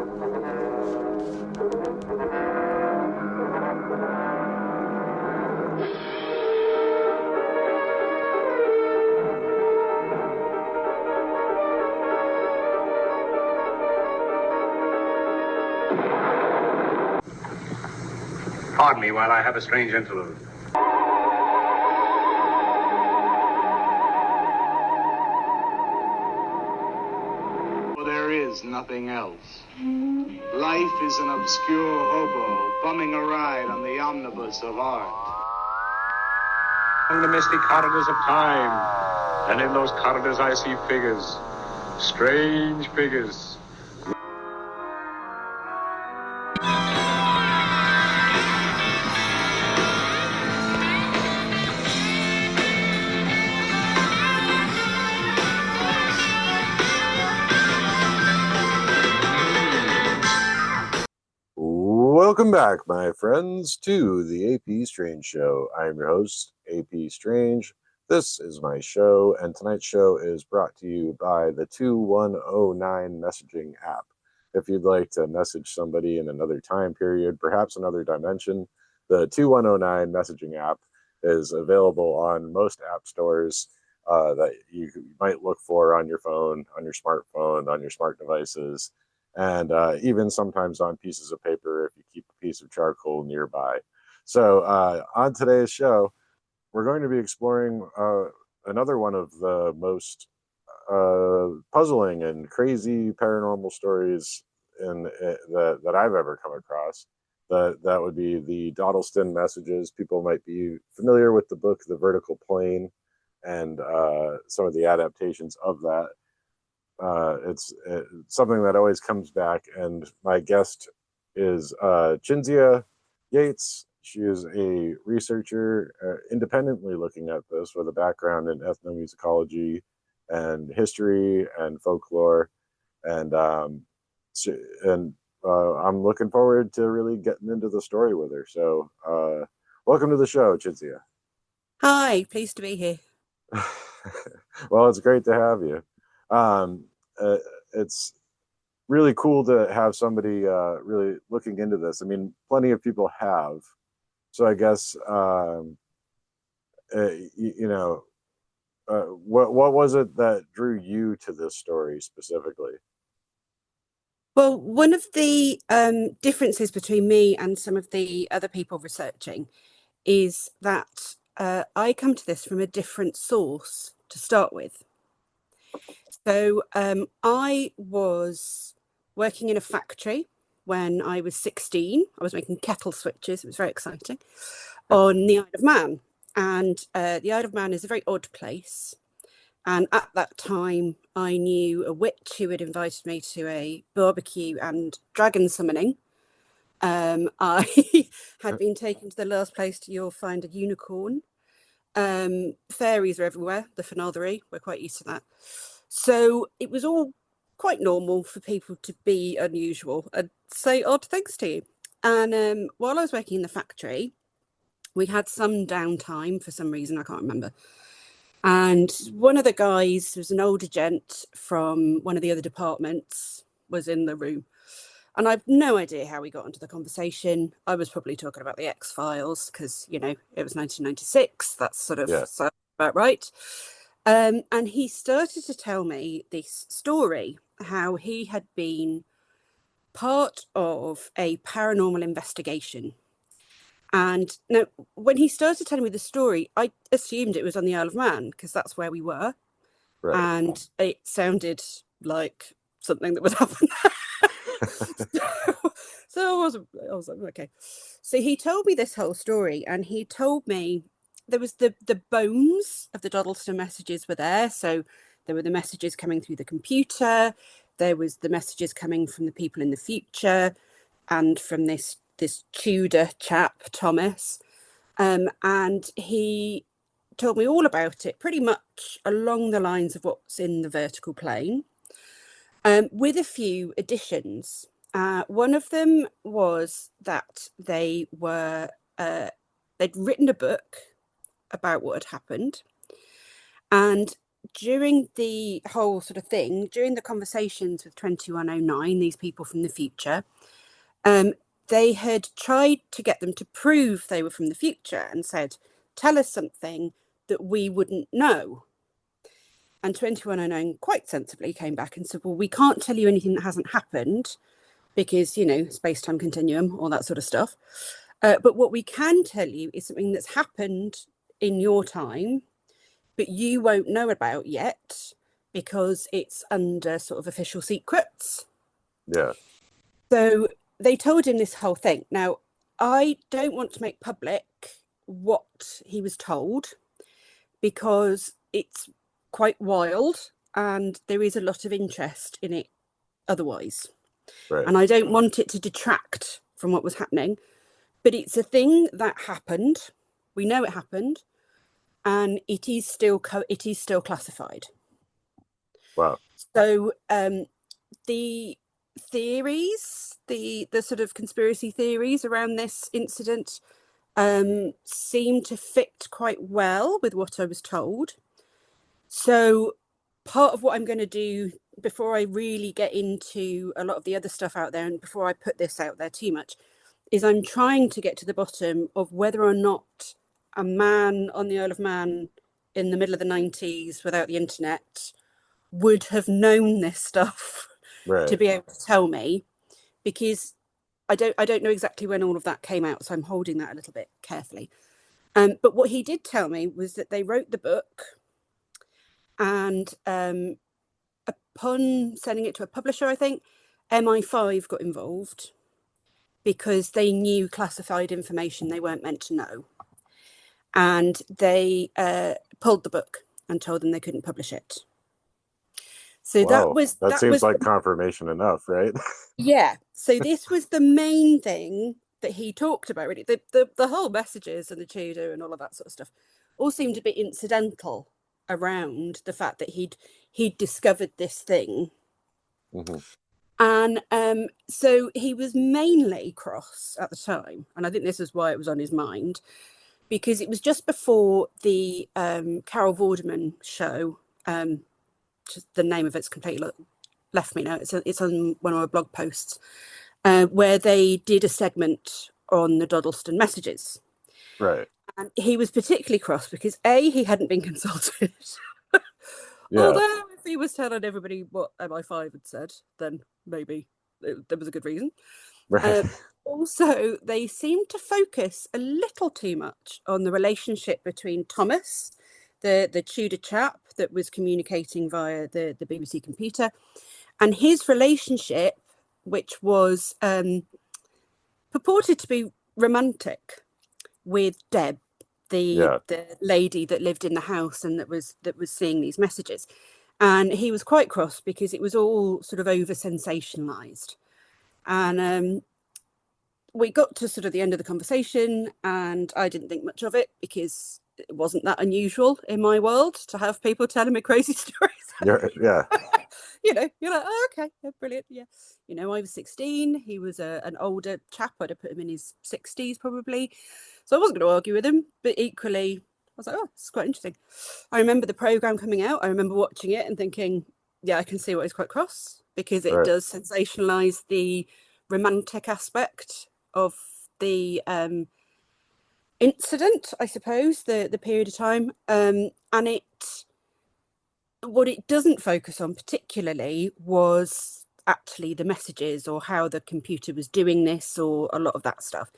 Pardon me while I have a strange interlude. For there is nothing else. Life is an obscure hobo bumming a ride on the omnibus of art. Along the misty corridors of time, and in those corridors I see figures, strange figures. Welcome back, my friends, to the AP Strange Show. I'm your host, AP Strange. This is my show, and tonight's show is brought to you by the 2109 messaging app. If you'd like to message somebody in another time period, perhaps another dimension, the 2109 messaging app is available on most app stores that you might look for on your phone, on your smartphone, on your smart devices, and even sometimes on pieces of paper if you keep a piece of charcoal nearby. So on today's show, we're going to be exploring another one of the most puzzling and crazy paranormal stories that I've ever come across. That would be the Dodleston Messages. People might be familiar with the book The Vertical Plane and some of the adaptations of that. It's something that always comes back, and my guest is Cinzia Yates. She is a researcher independently looking at this with a background in ethnomusicology and history and folklore, and I'm looking forward to really getting into the story with her. So welcome to the show, Cinzia. Hi, pleased to be here. Well, it's great to have you. It's really cool to have somebody really looking into this. I mean, plenty of people have. So I guess, what was it that drew you to this story specifically? Well, one of the differences between me and some of the other people researching is that I come to this from a different source to start with. So I was working in a factory when I was 16. I was making kettle switches. It was very exciting on the Isle of Man. And the Isle of Man is a very odd place. And at that time, I knew a witch who had invited me to a barbecue and dragon summoning. I had been taken to the last place you'll find a unicorn. Fairies are everywhere. The Phenamenological, we're quite used to that. So it was all quite normal for people to be unusual and say odd things to you. And while I was working in the factory, we had some downtime for some reason, I can't remember. And one of the guys, who was an older gent from one of the other departments, was in the room. And I've no idea how we got into the conversation. I was probably talking about the X-Files because, it was 1996. That's sort of sounds about right. And he started to tell me this story, how he had been part of a paranormal investigation. And now, when he started telling me the story, I assumed it was on the Isle of Man because that's where we were. Right. And it sounded like something that would happen. So I was like, okay. So he told me this whole story, and he told me there was the bones of the Dodleston Messages were there. So there were the messages coming through the computer. There was the messages coming from the people in the future and from this Tudor chap, Thomas. And he told me all about it, pretty much along the lines of what's in the vertical plane, with a few additions. One of them was that they'd written a book about what had happened. And during the whole sort of thing, during the conversations with 2109, these people from the future, they had tried to get them to prove they were from the future and said, tell us something that we wouldn't know. And 2109 quite sensibly came back and said, well, we can't tell you anything that hasn't happened because, you know, space-time continuum, all that sort of stuff. But what we can tell you is something that's happened in your time, but you won't know about yet because it's under sort of official secrets. Yeah. So they told him this whole thing. Now, I don't want to make public what he was told because it's quite wild and there is a lot of interest in it otherwise. Right. And I don't want it to detract from what was happening, but it's a thing that happened. We know it happened, and it is still classified. Wow. So the theories, the sort of conspiracy theories around this incident seem to fit quite well with what I was told. So part of what I'm going to do before I really get into a lot of the other stuff out there and before I put this out there too much is I'm trying to get to the bottom of whether or not a man on the Isle of Man in the middle of the 90s without the internet would have known this stuff to be able to tell me, because I don't know exactly when all of that came out, so I'm holding that a little bit carefully. But what he did tell me was that they wrote the book, and upon sending it to a publisher, I think MI5 got involved because they knew classified information they weren't meant to know, and they pulled the book and told them they couldn't publish it. So wow. that seems like was confirmation enough, right? Yeah. So this was the main thing that he talked about, really. The whole messages and the Tudor and all of that sort of stuff all seemed a bit incidental around the fact that he'd discovered this thing. Mm-hmm. And so he was mainly cross at the time. And I think this is why it was on his mind, because it was just before the Carol Vorderman show. Just the name of it's completely left me now. It's on one of my blog posts where they did a segment on the Dodleston Messages. Right. And he was particularly cross because he hadn't been consulted. Yeah. Although if he was telling everybody what MI5 had said, then maybe there was a good reason. Right. Also, they seemed to focus a little too much on the relationship between Thomas, the Tudor chap that was communicating via the BBC computer, and his relationship, which was purported to be romantic, with Deb, the lady that lived in the house and that was seeing these messages. And he was quite cross because it was all sort of over sensationalized. And we got to sort of the end of the conversation and I didn't think much of it because it wasn't that unusual in my world to have people telling me crazy stories. Yeah. You know, you're like, oh, okay, yeah, brilliant. Yeah. You know, I was 16. He was an older chap. I'd have put him in his 60s probably. So I wasn't going to argue with him, but equally, I was like, oh, this is quite interesting. I remember the programme coming out. I remember watching it and thinking, yeah, I can see why he's quite cross, because it does sensationalise the romantic aspect of the incident, I suppose, the period of time. And what it doesn't focus on particularly was actually the messages or how the computer was doing this or a lot of that stuff.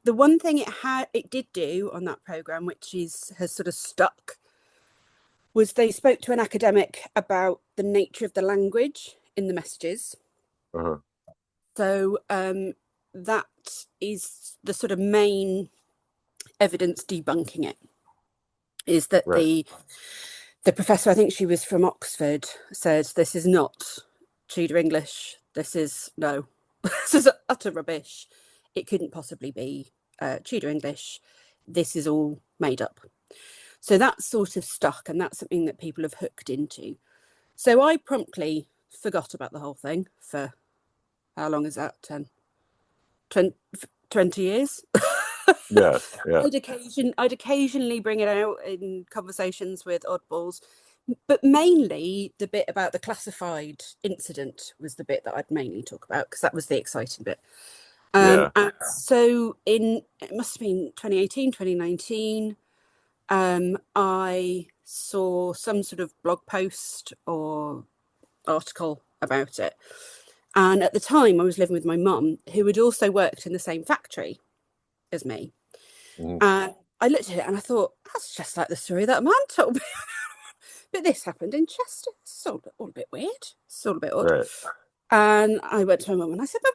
The one thing it did do on that programme, which has sort of stuck, was they spoke to an academic about the nature of the language in the messages. Uh-huh. So that is the sort of main evidence debunking it, is that the professor, I think she was from Oxford, said this is not Tudor English. This is utter rubbish. It couldn't possibly be Tudor English. This is all made up. So that's sort of stuck, and that's something that people have hooked into. So I promptly forgot about the whole thing for, how long is that? 20 years? Yeah, yeah, I'd occasionally bring it out in conversations with oddballs, but mainly the bit about the classified incident was the bit that I'd mainly talk about because that was the exciting bit. yeah. And so it must have been 2018, 2019, I saw some sort of blog post or article about it. And at the time, I was living with my mum, who had also worked in the same factory as me. Mhm. And I looked at it and I thought, that's just like the story that a man told me. But this happened in Chester. It's all a bit weird. It's all a bit odd. Right. And I went to my mum and I said, but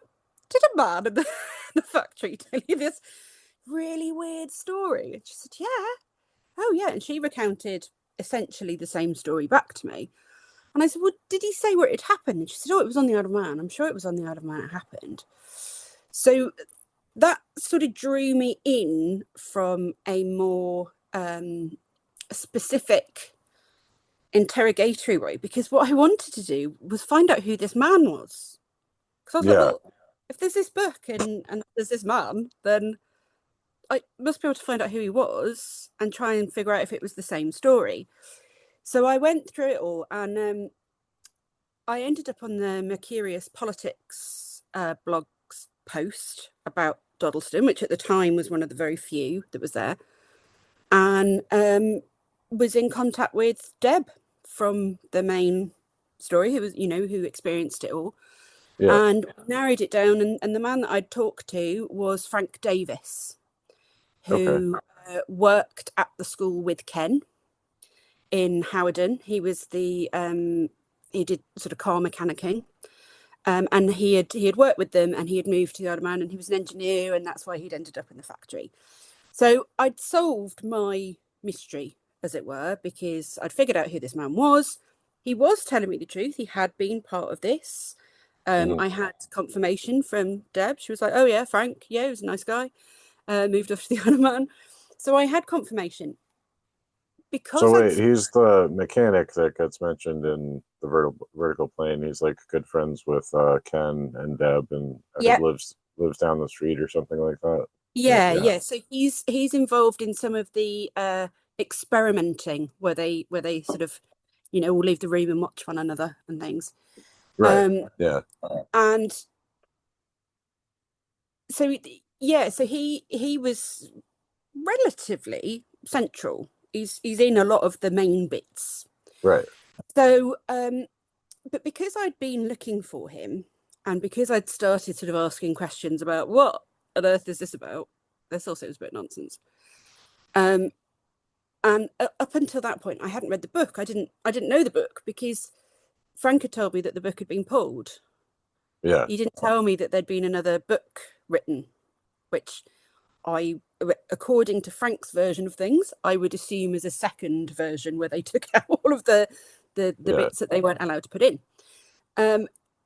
did a man in the factory tell you this really weird story? And she said, yeah. Oh, yeah. And she recounted essentially the same story back to me. And I said, well, did he say where it happened? And she said, oh, it was on the Isle of Man. I'm sure it was on the Isle of Man it happened. So that sort of drew me in from a more specific interrogatory way, because what I wanted to do was find out who this man was. Because I was like, Yeah. well, if there's this book and there's this man, then I must be able to find out who he was and try and figure out if it was the same story. So I went through it all, and I ended up on the Mercurius Politics blog's post about Dodleston, which at the time was one of the very few that was there, and was in contact with Deb from the main story, who was, who experienced it all, Yeah. and narrowed it down. And the man that I'd talked to was Frank Davis, Okay. who worked at the school with Ken in Howden. He was he did sort of car mechanicking. And he had worked with them, and he had moved to the Isle of Man, and he was an engineer, and that's why he'd ended up in the factory. So I'd solved my mystery, as it were, because I'd figured out who this man was. He was telling me the truth. He had been part of this. I had confirmation from Deb. She was like, oh yeah, Frank, yeah, he was a nice guy. Moved off to the Isle of Man. So I had confirmation. So Because wait, he's the mechanic that gets mentioned in the vertical plane. He's like good friends with Ken and Deb, and I think yeah, lives down the street or something like that. yeah. So he's involved in some of the experimenting where they sort of, all leave the room and watch one another and things. Right. Yeah. And so so he was relatively central. He's in a lot of the main bits. Right. So but because I'd been looking for him, and because I'd started sort of asking questions about what on earth is this about, this also was a bit nonsense. And up until that point, I hadn't read the book. I didn't know the book because Frank had told me that the book had been pulled. Yeah. He didn't tell me that there'd been another book written, which according to Frank's version of things, I would assume is a second version where they took out all of the bits that they weren't allowed to put in.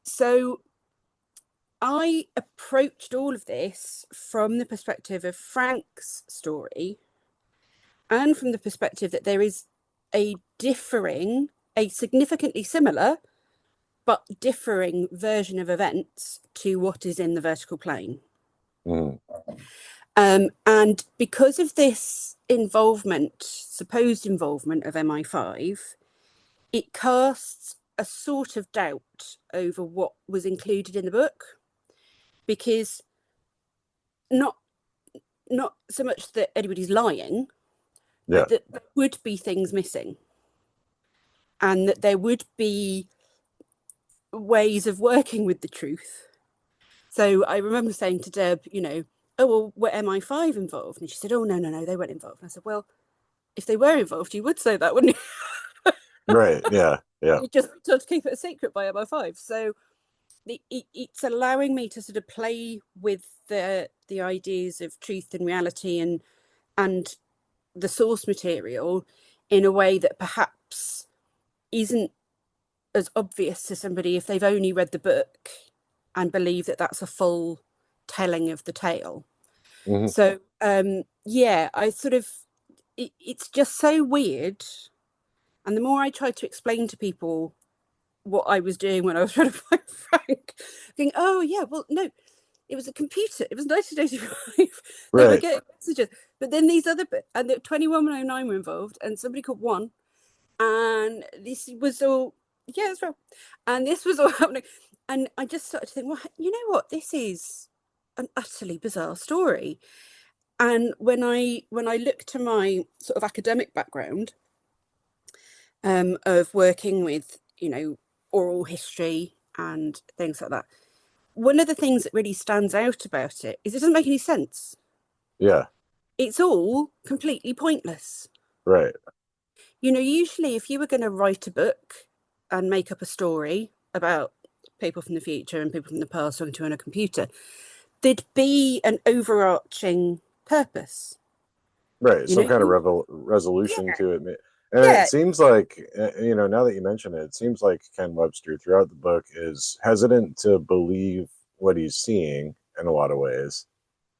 So I approached all of this from the perspective of Frank's story, and from the perspective that there is a significantly similar but differing version of events to what is in the vertical plane. And because of this supposed involvement of MI5, it casts a sort of doubt over what was included in the book, because not so much that anybody's lying, but that there would be things missing, and that there would be ways of working with the truth. So I remember saying to Deb, oh, well, were MI5 involved? And she said, oh, no, they weren't involved. And I said, well, if they were involved, you would say that, wouldn't you? Right. Yeah. Yeah. You just told to keep it a secret by MI5. So it's allowing me to sort of play with the ideas of truth and reality and the source material in a way that perhaps isn't as obvious to somebody if they've only read the book and believe that that's a full telling of the tale. So I sort of it's just so weird, and the more I tried to explain to people what I was doing when I was trying to find Frank, thinking, oh yeah, well no, it was a computer. It was 1985. They were Right. getting messages. But then these other bits, and the 2109 were involved, and somebody called One. And this was all, yeah, that's right. And this was all happening. And I just started to think, well, you know what? This is an utterly bizarre story. And when I look to my sort of academic background, of working with, oral history and things like that, one of the things that really stands out about it is it doesn't make any sense. Yeah. It's all completely pointless. Right. Usually if you were going to write a book and make up a story about people from the future and people from the past talking to on a computer, there'd be an overarching purpose. Right. Some kind of resolution Yeah, to it. And yeah, it seems like, now that you mention it, it seems like Ken Webster throughout the book is hesitant to believe what he's seeing in a lot of ways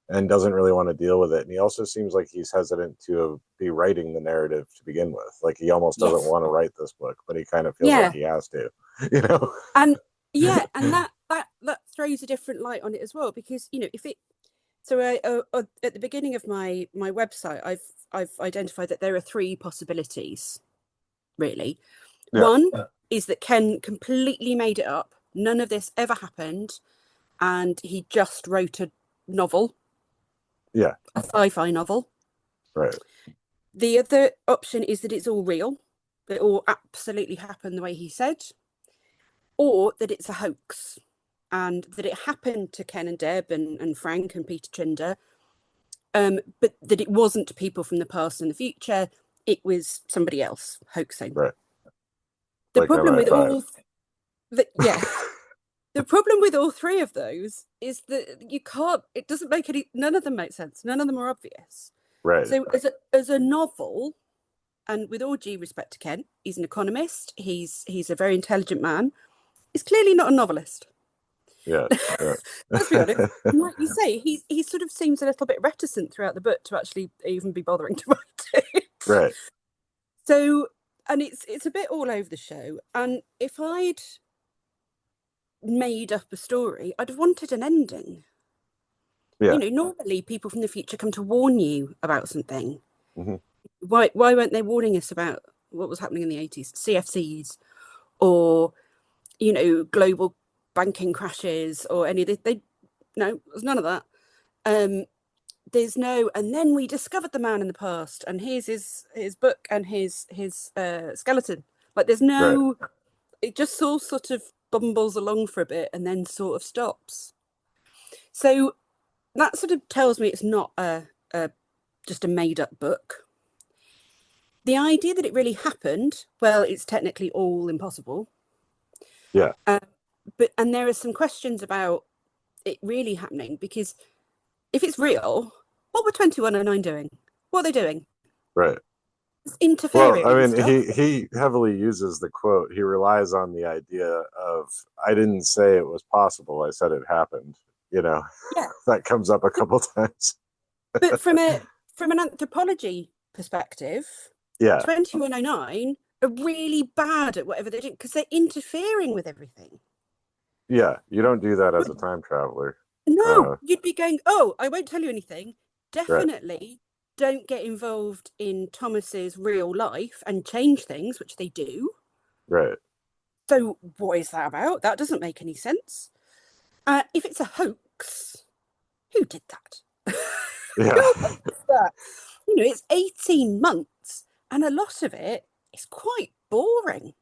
and doesn't really want to deal with it. And he also seems like he's hesitant to be writing the narrative to begin with. Like he almost doesn't yes, want to write this book, but he kind of feels like yeah. he has to, you know? And yeah, and that throws a different light on it as well, because if it so at the beginning of my website, I've identified that there are three possibilities, really. Yeah. One is that Ken completely made it up, none of this ever happened, and he just wrote a novel, Yeah. a sci-fi novel. Right. The other option is that it's all real, that it all absolutely happened the way he said, or that it's a hoax, and that it happened to Ken and Deb and Frank and Peter Trinder, but that it wasn't people from the past and the future. It was somebody else hoaxing. Right. The Like problem with MI5. all, yeah, the problem with all three of those is that you can't. It doesn't make any. None of them make sense. None of them are obvious. Right. So as a novel, and with all due respect to Ken, he's an economist. He's a very intelligent man. He's clearly not a novelist. Yeah. Yeah. Let's be honest. And like you say, he sort of seems a little bit reticent throughout the book to actually even be bothering to write it. Right. So, and it's a bit all over the show. And if I'd made up a story, I'd have wanted an ending. Yeah. Normally people from the future come to warn you about something. Mm-hmm. Why weren't they warning us about what was happening in the 80s? CFCs or, global banking crashes or any of this. No, there's none of that. There's no, and then we discovered the man in the past, and here's his book and his skeleton. Like there's no, Right. it just all sort of bumbles along for a bit and then sort of stops. So that sort of tells me it's not just a made up book. The idea that it really happened, well, it's technically all impossible. Yeah. And there are some questions about it really happening, because if it's real, what were 2109 doing? What are they doing? Right. It's Well, interfering I and mean, stuff. he heavily uses the quote. He relies on the idea of, I didn't say it was possible, I said it happened. Yeah. That comes up a couple times. But from an anthropology perspective, Yeah. 2109 are really bad at whatever they do because they're interfering with everything. Yeah. You don't do that as a time traveler. No, you'd be going, oh, I won't tell you anything. Right. Definitely don't get involved in Thomas's real life and change things, which they do. Right. So what is that about? That doesn't make any sense. If it's a hoax, who did that? Yeah. Who hoaxed that? It's 18 months and a lot of it is quite boring.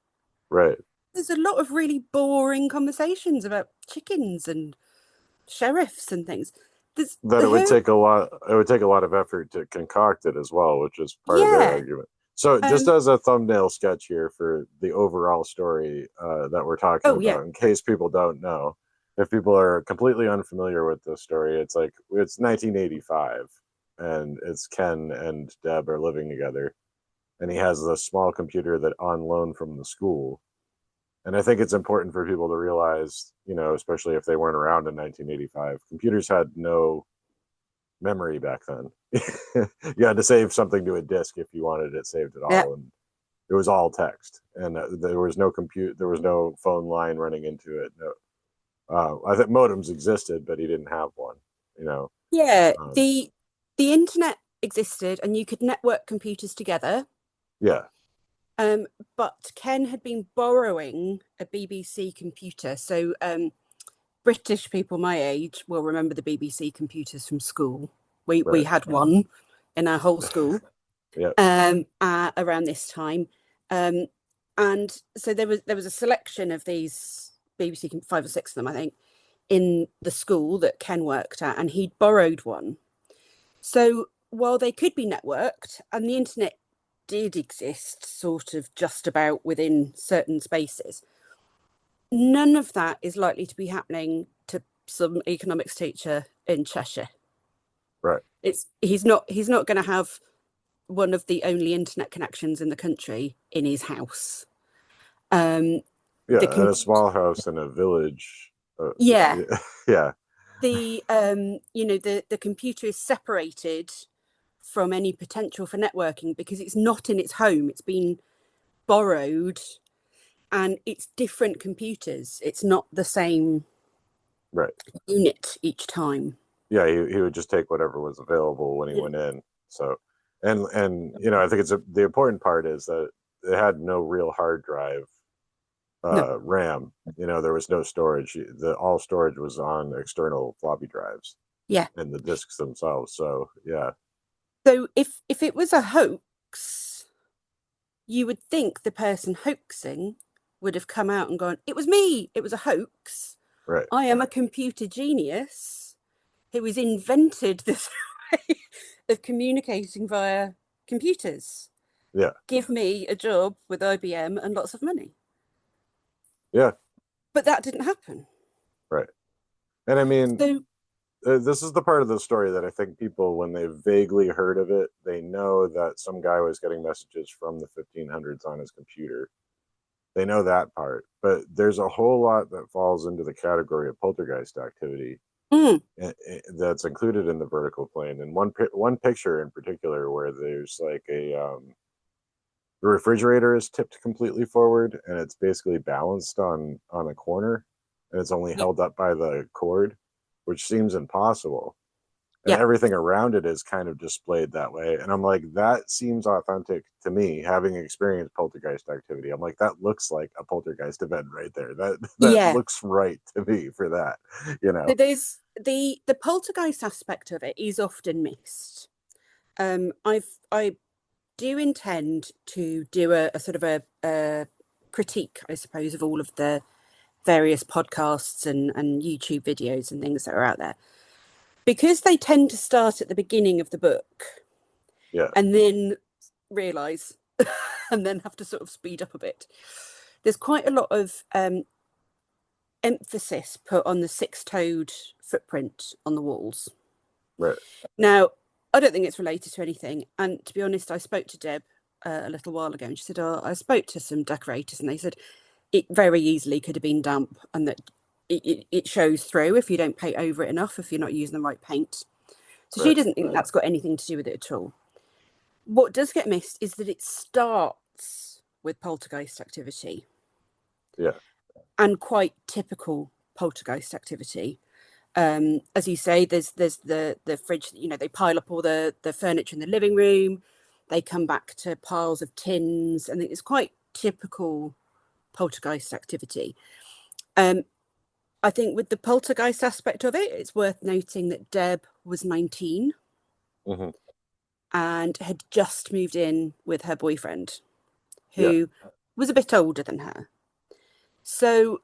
Right. There's a lot of really boring conversations about chickens and sheriffs and things. There's That it would take a lot. It would take a lot of effort to concoct it as well, which is part of their yeah. argument. So, just as a thumbnail sketch here for the overall story that we're talking about, in case people don't know, if people are completely unfamiliar with this story, it's 1985, and it's Ken and Deb are living together, and he has this small computer that on loan from the school. And I think it's important for people to realize, especially if they weren't around in 1985, computers had no memory back then. You had to save something to a disk if you wanted it saved at all, and it was all text, and there was no phone line running into it. No, I think modems existed, but he didn't have one. You know. Yeah, Um, the internet existed and you could network computers together. yeah. But Ken had been borrowing a BBC computer. So British people my age will remember the BBC computers from school. We Right. had one in our whole school Yeah. around this time. Um, and so there was a selection of these BBC, 5 or 6 of them, I think, in the school that Ken worked at, and he'd borrowed one. So while they could be networked and the internet did exist sort of just about within certain spaces, none of that is likely to be happening to some economics teacher in Cheshire. Right. He's not going to have one of the only internet connections in the country in his house. The Yeah. And a com- small house in a village. yeah, Yeah. the computer is separated from any potential for networking because it's not in its home. It's been borrowed, and it's different computers. It's not the same Right. unit each time. Yeah. He would just take whatever was available when he went in. So, and I think the important part is that it had no real hard drive No, RAM. There was no storage. The all storage was on external floppy drives yeah. and the disks themselves. So yeah. So if it was a hoax, you would think the person hoaxing would have come out and gone, "It was me. It was a hoax. Right. I am a computer genius who has invented this way of communicating via computers. Yeah. Give me a job with IBM and lots of money." Yeah. But that didn't happen. Right. And I mean, So this is the part of the story that I think people, when they vaguely heard of it, they know that some guy was getting messages from the 1500s on his computer. They know that part, but there's a whole lot that falls into the category of poltergeist activity that's included in the vertical plane. And one picture in particular where there's like the refrigerator is tipped completely forward and it's basically balanced on a corner, and it's only yeah, held up by the cord, which seems impossible, and yeah, everything around it is kind of displayed that way. And I'm like, that seems authentic to me, having experienced poltergeist activity. I'm like, that looks like a poltergeist event right there. That yeah. looks right to me for that. So there's the poltergeist aspect of it is often missed. I do intend to do a sort of a critique, I suppose, of all of the various podcasts and YouTube videos and things that are out there, because they tend to start at the beginning of the book Yeah. and then realize and then have to sort of speed up a bit. There's quite a lot of emphasis put on the six-toed footprint on the walls. Right. Now, I don't think it's related to anything. And to be honest, I spoke to Deb a little while ago, and she said, "Oh, I spoke to some decorators, and they said it very easily could have been damp, and that it shows through if you don't paint over it enough, if you're not using the right paint." So she Right. doesn't think that's got anything to do with it at all. What does get missed is that it starts with poltergeist activity, Yeah. and quite typical poltergeist activity. As you say, there's the fridge. They pile up all the furniture in the living room. They come back to piles of tins, and it's quite typical poltergeist activity. I think with the poltergeist aspect of it, it's worth noting that Deb was 19 Mm-hmm. and had just moved in with her boyfriend, Yeah. who was a bit older than her. So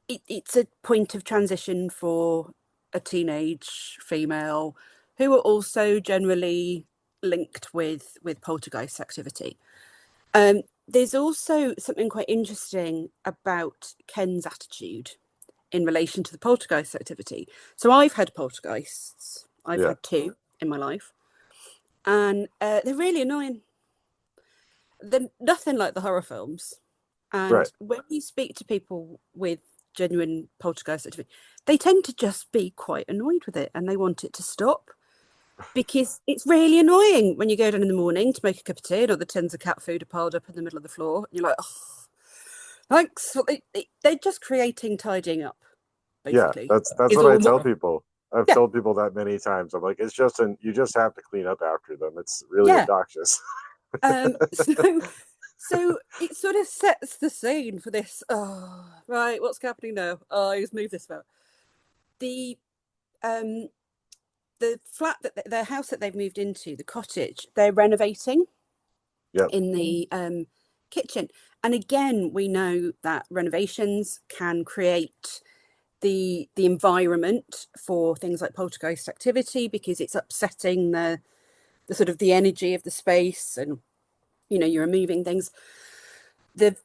it's a point of transition for a teenage female who are also generally linked with poltergeist activity. There's also something quite interesting about Ken's attitude in relation to the poltergeist activity. So I've had poltergeists. I've Yeah. had 2 in my life, and they're really annoying. They're nothing like the horror films. Right. And when you speak to people with genuine poltergeist activity, they tend to just be quite annoyed with it and they want it to stop, because it's really annoying when you go down in the morning to make a cup of tea and all the tins of cat food are piled up in the middle of the floor. And you're like, "Oh, thanks." They're just creating tidying up. basically. that's Is what I all tell more. people. I've Yeah. told people that many times. I'm like, it's just you just have to clean up after them. It's really Yeah. obnoxious. So it sort of sets the scene for this. Oh, right, what's happening now? Oh, he's moved this about. The um the flat that their house that they've moved into, the cottage, they're renovating Yep. in the kitchen. And again, we know that renovations can create the environment for things like poltergeist activity because it's upsetting the sort of the energy of the space, and you're removing things. The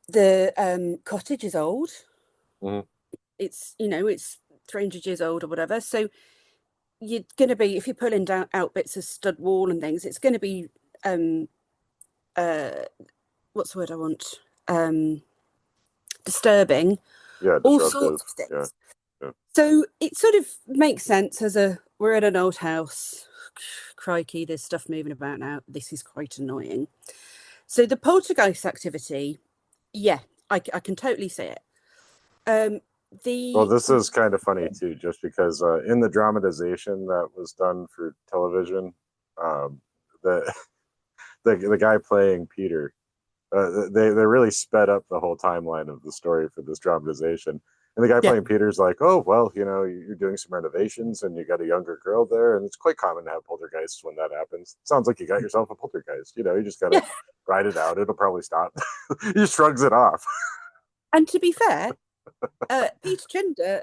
cottage is old. Mhm. It's 300 years old or whatever. So you're going to be, if you're pulling down out bits of stud wall and things, it's going to be what's the word I want? Disturbing, Yeah, all disruptive. sorts of things. Yeah. Yeah. So it sort of makes sense we're in an old house. Crikey, there's stuff moving about now. This is quite annoying. So the poltergeist activity, yeah, I can totally see it. Well, The this is kind of funny too, just because in the dramatization that was done for television, the the guy playing Peter, they really sped up the whole timeline of the story for this dramatization. And the guy Yeah, playing Peter's like, "Oh well, you're doing some renovations, and you got a younger girl there, and it's quite common to have poltergeists when that happens. Sounds like you got yourself a poltergeist. You just gotta yeah. ride it out. It'll probably stop." He just shrugs it off. And to be fair, Peter Chinder,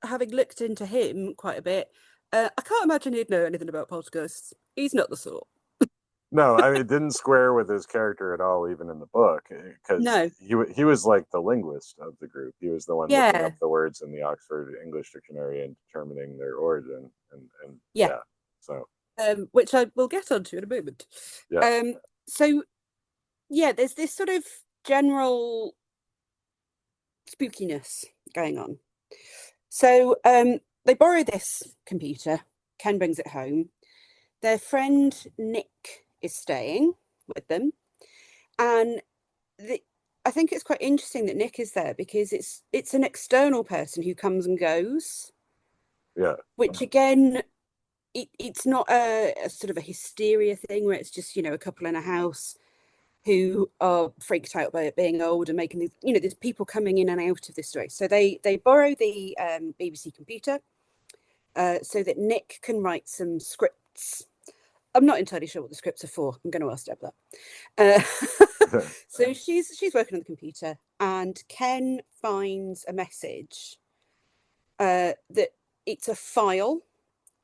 having looked into him quite a bit, I can't imagine he'd know anything about poltergeists. He's not the sort. No, I mean, it didn't square with his character at all, even in the book, because No. he was like the linguist of the group. He was the one looking Yeah, up the words in the Oxford English Dictionary and determining their origin. And yeah. yeah, so Which I will get onto in a moment. yeah, So yeah, there's this sort of general spookiness going on. So they borrow this computer. Ken brings it home. Their friend Nick is staying with them, and I think it's quite interesting that Nick is there because it's an external person who comes and goes, yeah, which again, it's not a sort of a hysteria thing where it's just a couple in a house who are freaked out by it being old and making these, there's people coming in and out of this story. So they borrow the BBC computer so that Nick can write some scripts. I'm not entirely sure what the scripts are for. I'm going to ask Deb that. So she's working on the computer, and Ken finds a message that it's a file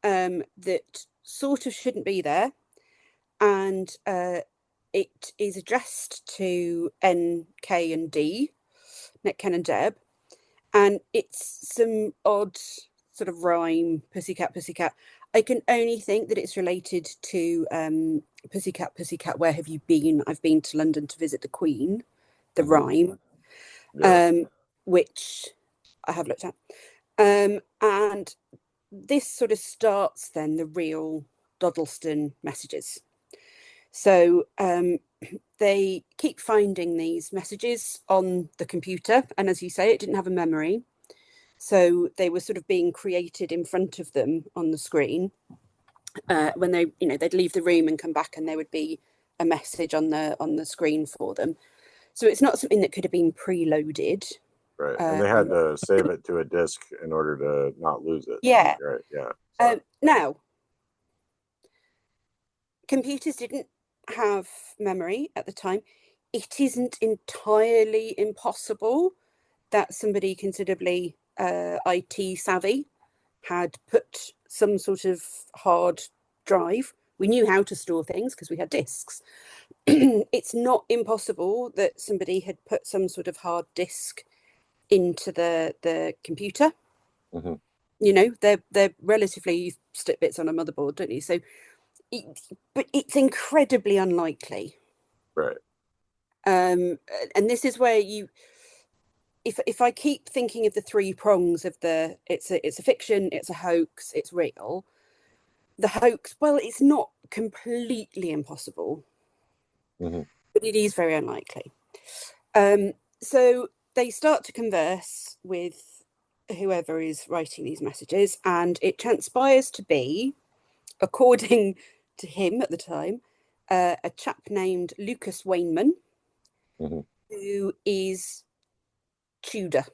that sort of shouldn't be there, and it is addressed to N, K, and D, Nick, Ken, and Deb, and it's some odd sort of rhyme, pussycat, pussycat. I can only think that it's related to Pussycat, Pussycat, where have you been? I've been to London to visit the Queen, the mhm, rhyme, yeah, which I have looked at. And this sort of starts then the real Dodleston messages. So they keep finding these messages on the computer. And as you say, it didn't have a memory. So they were sort of being created in front of them on the screen. When they'd leave the room and come back, and there would be a message on the screen for them. So it's not something that could have been preloaded. right. And they had to save it to a disk in order to not lose it. Yeah. Right. Yeah. So Now, computers didn't have memory at the time. It isn't entirely impossible that somebody considerably IT savvy had put some sort of hard drive. We knew how to store things because we had disks. It's not impossible that somebody had put some sort of hard disk into the computer. mhm, They're relatively stick bits on a motherboard, don't you? So, but it's incredibly unlikely. right. And this is where if I keep thinking of the three prongs of it's a fiction, it's a hoax, it's real. The hoax, well, it's not completely impossible, Hmm. but it is very unlikely. So they start to converse with whoever is writing these messages, and it transpires to be, according to him at the time, a chap named Lucas Wainman, who is Tudor.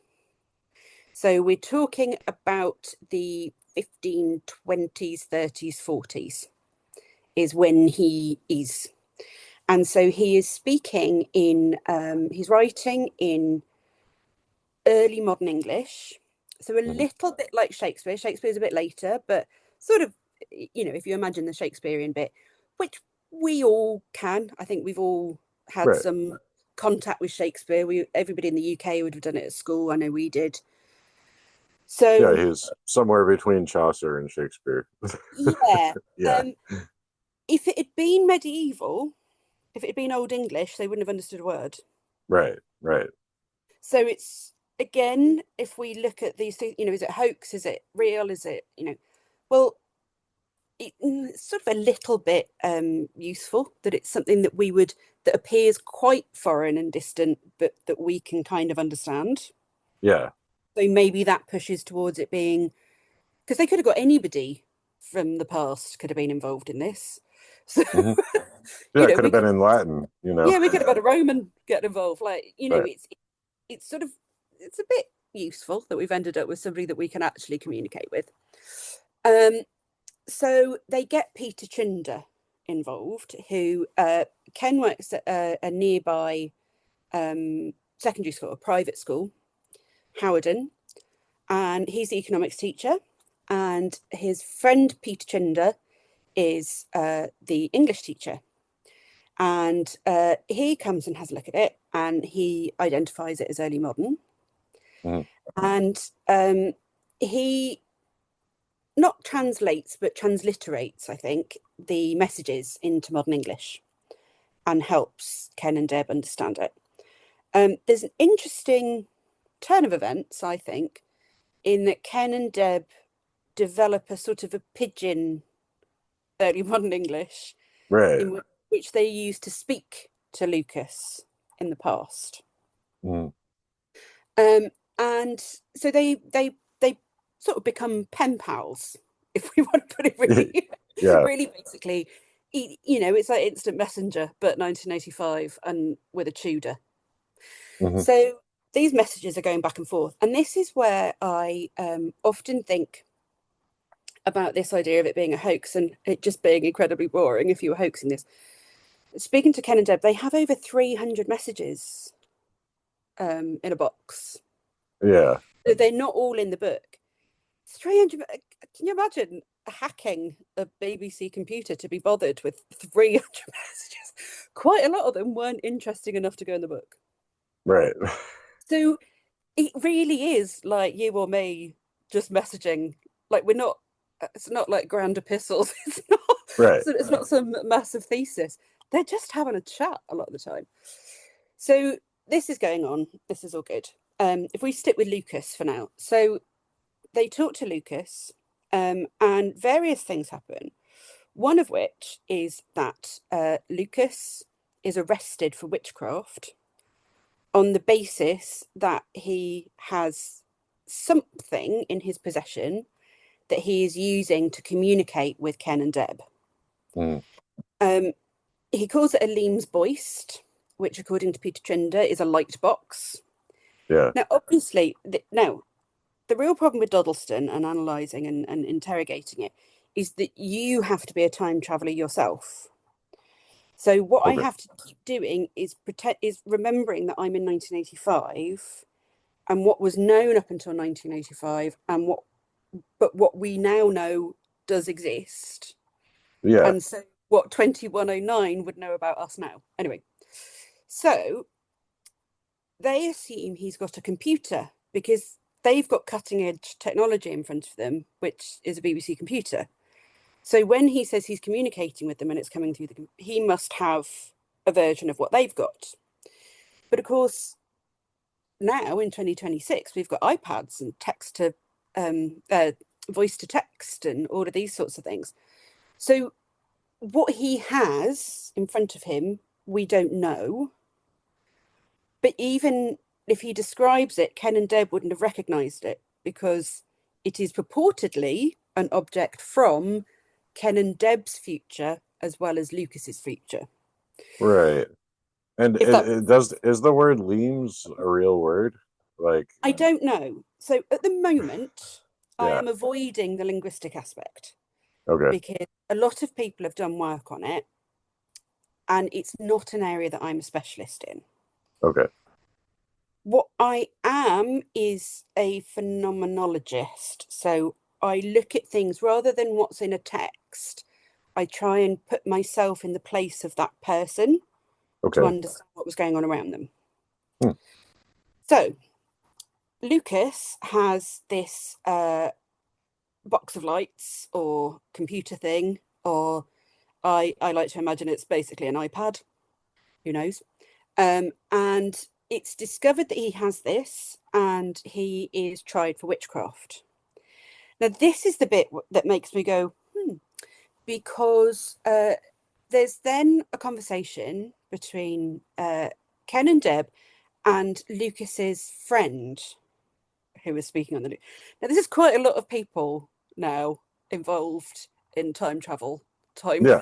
So we're talking about the 1520s, 30s, 40s is when he is. And so he is speaking in, he's writing in early modern English. So a little bit like Shakespeare. Shakespeare's a bit later, but sort of, if you imagine the Shakespearean bit, which we all can. I think we've all had some contact with Shakespeare. Everybody in the UK would have done it at school. I know we did. So yeah, he's somewhere between Chaucer and Shakespeare. yeah. Yeah. If it had been medieval, if it had been Old English, they wouldn't have understood a word. Right. So it's, again, if we look at these things, is it hoax? Is it real? Is it, well, it's sort of a little bit useful that it's something that that appears quite foreign and distant, but that we can kind of understand. Yeah. So maybe that pushes towards it being, because they could have got anybody from the past could have been involved in this. So, Yeah, it could have been in Latin, Yeah, we could have had a Roman get involved. Right. It's sort of, it's a bit useful that we've ended up with somebody that we can actually communicate with. So they get Peter Trinder involved, who Ken works at a nearby secondary school, a private school, Howardon, and he's the economics teacher. And his friend Peter Trinder is the English teacher. And he comes and has a look at it, and he identifies it as early modern. And he not translates, but transliterates, I think, the messages into modern English and helps Ken and Deb understand it. There's an interesting turn of events, I think, in that Ken and Deb develop a sort of a pidgin early modern English, Right. in which they used to speak to Lucas in the past. And so they sort of become pen pals, if we want to put it really, really basically. It's like instant messenger, but 1985 and with a Tudor. So these messages are going back and forth. And this is where I often think about this idea of it being a hoax and it just being incredibly boring if you were hoaxing this. Speaking to Ken and Deb, they have over 300 messages in a box. Yeah. They're not all in the book. 300. Can you imagine hacking a BBC computer to be bothered with 300 messages? Quite a lot of them weren't interesting enough to go in the book. Right. So it really is like you or me just messaging. Like it's not like grand epistles. It's not. Right. So it's not some massive thesis. They're just having a chat a lot of the time. So this is going on. This is all good. If we stick with Lucas for now. So they talk to Lucas and various things happen. One of which is that Lucas is arrested for witchcraft on the basis that he has something in his possession that he is using to communicate with Ken and Deb. He calls it a Leem's Boist, which according to Peter Trinder is a light box. Yeah. Now, obviously, the real problem with Dodleston and analysing and interrogating it is that you have to be a time traveller yourself. So what I have to keep doing is remembering that I'm in 1985 and what was known up until 1985 and what we now know does exist. Yeah. And so what 2109 would know about us now. Anyway, so they assume he's got a computer because they've got cutting edge technology in front of them, which is a BBC computer. So when he says he's communicating with them and it's coming through he must have a version of what they've got. But of course, now in 2026, we've got iPads and text to voice to text and all of these sorts of things. So what he has in front of him, we don't know. But even if he describes it, Ken and Deb wouldn't have recognised it because it is purportedly an object from Ken and Deb's future as well as Lucas's future. Right. And If that, is the word leames a real word? Like, I don't know. So at the moment, I yeah. am avoiding the linguistic aspect Okay. because a lot of people have done work on it, and it's not an area that I'm a specialist in. Okay. What I am is a phenomenologist. So I look at things rather than what's in a text. I try and put myself in the place of that person to Okay. understand what was going on around them. Hmm. So Lucas has this box of lights or computer thing, or I like to imagine it's basically an iPad. Who knows? And it's discovered that he has this, and he is tried for witchcraft. Now, this is the bit that makes me go, because there's then a conversation between Ken and Deb and Lucas's friend who was speaking on the. Now, this is quite a lot of people now involved in time travel, Yeah.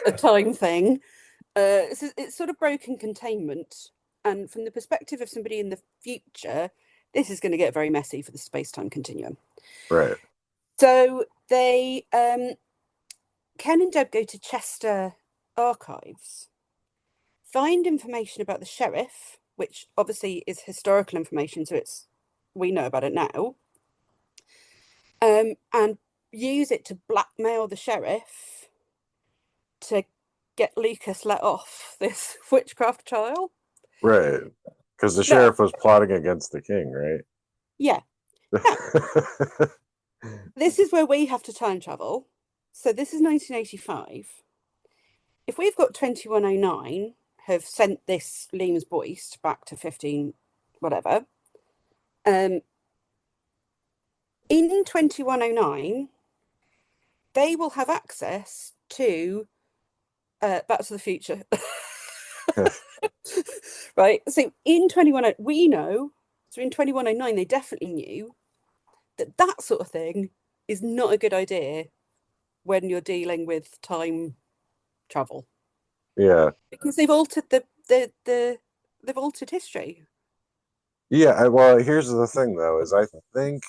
a time thing. It's sort of broken containment, and from the perspective of somebody in the future, this is going to get very messy for the space-time continuum. Right. So they, Ken and Deb go to Chester Archives, find information about the sheriff, which obviously is historical information, so we know about it now, and use it to blackmail the sheriff to get Lucas let off this witchcraft trial. Right. Because the No, sheriff was plotting against the king, right? yeah. Now, this is where we have to time travel. So this is 1985. If we've got 2109 have sent this Leames Boyce back to 15 whatever, in 2109 they will have access to Back to the Future. Right? So in 2109 we know, so in 2109 they definitely knew that sort of thing is not a good idea when you're dealing with time travel. Yeah. Because they've altered they've altered history. Yeah. Well, here's the thing, though, is I think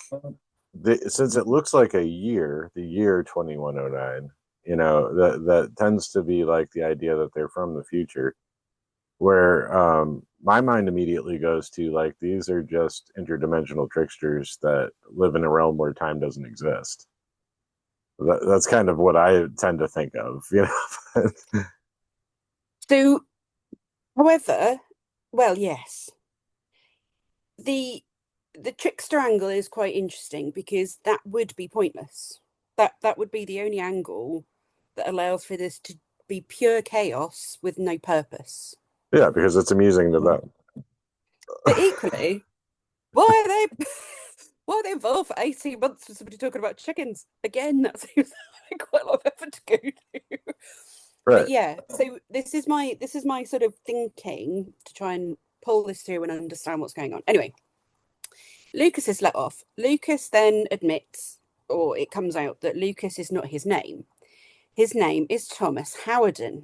since it looks like a year, the year 2109, that tends to be like the idea that they're from the future, where my mind immediately goes to like these are just interdimensional tricksters that live in a realm where time doesn't exist. That's kind of what I tend to think of, So, however, well, yes, the the trickster angle is quite interesting because that would be pointless. That would be the only angle that allows for this to be pure chaos with no purpose. Yeah, because it's amusing to them. But equally, why are they why are they involved for 18 months with somebody talking about chickens? Again, that seems like quite a lot of effort to go to. But Right. yeah, so this is my sort of thinking to try and pull this through and understand what's going on. Anyway, Lucas is let off. Lucas then admits, or it comes out that Lucas is not his name. His name is Thomas Howardin,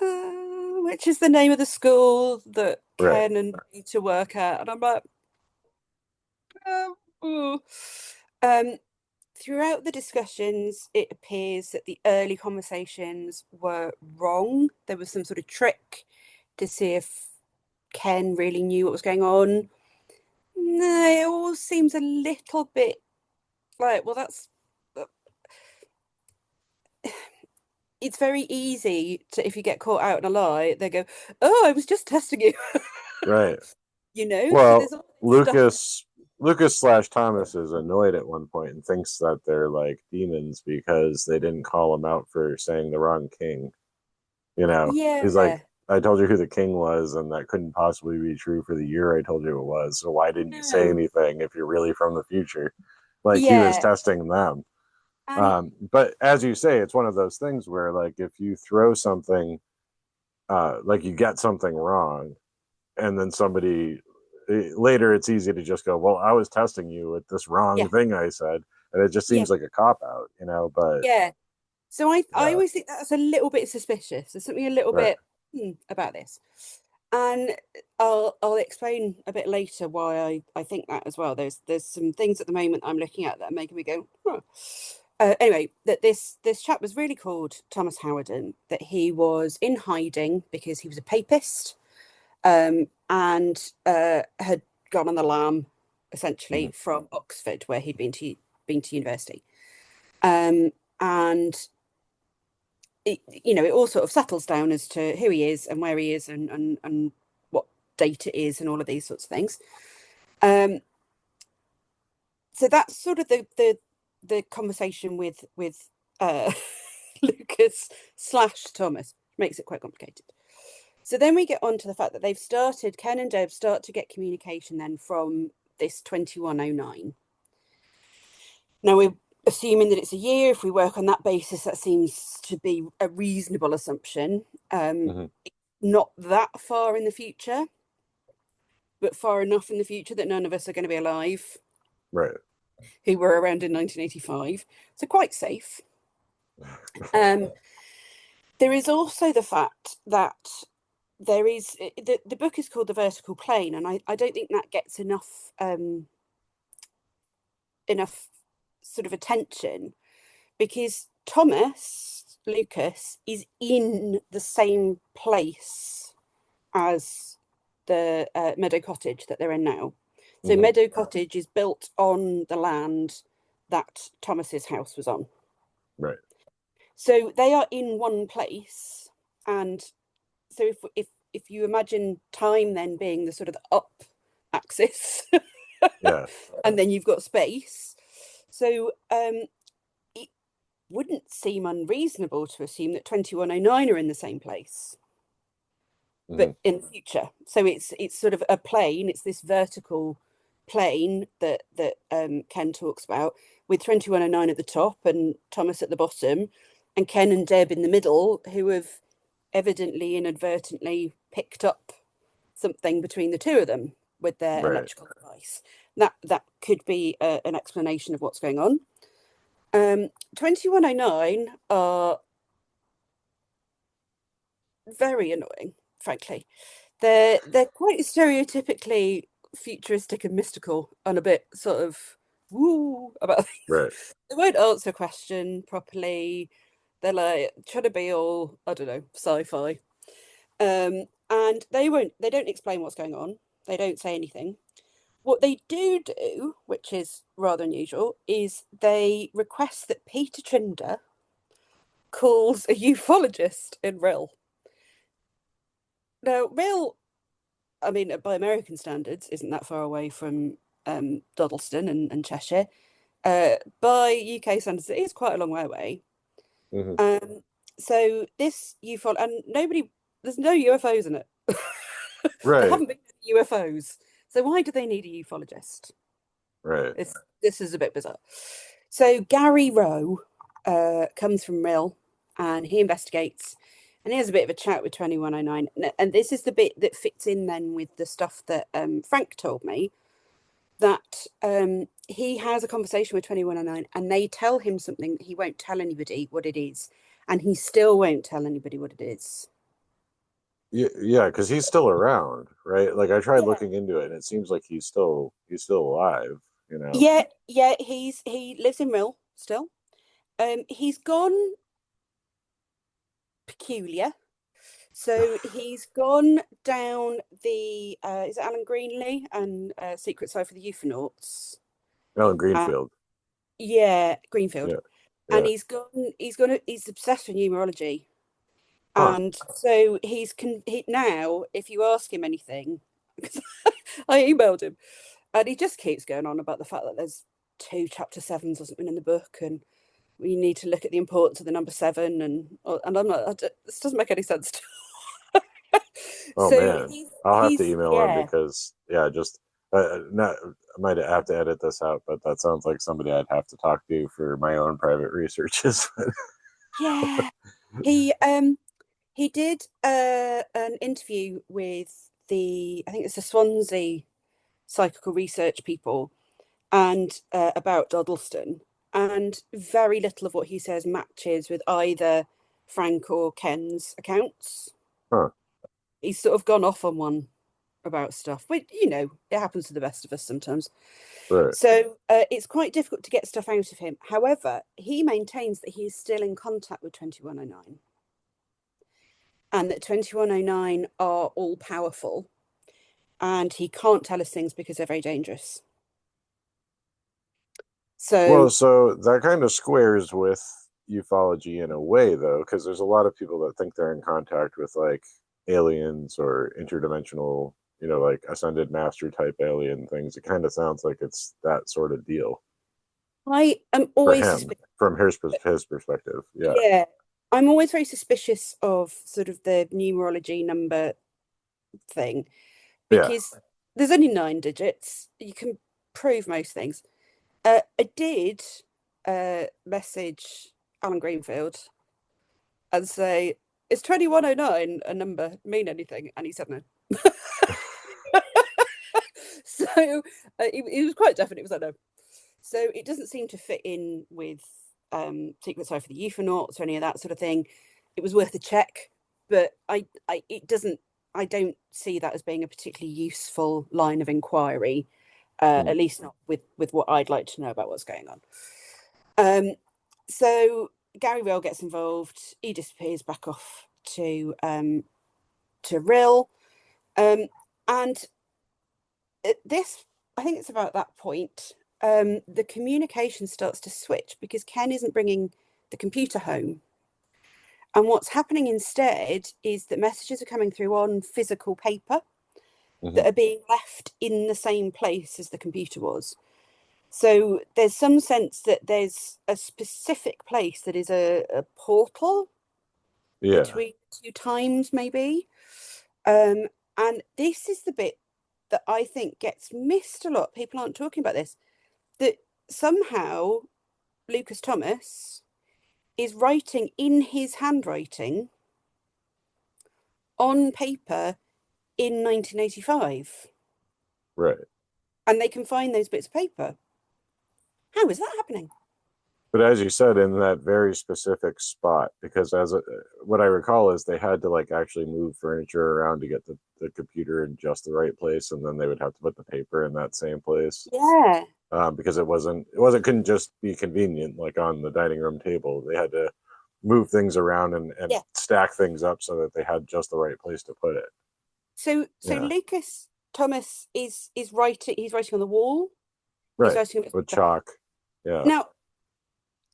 which is the name of the school that Right. Ken and Peter work at. And I'm like, oh. Throughout the discussions, it appears that the early conversations were wrong. There was some sort of trick to see if Ken really knew what was going on. No, it all seems a little bit like, well, it's very easy to, if you get caught out in a lie, they go, oh, I was just testing you. Right. So Well, there's all this stuff. Lucas/Thomas is annoyed at one point and thinks that they're like demons because they didn't call him out for saying the wrong king. He's like, Yeah. I told you who the king was, and that couldn't possibly be true for the year I told you it was. So why didn't you say No. anything if you're really from the future? Like he was Yeah. testing them. And But as you say, it's one of those things where like if you throw something, like you get something wrong, and then somebody later it's easy to just go, well, I was testing you with this wrong Yeah, thing I said, and it just yeah, seems like a cop out, But yeah. So I yeah, always think that's a little bit suspicious. There's something a little right, bit about this. And I'll explain a bit later why I think that as well. There's some things at the moment I'm looking at that are making me go, huh. Anyway, that this chap was really called Thomas Howardin, that he was in hiding because he was a papist, and had gone on the lam essentially mhm, from Oxford, where he'd been to university. And it all sort of settles down as to who he is and where he is and what date it is and all of these sorts of things. So that's sort of the conversation with uh, Lucas / Thomas. Makes it quite complicated. So then we get on to the fact that Ken and Deb start to get communication then from this 2109. Now we're assuming that it's a year. If we work on that basis, that seems to be a reasonable assumption. mhm, Not that far in the future, but far enough in the future that none of us are going to be alive right, who were around in 1985. So quite safe. Um, there is also the fact that the book is called The Vertical Plane, and I don't think that gets enough sort of attention, because Lucas is in the same place as the Meadow Cottage that they're in now. So mhm, Meadow Cottage is built on the land that Thomas's house was on. right, So they are in one place, and so if you imagine time then being the sort of the up axis, yeah, and then you've got space. So it wouldn't seem unreasonable to assume that 2109 are in the same place, mhm, but in the future. So it's sort of a plane. It's this vertical plane that Ken talks about, with 2109 at the top and Thomas at the bottom, and Ken and Deb in the middle, who have evidently inadvertently picked up something between the two of them with their right, electrical device. That could be an explanation of what's going on. 2109 are very annoying, frankly. They're quite stereotypically futuristic and mystical, and a bit sort of woo about things. right, They won't answer a question properly. They're like trying to be all, I don't know, sci-fi. And they don't explain what's going on. They don't say anything. What they do, which is rather unusual, is they request that Peter Trinder calls a ufologist in Rill. Now, Rill, I mean, by American standards, isn't that far away from Dodleston and Cheshire. By UK standards, it is quite a long way away. mhm, Um, so this UFO, and there's no UFOs in it. There right, haven't been any UFOs. So why do they need a ufologist? right, This is a bit bizarre. So Gary Rowe comes from Mill, and he investigates, and he has a bit of a chat with 2109. And this is the bit that fits in then with the stuff that Frank told me, that he has a conversation with 2109 and they tell him something that he won't tell anybody what it is. And he still won't tell anybody what it is. yeah, because he's still around, right? Like I tried Yeah. looking into it, and it seems like he's still alive, you know. Yeah, he lives in Mill still. He's gone peculiar. So he's gone down the is it Alan Greenlee and Secret Side for the Euphonauts? Alan Uh, Greenfield, yeah, Greenfield. yeah, And yeah, he's obsessed with numerology. huh? And so now, if you ask him anything, because I emailed him, and he just keeps going on about the fact that there's two chapter sevens or something in the book, and we need to look at the importance of the number seven, and I'm like, this doesn't make any sense. Oh So man, I'll have to email him yeah, because yeah, just not I might have to edit this out, but that sounds like somebody I'd have to talk to for my own private researches. yeah. He did an interview with I think it's the Swansea psychical research people and about Dodleston, and very little of what he says matches with either Frank or Ken's accounts. Huh. He's sort of gone off on one about stuff, but it happens to the best of us sometimes. Right. So it's quite difficult to get stuff out of him. However, he maintains that he is still in contact with 2109 and that 2109 are all powerful, and he can't tell us things because they're very dangerous. Well, So so that kind of squares with ufology in a way, though, because there's a lot of people that think they're in contact with like aliens or interdimensional, like ascended master type alien things. It kind of sounds like it's that sort of deal I am for always him from his perspective. Yeah. yeah, I'm always very suspicious of sort of the numerology number thing Yeah. because there's only 9 digits. You can prove most things. I did message Alan Greenfield and say, "Is 2109 a number mean anything?" And he said no. So it was quite definite. It was like no. So it doesn't seem to fit in with Secret Society for the Euphonauts or any of that sort of thing. It was worth a check, but it doesn't. I don't see that as being a particularly useful line of inquiry, Hmm. at least not with what I'd like to know about what's going on. So Gary Rill gets involved. He disappears back off to Rill, and this, I think it's about that point, the communication starts to switch because Ken isn't bringing the computer home. And what's happening instead is that messages are coming through on physical paper Hmm. that are being left in the same place as the computer was. So there's some sense that there's a specific place that is a portal Yeah. between two times, maybe. And this is the bit that I think gets missed a lot. People aren't talking about this. That somehow Lucas Thomas is writing in his handwriting on paper in 1985, Right. and they can find those bits of paper. How is that happening? But as you said, in that very specific spot, because what I recall is they had to like actually move furniture around to get the computer in just the right place, and then they would have to put the paper in that same place. Yeah. Because couldn't just be convenient like on the dining room table. They had to move things around and Yeah. stack things up so that they had just the right place to put it. So Yeah. Lucas Thomas is writing. He's writing on the wall. He's Right. writing With chalk. Yeah. now.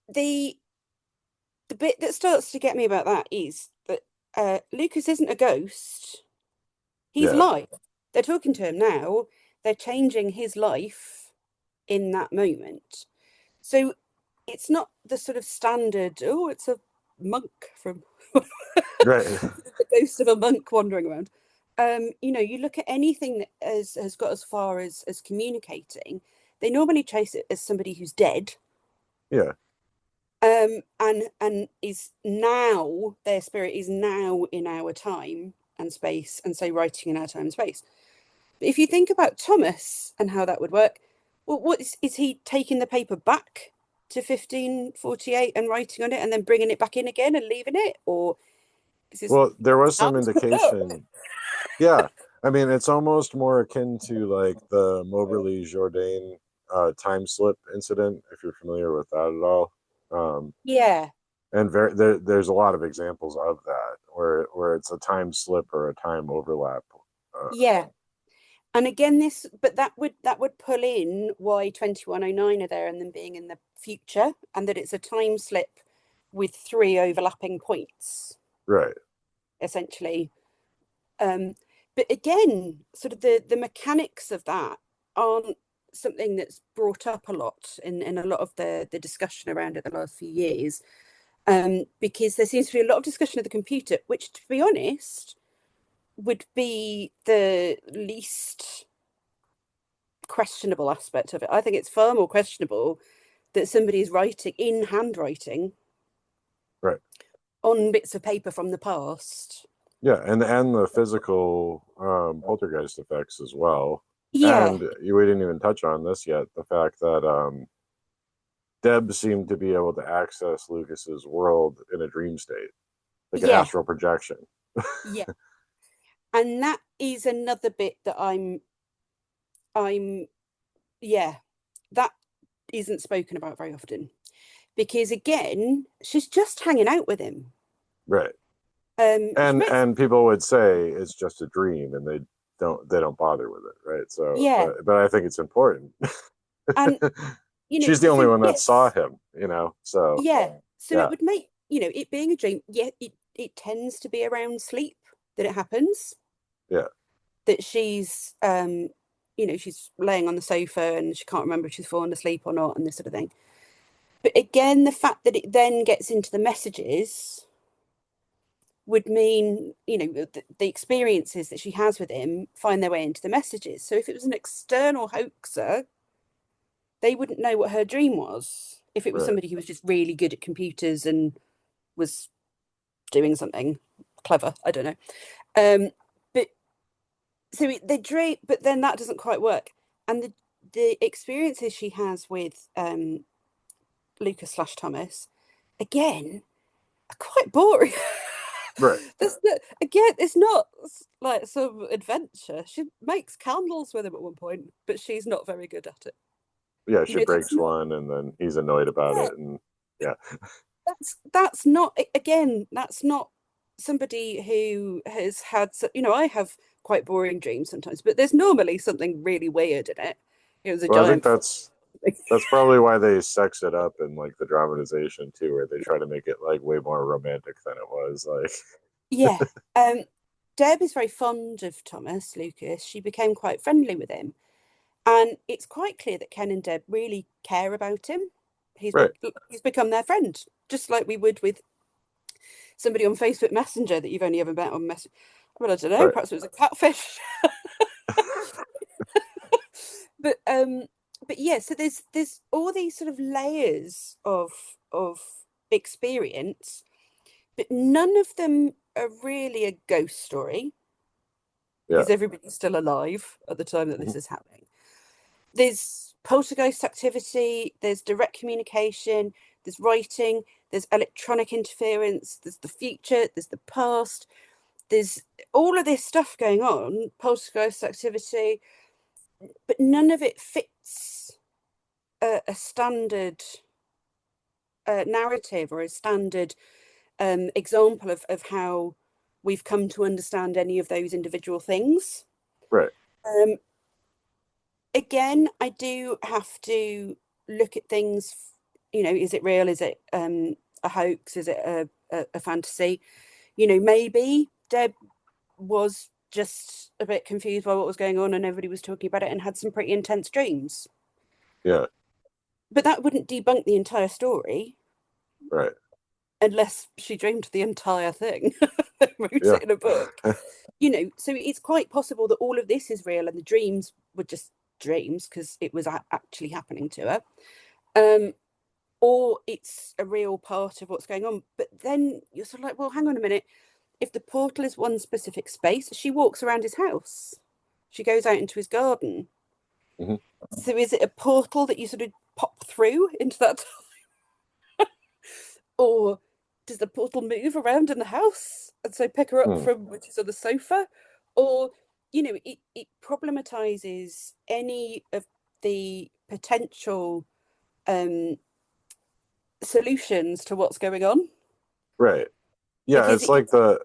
The bit that starts to get me about that is that Lucas isn't a ghost. He's Yeah. alive. They're talking to him now. They're changing his life in that moment. So it's not the sort of standard, oh, it's a monk from Right. the ghost of a monk wandering around. You look at anything that has got as far as communicating, they normally trace it as somebody who's dead. Yeah. And is now, their spirit is now in our time and space, and so writing in our time and space. But if you think about Thomas and how that would work, well, what is he taking the paper back to 1548 and writing on it and then bringing it back in again and leaving it? Or is this Well, there was some out? indication. Yeah. I mean, it's almost more akin to like the Moberly Jourdain time slip incident, if you're familiar with that at all. Yeah. And there's a lot of examples of that where it's a time slip or a time overlap. Uh, Yeah. And again, but that would pull in why 2109 are there and them being in the future, and that it's a time slip with 3 overlapping points, right. essentially. But again, sort of the mechanics of that aren't something that's brought up a lot in a lot of the discussion around it the last few years. Because there seems to be a lot of discussion of the computer, which, to be honest, would be the least questionable aspect of it. I think it's far more questionable that somebody is writing in handwriting Right. on bits of paper from the past. Yeah, and the physical poltergeist effects as well. Yeah, And we didn't even touch on this yet, the fact that Deb seemed to be able to access Lucas's world in a dream state, like an yeah, astral projection. yeah. And that is another bit that I'm yeah, that isn't spoken about very often because again, she's just hanging out with him. Right. She makes And people would say it's just a dream, and they don't bother with it, right? So, yeah, but I think it's important. and She's the only so one that saw yes, him, so yeah. So it yeah. would make, it being a dream, yeah, it tends to be around sleep that it happens. Yeah. That she's laying on the sofa and she can't remember if she's fallen asleep or not, and this sort of thing. But again, the fact that it then gets into the messages would mean, the experiences that she has with him find their way into the messages. So if it was an external hoaxer, they wouldn't know what her dream was. If it was Right. somebody who was just really good at computers and was doing something clever, I don't know. But so the dream, but then that doesn't quite work. And the experiences she has with Lucas slash Thomas, again, are quite boring. Right. Again, it's not like some adventure. She makes candles with him at one point, but she's not very good at it. Yeah, she That's breaks not. one, and then he's annoyed about Yeah, it, and yeah. that's not. Again, that's not somebody who has had. I have quite boring dreams sometimes, but there's normally something really weird in it. It was a Well, I think giant. that's probably why they sex it up in like the dramatization too, where they try to make it like way more romantic than it was. Like, Yeah. Um, Deb is very fond of Thomas Lucas. She became quite friendly with him. And it's quite clear that Ken and Deb really care about him. right, He's become their friend, just like we would with somebody on Facebook Messenger that you've only ever met on Messenger. Well, I don't know, right, perhaps it was a catfish. But yeah, so there's all these sort of layers of experience, but none of them are really a ghost story yeah, because everybody's still alive at the time that mhm, this is happening. There's poltergeist activity, there's direct communication, there's writing, there's electronic interference, there's the future, there's the past, there's all of this stuff going on, poltergeist activity, but none of it fits a standard narrative or a standard example of how we've come to understand any of those individual things. right, Um, Again, I do have to look at things, is it real? Is it a hoax? Is it a fantasy? Maybe Deb was just a bit confused by what was going on and everybody was talking about it and had some pretty intense dreams. yeah, But that wouldn't debunk the entire story right, unless she dreamed the entire thing and wrote yeah, it in a book. So it's quite possible that all of this is real and the dreams were just dreams because it was actually happening to her. Or it's a real part of what's going on. But then you're sort of like, well, hang on a minute. If the portal is one specific space, she walks around his house. She goes out into his garden. mhm, So is it a portal that you sort of pop through into that? Or does the portal move around in the house? And so pick her up hmm, from which is on the sofa? Or, it problematizes any of the potential um, solutions to what's going on. right. Yeah, Because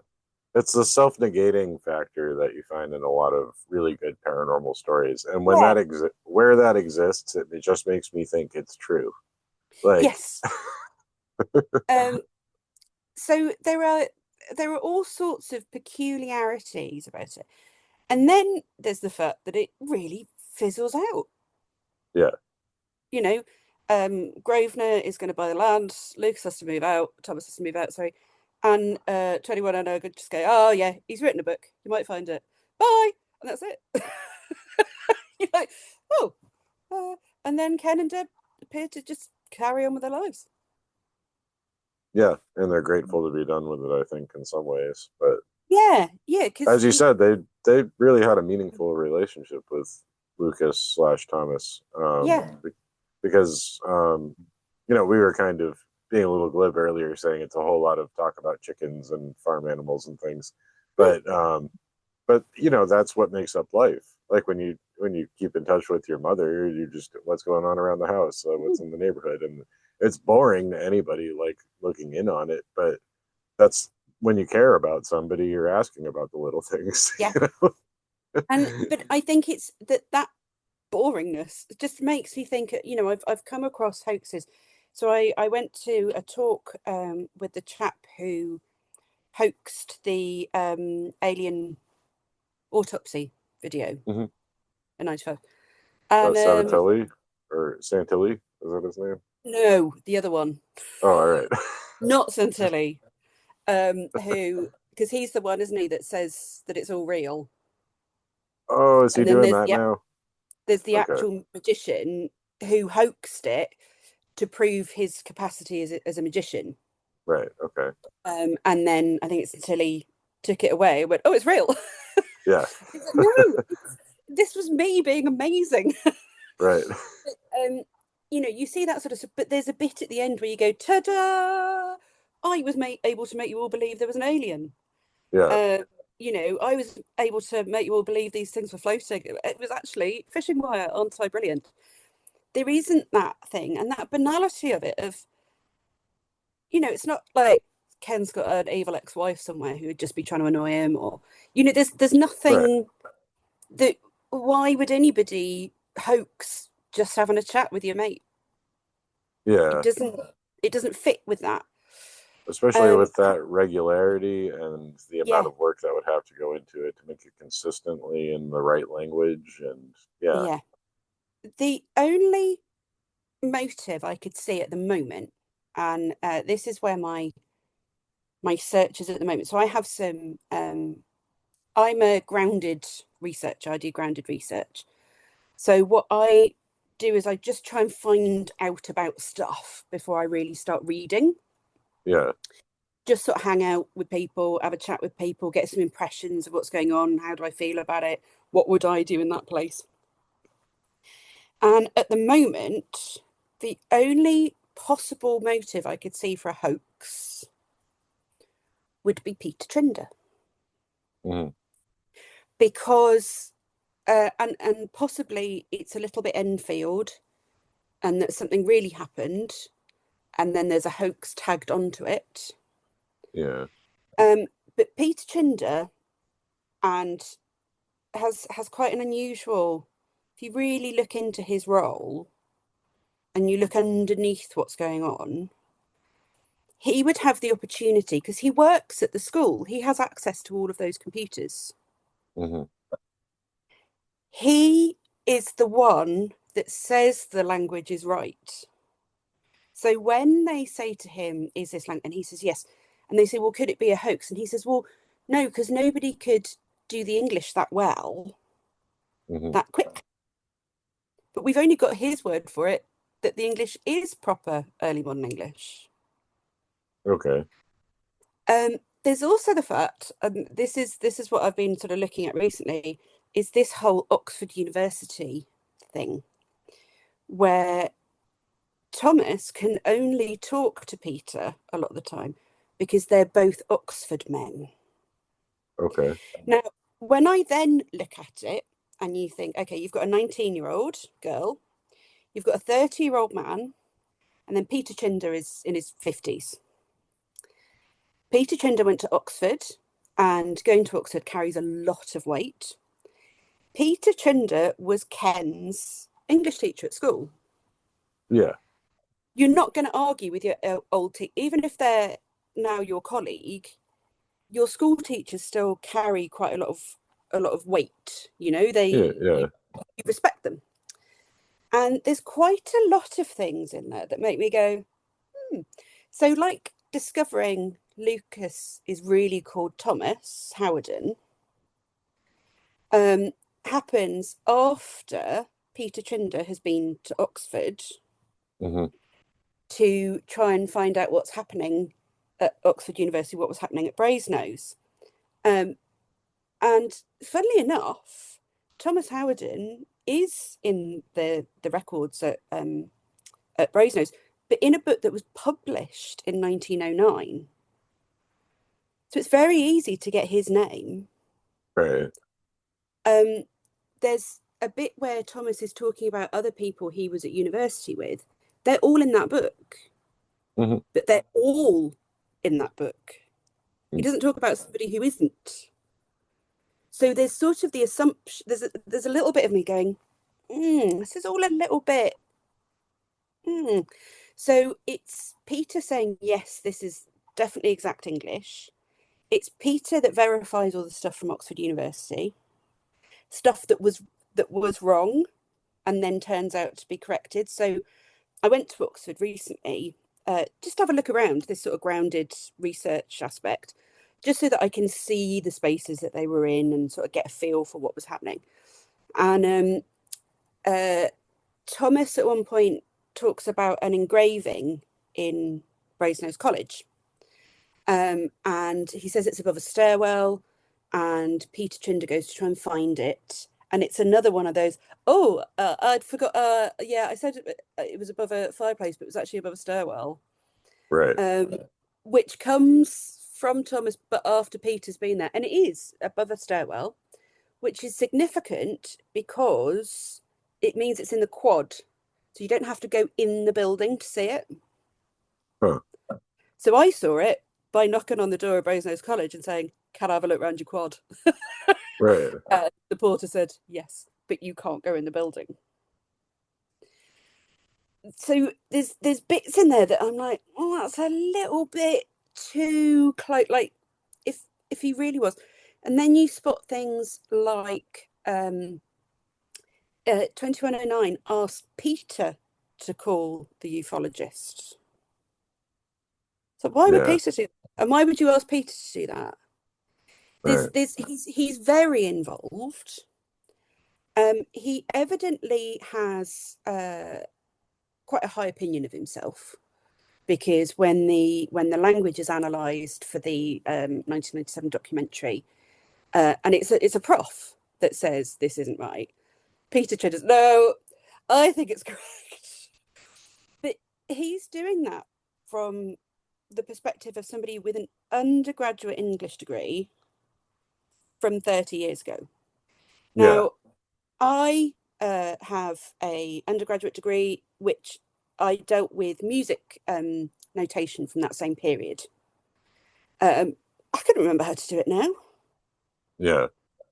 it's the self-negating factor that you find in a lot of really good paranormal stories, and when yeah, where that exists, it just makes me think it's true. Like, yes. Um, so there are all sorts of peculiarities about it. And then there's the fact that it really fizzles out. yeah, You know, Grosvenor is going to buy the land, Lucas has to move out, Thomas has to move out, sorry. And 21 and I could just go, oh yeah, he's written a book. You might find it. Bye. And that's it. You're like, oh. And then Ken and Deb appear to just carry on with their lives. yeah, and they're grateful to be done with it, I think, in some ways. But Yeah, yeah, because as you said, they really had a meaningful relationship with Lucas / Thomas, Yeah. because we were kind of being a little glib earlier, saying it's a whole lot of talk about chickens and farm animals and things, Mm. but that's what makes up life. Like when you keep in touch with your mother, you just what's going on around the house, what's in the neighborhood, and it's boring to anybody like looking in on it, but that's when you care about somebody, you're asking about the little things. Yeah. You But I think it's that boringness just makes me think, I've come across hoaxes. So I went to a talk with the chap who hoaxed the alien autopsy video Mhm. in 95. And Sabatelli or Santilli, is that his name? no, the other one, Oh, all right. not Santilli, who, because he's the one, isn't he, that says that it's all real. Oh, is he And then doing that now? there's the Okay, actual magician who hoaxed it to prove his capacity as a magician. right. Okay, And then I think it's until he took it away and went, "Oh, it's real." yeah, He's like, no, this was me being amazing. right. um, you see that sort of stuff, but there's a bit at the end where you go, "Ta-da! I was able to make you all believe there was an alien." Yeah, Uh, I was able to make you all believe these things were floating. It was actually fishing wire. Aren't I brilliant? There isn't that thing and that banality of it. It's not like Ken's got an evil ex-wife somewhere who would just be trying to annoy him, or there's right. nothing that. Why would anybody hoax just having a chat with your mate? It Yeah, doesn't. It doesn't fit with that. especially Um, with that regularity and the amount yeah, of work that would have to go into it to make it consistently in the right language, and yeah, yeah. The only motive I could see at the moment, and this is where my search is at the moment. So I have some. I'm a grounded researcher. I do grounded research. So what I do is I just try and find out about stuff before I really start reading. yeah, Just sort of hang out with people, have a chat with people, get some impressions of what's going on. How do I feel about it? What would I do in that place? And at the moment, the only possible motive I could see for a hoax would be Peter Trinder, mhm, because and possibly it's a little bit Enfield, and that something really happened, and then there's a hoax tagged onto it. yeah, Um, but Peter Trinder and has quite an unusual. If you really look into his role and you look underneath what's going on, he would have the opportunity because he works at the school. He has access to all of those computers. hmm He is the one that says the language is right. So when they say to him, "Is this language?" and he says yes, and they say, "Well, could it be a hoax?" and he says, "Well, no, because nobody could do the English that well, hmm that quick." But we've only got his word for it that the English is proper early modern English. okay, There's also the fact, and this is what I've been sort of looking at recently, is this whole Oxford University thing, where Thomas can only talk to Peter a lot of the time because they're both Oxford men. okay, Now, when I then look at it and you think, okay, you've got a 19-year-old girl, you've got a 30-year-old man, and then Peter Trinder is in his 50s. Peter Trinder went to Oxford, and going to Oxford carries a lot of weight. Peter Trinder was Ken's English teacher at school. yeah, You're not going to argue with your old teacher, even if they're now your colleague. Your school teachers still carry quite a lot of weight. yeah, yeah, You respect them, and there's quite a lot of things in there that make me go, hmm. So, like discovering Lucas is really called Thomas Howden, um, happens after Peter Trinder has been to Oxford hmm to try and find out what's happening at Oxford University, what was happening at Brasenose. And funnily enough, Thomas Howden is in the records at Brasenose, but in a book that was published in 1909. So it's very easy to get his name. Right. There's a bit where Thomas is talking about other people he was at university with. They're all in that book, but they're all in that book. He doesn't talk about somebody who isn't. So there's sort of the assumption, there's a little bit of me going, this is all a little bit. So it's Peter saying, yes, this is definitely exact English. It's Peter that verifies all the stuff from Oxford University, stuff that was wrong and then turns out to be corrected. So I went to Oxford recently, just to have a look around this sort of grounded research aspect, just so that I can see the spaces that they were in and sort of get a feel for what was happening. And Thomas at one point talks about an engraving in Brasenose College. And he says it's above a stairwell, and Peter Trinder goes to try and find it. And it's another one of those, I'd forgot, I said it was above a fireplace, but it was actually above a stairwell. Right. Which comes from Thomas, but after Peter's been there. And it is above a stairwell, which is significant because it means it's in the quad. So you don't have to go in the building to see it. Huh. So I saw it by knocking on the door of Brasenose College and saying, can I have a look around your quad? Right. The porter said, yes, but you can't go in the building. So there's bits in there that I'm like, oh, that's a little bit too close. Like if he really was. And then you spot things like 2109 asked Peter to call the ufologist. So why would Peter do that? And why would you ask Peter to do that? He's very involved. He evidently has quite a high opinion of himself, because when the language is analysed for the 1997 documentary, and it's a prof that says this isn't right, Peter Trinder's, no, I think it's correct. But he's doing that from the perspective of somebody with an undergraduate English degree from 30 years ago. Now, I have a undergraduate degree which I dealt with music notation from that same period. I couldn't remember how to do it now. Yeah.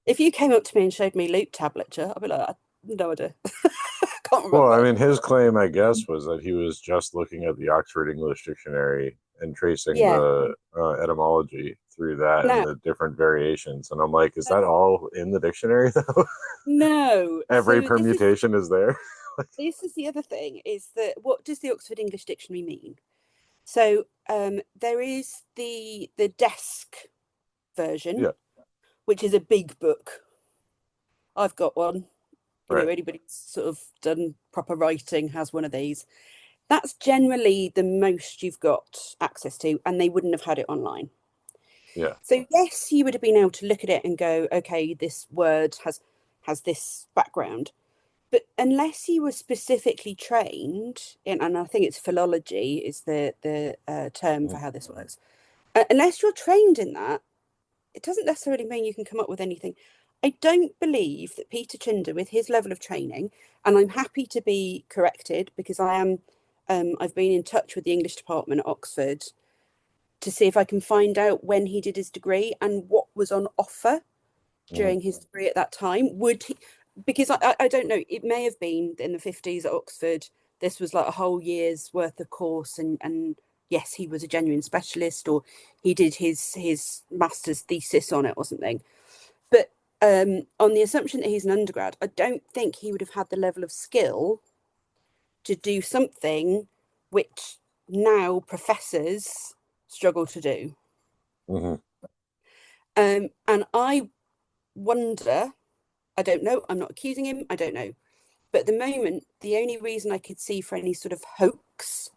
If you came up to me and showed me loop tablature, I'd be like, I have no idea. Can't remember. Well, I mean, his claim, I guess, was that he was just looking at the Oxford English Dictionary and tracing the etymology through that and the different variations. And I'm like, is that all in the dictionary, though? No. Every permutation is there. This is the other thing, is that what does the Oxford English Dictionary mean? So there is the desk version, which is a big book. I've got one. You know, anybody who's sort of done proper writing has one of these. That's generally the most you've got access to, and they wouldn't have had it online. Yeah. So yes, you would have been able to look at it and go, okay, this word has this background. But unless you were specifically trained in, and I think it's philology is the term for how this works, unless you're trained in that, it doesn't necessarily mean you can come up with anything. I don't believe that Peter Trinder, with his level of training, and I'm happy to be corrected because I am, I've been in touch with the English department at Oxford to see if I can find out when he did his degree and what was on offer during his degree at that time. Would he, because I don't know, it may have been in the 50s at Oxford, this was like a whole year's worth of course, and yes, he was a genuine specialist, or he did his master's thesis on it or something. But on the assumption that he's an undergrad, I don't think he would have had the level of skill to do something which now professors struggle to do. And I wonder, I don't know, I'm not accusing him, I don't know. But at the moment, the only reason I could see for any sort of hoax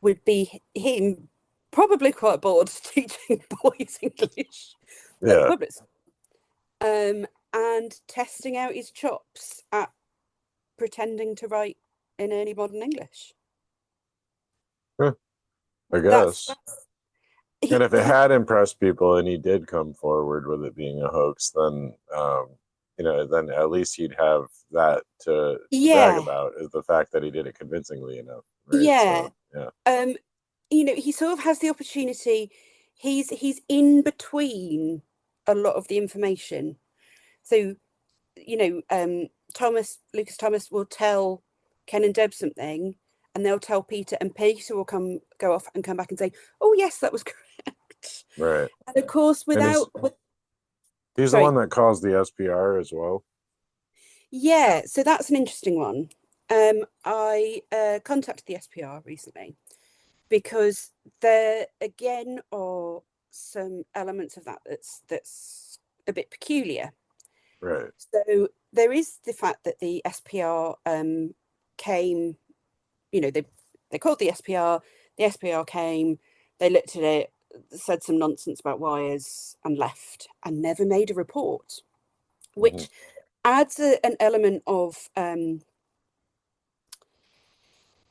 would be him probably quite bored teaching boys English at the public school, and testing out his chops at pretending to write in early modern English. Huh, I That's guess. And he, if it had impressed people and he did come forward with it being a hoax, then then at least he'd have that to brag yeah, about, is the fact that he did it convincingly enough, right? yeah. So yeah, He sort of has the opportunity. He's in between a lot of the information. So, Lucas Thomas will tell Ken and Deb something, and they'll tell Peter, and Peter will go off and come back and say, "Oh yes, that was correct." right. And of course, And he's the sorry, one that calls the SPR as well. yeah. So that's an interesting one. I contacted the SPR recently because there again are some elements of that's a bit peculiar. Right. So there is the fact that the SPR came, they called the SPR, the SPR came, they looked at it, said some nonsense about wires and left and never made a report, Hmm. which adds an element of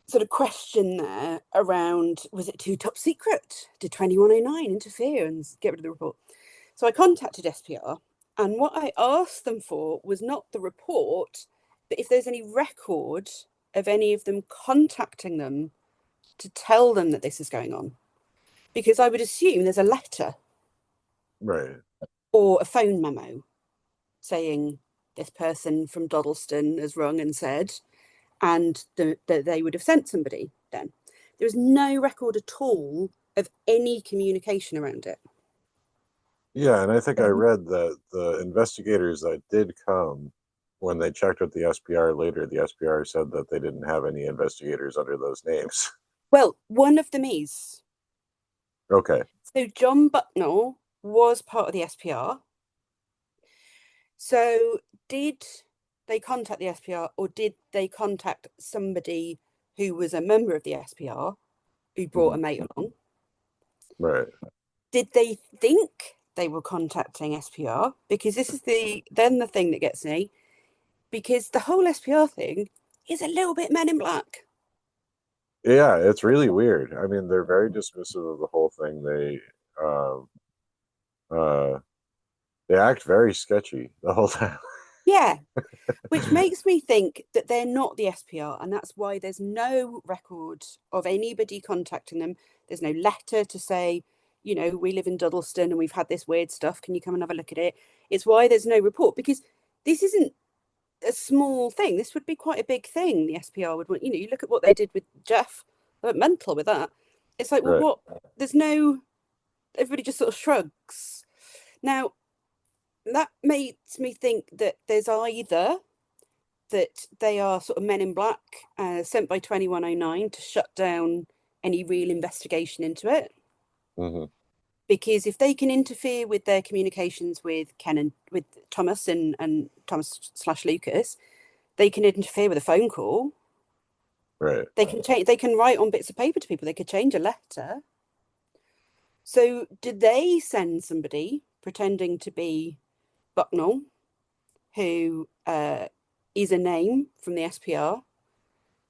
sort of question there around, was it too top secret? Did 2109 interfere and get rid of the report? So I contacted SPR, and what I asked them for was not the report, but if there's any record of any of them contacting them to tell them that this is going on. Because I would assume there's a letter Right. or a phone memo saying this person from Dodleston has rung and said, and that they would have sent somebody then. There is no record at all of any communication around it. Yeah, and I think I read that the investigators that did come, when they checked with the SPR later, the SPR said that they didn't have any investigators under those names. Well, one of them is. Okay. So John Bucknell was part of the SPR. So did they contact the SPR, or did they contact somebody who was a member of the SPR who brought a Mhm. mate along? Right. Did they think they were contacting SPR? Because this is the thing that gets me, because the whole SPR thing is a little bit Men in Black. Yeah, it's really weird. I mean, they're very dismissive of the whole thing. Um uh they act very sketchy the whole time. Yeah, which makes me think that they're not the SPR, and that's why there's no record of anybody contacting them. There's no letter to say, we live in Dudleston and we've had this weird stuff. Can you come and have a look at it? It's why there's no report, because this isn't a small thing. This would be quite a big thing. The SPR would want, you look at what they did with Jeff. They went mental with that. It's like, well, Right. what? There's no. Everybody just sort of shrugs. Now, that makes me think that there's either that they are sort of Men in Black sent by 2109 to shut down any real investigation into it. Hmm. Because if they can interfere with their communications with Ken and with Thomas and Thomas/Lucas, they can interfere with a phone call. Right. They can change. They can write on bits of paper to people. They could change a letter. So, did they send somebody pretending to be Bucknell, who is a name from the SPR,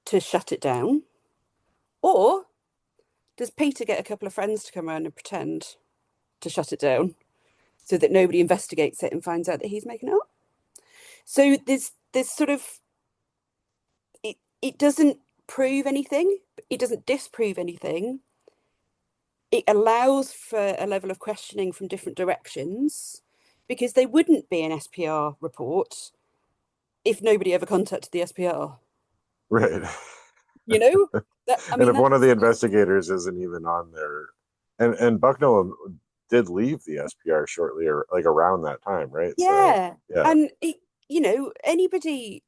to shut it down, or does Peter get a couple of friends to come around and pretend to shut it down so that nobody investigates it and finds out that he's making it up? So there's sort of it doesn't prove anything, it doesn't disprove anything. It allows for a level of questioning from different directions, because they wouldn't be an SPR report if nobody ever contacted the SPR. Right. You know? That I And mean if one of that's the investigators isn't even on there, and Bucknell did leave the SPR shortly, or like around that time, right? So yeah. yeah. And anybody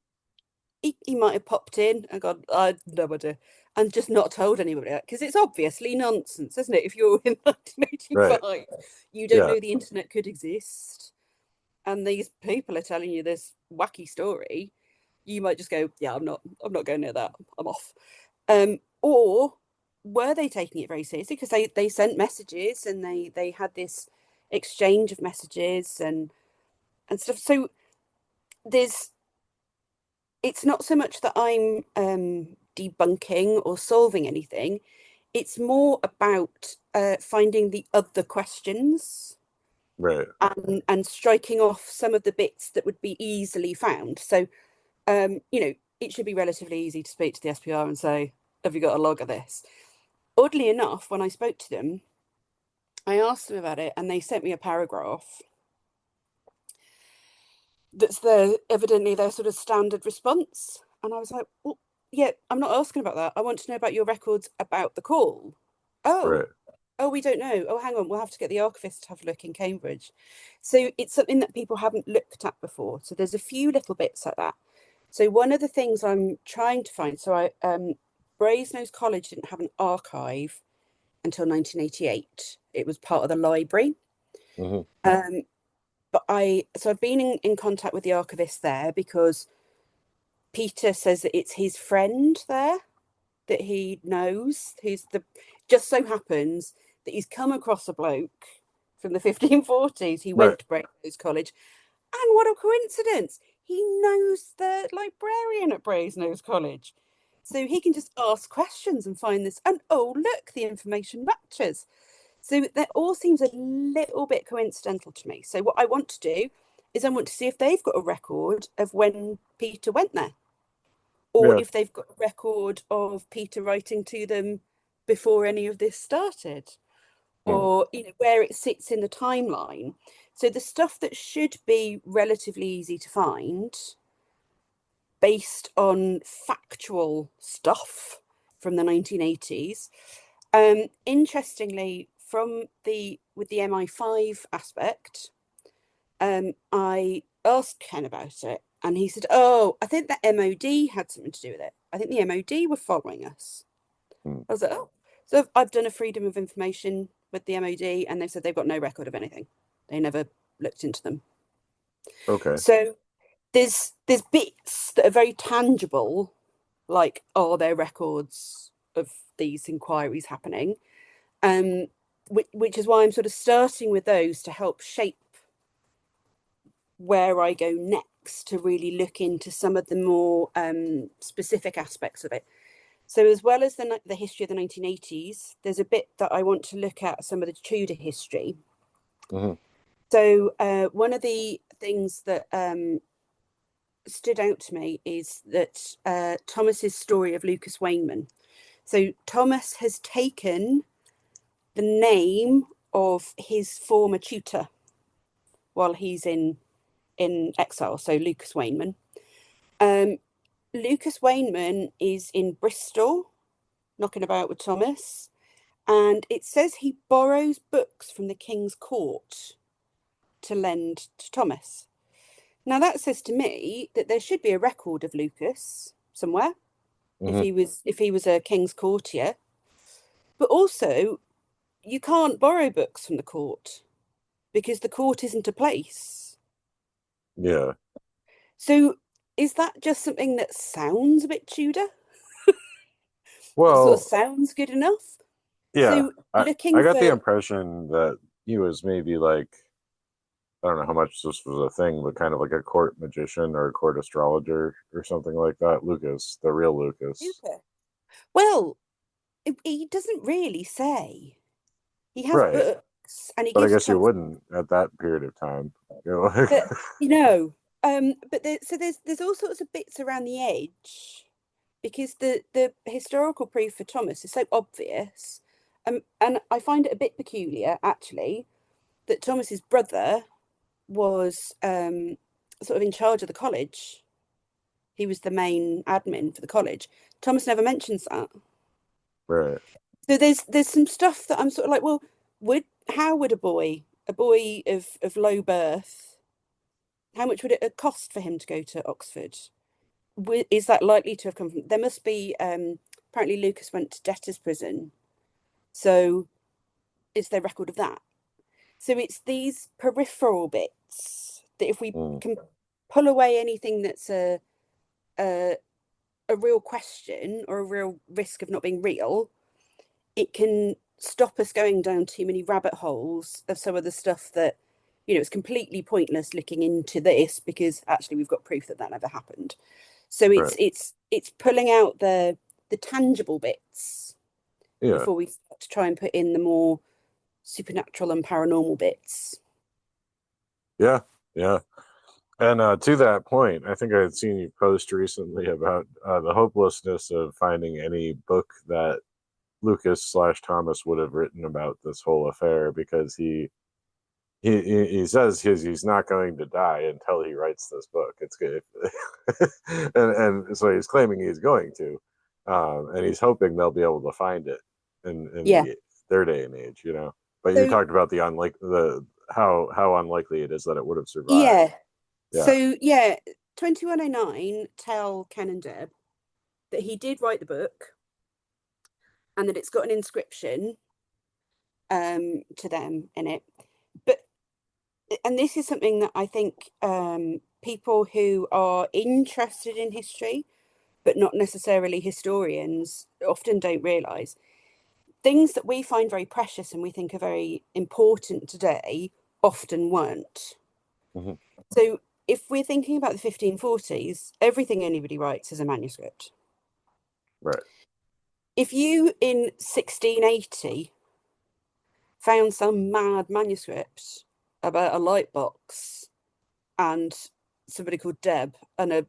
he might have popped in and gone, I no idea, and just not told anybody, because it's obviously nonsense, isn't it? If you're in Right. 1985, you don't Yeah. know the internet could exist, and these people are telling you this wacky story, you might just go, yeah, I'm not going near that. I'm off. Or were they taking it very seriously? Because they sent messages and they had this exchange of messages and stuff. So there's it's not so much that I'm debunking or solving anything. It's more about finding the other questions Right. and striking off some of the bits that would be easily found. So, it should be relatively easy to speak to the SPR and say, have you got a log of this? Oddly enough, when I spoke to them, I asked them about it and they sent me a paragraph that's evidently their sort of standard response. And I was like, well, yeah, I'm not asking about that. I want to know about your records about the call. Right. Oh, we don't know. Oh, hang on, we'll have to get the archivist to have a look in Cambridge. So it's something that people haven't looked at before. So there's a few little bits like that. So one of the things I'm trying to find, Brasenose College didn't have an archive until 1988. It was part of the library. Hmm. But I've been in contact with the archivist there because Peter says that it's his friend there that he knows, just so happens that he's come across a bloke from the 1540s. He Right. went to Brasenose College, and what a coincidence! He knows the librarian at Brasenose College. So he can just ask questions and find this. And oh, look, the information matches. So that all seems a little bit coincidental to me. So what I want to do is I want to see if they've got a record of when Peter went there, or Yeah. if they've got a record of Peter writing to them before any of this started, Mm. or where it sits in the timeline. So the stuff that should be relatively easy to find based on factual stuff from the 1980s. Interestingly, with the MI5 aspect, I asked Ken about it, and he said, "Oh, I think the MOD had something to do with it. I think the MOD were following us." Mm. I was like, "Oh." So I've done a freedom of information with the MOD, and they said they've got no record of anything. They never looked into them. Okay. So there's bits that are very tangible, like are there records of these inquiries happening? Which is why I'm sort of starting with those to help shape where I go next to really look into some of the more specific aspects of it. So as well as the history of the 1980s, there's a bit that I want to look at some of the Tudor history. Hmm. So one of the things that stood out to me is that Thomas's story of Lucas Wainman. So Thomas has taken the name of his former tutor while he's in exile. So Lucas Wainman. Lucas Wainman is in Bristol, knocking about with Thomas, and it says he borrows books from the King's Court to lend to Thomas. Now that says to me that there should be a record of Lucas somewhere if Hmm. he was a King's courtier, but also you can't borrow books from the court because the court isn't a place. Yeah. So is that just something that sounds a bit Tudor? That sort of Well, sounds good enough? yeah. So I looking got the for, impression that he was maybe like, I don't know how much this was a thing, but kind of like a court magician or a court astrologer or something like that. Lucas, the real Lucas. well, he doesn't really say. He has Right. books and he But I gives guess you Thomas, wouldn't at that period of time. You know, like, but but there's all sorts of bits around the edge because the historical proof for Thomas is so obvious. And I find it a bit peculiar actually that Thomas's brother was sort of in charge of the college. He was the main admin for the college. Thomas never mentions that. right. So there's some stuff that I'm sort of like, well, how would a boy of low birth, how much would it cost for him to go to Oxford? Is that likely to have come from? There must be. Apparently, Lucas went to debtor's prison, so is there record of that? So it's these peripheral bits that if we Mm. can pull away anything that's a a real question or a real risk of not being real, it can stop us going down too many rabbit holes of some of the stuff that, it's completely pointless looking into this because actually we've got proof that that never happened. So Right. it's pulling out the tangible bits Yeah. before we start to try and put in the more supernatural and paranormal bits. Yeah. Yeah. And to that point, I think I had seen you post recently about the hopelessness of finding any book that Lucas/Thomas would have written about this whole affair, because he says he's not going to die until he writes this book. It's good, and so he's claiming he's going to, and he's hoping they'll be able to find it in Yeah. their day and age, you know. But you So talked about the how unlikely it is that it would have survived. yeah. Yeah. So yeah, 2109 tell Ken and Deb that he did write the book and that it's got an inscription to them in it. But and this is something that I think people who are interested in history but not necessarily historians often don't realize. Things that we find very precious and we think are very important today often weren't. Hmm. So if we're thinking about the 1540s, everything anybody writes is a manuscript. Right. If you in 1680 found some mad manuscript about a light box and somebody called Deb and a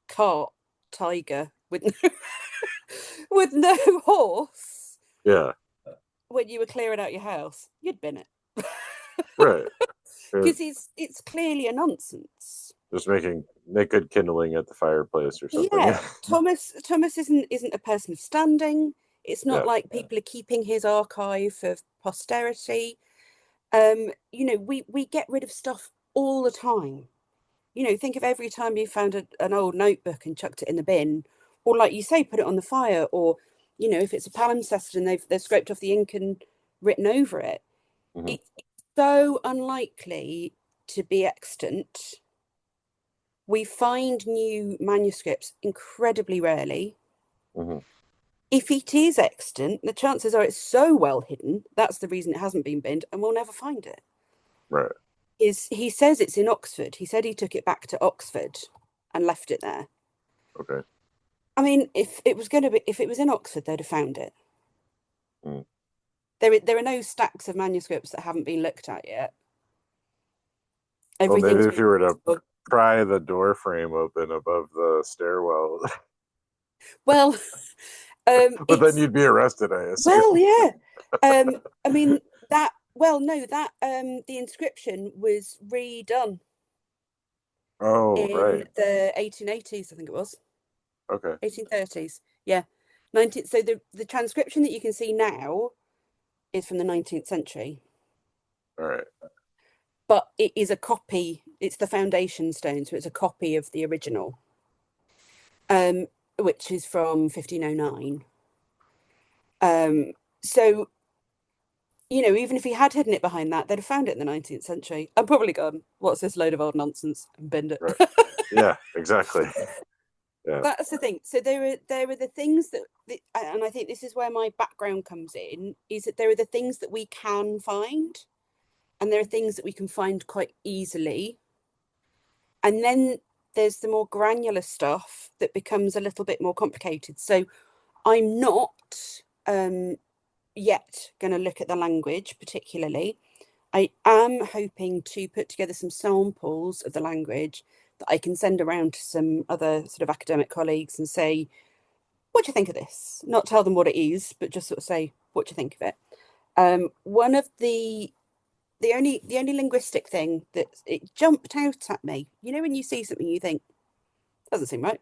cart tiger with no, with no horse Yeah. when you were clearing out your house, you'd bin it. Right. Because it's clearly a nonsense. Just make good kindling at the fireplace or something. Yeah, Thomas isn't a person of standing. It's not Yeah. like people are keeping his archive for posterity. We get rid of stuff all the time. Think of every time you found an old notebook and chucked it in the bin, or like you say, put it on the fire, or if it's a palimpsest and they've scraped off the ink and written over it. Hmm. It's so unlikely to be extant. We find new manuscripts incredibly rarely. Hmm. If it is extant, the chances are it's so well hidden, that's the reason it hasn't been binned, and we'll never find it. Right. He says it's in Oxford. He said he took it back to Oxford and left it there. Okay. I mean, if it was in Oxford, they'd have found it. Mm. There are no stacks of manuscripts that haven't been looked at yet. Well, maybe Everything's if you were to pry the door frame open above the stairwell, well, but then it's you'd be arrested, I assume. well, yeah. I mean that. Well, no, that the inscription was redone Oh, in right. the 1880s, I think it was Okay. 1830s. Yeah, 19. So the transcription that you can see now is from the 19th century, All right. but it is a copy. It's the foundation stone, so it's a copy of the original, which is from 1509. So even if he had hidden it behind that, they'd have found it in the 19th century. I'm probably gone, what's this load of old nonsense, and binned Right. it. Yeah. Exactly. Yeah. That's the thing. So there are the things and I think this is where my background comes in, is that there are the things that we can find, and there are things that we can find quite easily. And then there's the more granular stuff that becomes a little bit more complicated. So I'm not yet going to look at the language particularly. I am hoping to put together some samples of the language that I can send around to some other sort of academic colleagues and say, what do you think of this? Not tell them what it is, but just sort of say, what do you think of it? One of the only linguistic thing that it jumped out at me, when you see something you think, doesn't seem right.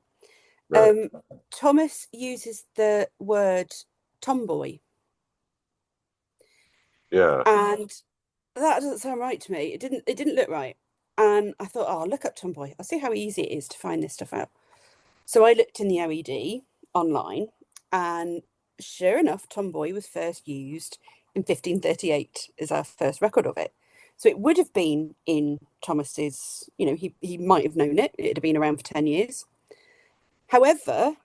Right. Thomas uses the word tomboy, Yeah. and that doesn't sound right to me. It didn't look right. And I thought, oh, I'll look up tomboy. I'll see how easy it is to find this stuff out. So I looked in the OED online, and sure enough, tomboy was first used in 1538 as our first record of it. So it would have been in Thomas's, he might have known it. It had been around for 10 years. However,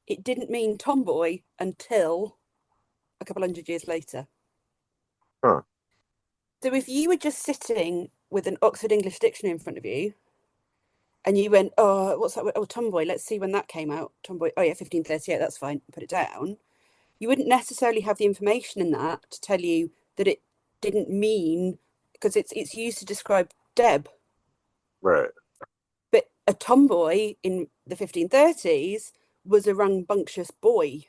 it didn't mean tomboy until a couple hundred years later. Huh. So if you were just sitting with an Oxford English Dictionary in front of you, and you went, oh, what's that? Oh, Tomboy, let's see when that came out. Tomboy, oh yeah, 1538, that's fine, put it down. You wouldn't necessarily have the information in that to tell you that it didn't mean, because it's used to describe Deb. Right. But a tomboy in the 1530s was a rambunctious boy.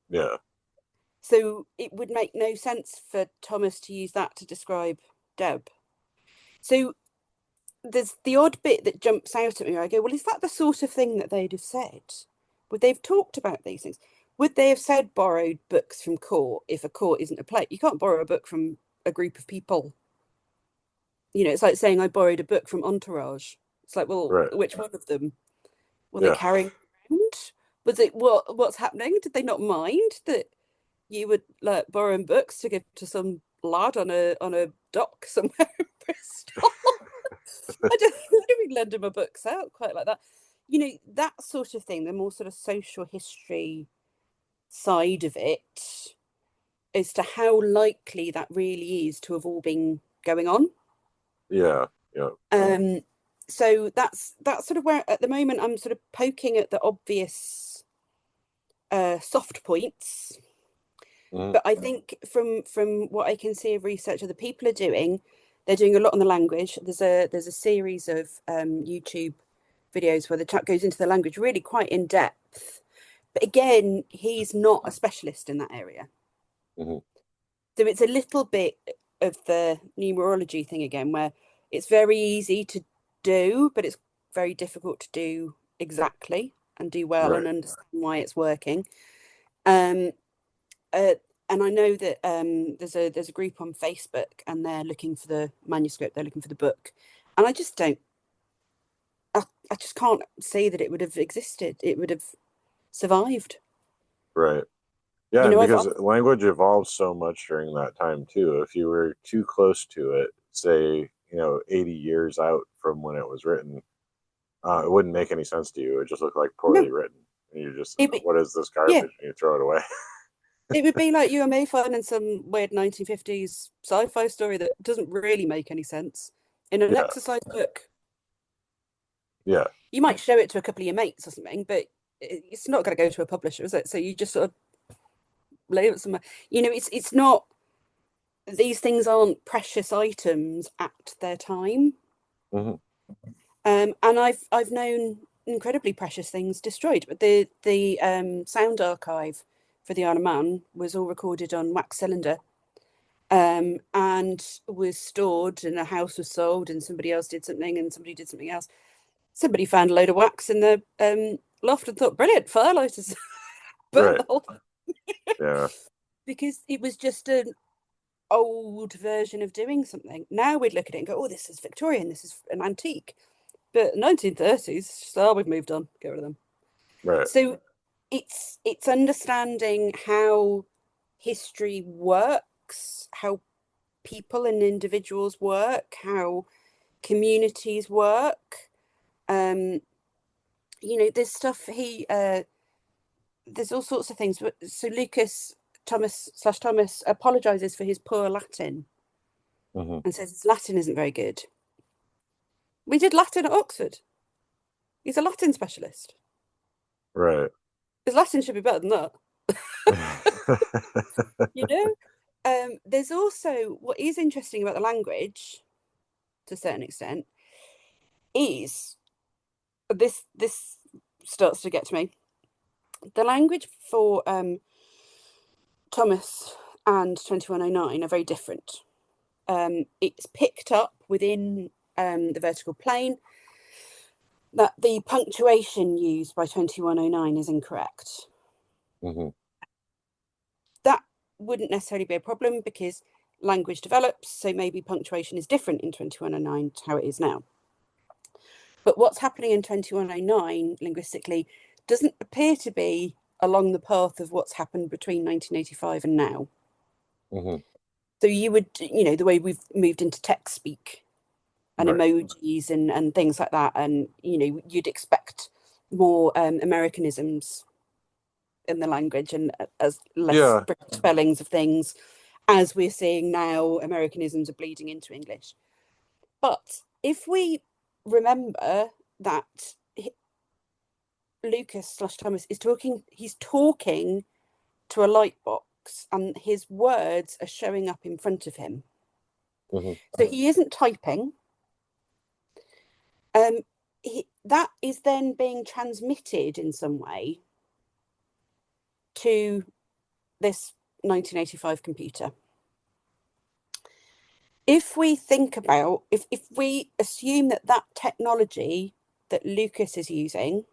Yeah. So it would make no sense for Thomas to use that to describe Deb. So there's the odd bit that jumps out at me where I go, well, is that the sort of thing that they'd have said? Would they have talked about these things? Would they have said borrowed books from court if a court isn't a play? You can't borrow a book from a group of people. You know, it's like saying I borrowed a book from Entourage. It's like, well, Right. which one of them? Were they Yeah. carrying around? Was it what's happening? Did they not mind that you would like borrowing books to give to some lad on a dock somewhere in Bristol? I don't even lend him my books out quite like that. You know, that sort of thing, the more sort of social history side of it, as to how likely that really is to have all been going on. Yeah. Yeah. So that's sort of where at the moment I'm sort of poking at the obvious soft points. Mhm. But I think from what I can see of research other people are doing, they're doing a lot on the language. There's a series of YouTube videos where the chap goes into the language really quite in depth. But again, he's not a specialist in that area. Mhm. So it's a little bit of the numerology thing again, where it's very easy to do, but it's very difficult to do exactly and do well Right. and understand why it's working. Um, uh, and I know that there's a group on Facebook, and they're looking for the manuscript, they're looking for the book, and I just don't, I just can't see that it would have existed. It would have survived. Right. Yeah, You and know, because language evolves so much during that time too. If you were too close to it, say, 80 years out from when it was written, it wouldn't make any sense to you. It would just look like no, poorly written. And you just, it, what is this yeah, garbage? And you throw it away. it would be like you and me finding some weird 1950s sci-fi story that doesn't really make any sense in an Yeah. exercise book. Yeah. You might show it to a couple of your mates or something, but it's not going to go to a publisher, is it? So you just sort of lay it somewhere. You know, it's not. These things aren't precious items at their time. Hmm. And I've known incredibly precious things destroyed. But the sound archive for the Isle of Man was all recorded on wax cylinder, and was stored, and a house was sold, and somebody else did something, and somebody did something else. Somebody found a load of wax in the loft and thought, brilliant, firelighters. Burnt Right. the whole Yeah. because it was just an old version of doing something. Now we'd look at it and go, oh, this is Victorian, this is an antique. But 1930s, so we've moved on, get rid of them. Right. So it's understanding how history works, how people and individuals work, how communities work. You know, there's stuff there's all sorts of things. So Lucas Thomas apologizes for his poor Latin Hmm. and says his Latin isn't very good. We did Latin at Oxford. He's a Latin specialist. Right. His Latin should be better than that. You know? There's also what is interesting about the language, to a certain extent, is this starts to get to me. The language for Thomas and 2109 are very different. It's picked up within the vertical plane that the punctuation used by 2109 is incorrect. Hmm. That wouldn't necessarily be a problem because language develops, so maybe punctuation is different in 2109 to how it is now. But what's happening in 2109 linguistically doesn't appear to be along the path of what's happened between 1985 and now. Hmm. So you would, you know, the way we've moved into text speak and Right. emojis and things like that, and you know, you'd expect more Americanisms in the language and as less Yeah. British spellings of things, as we're seeing now Americanisms are bleeding into English. But if we remember that Lucas/Thomas is talking. He's talking to a light box, and his words are showing up in front of him. Mm-hmm. So he isn't typing. That is then being transmitted in some way to this 1985 computer. If we think about, if we assume that technology that Lucas is using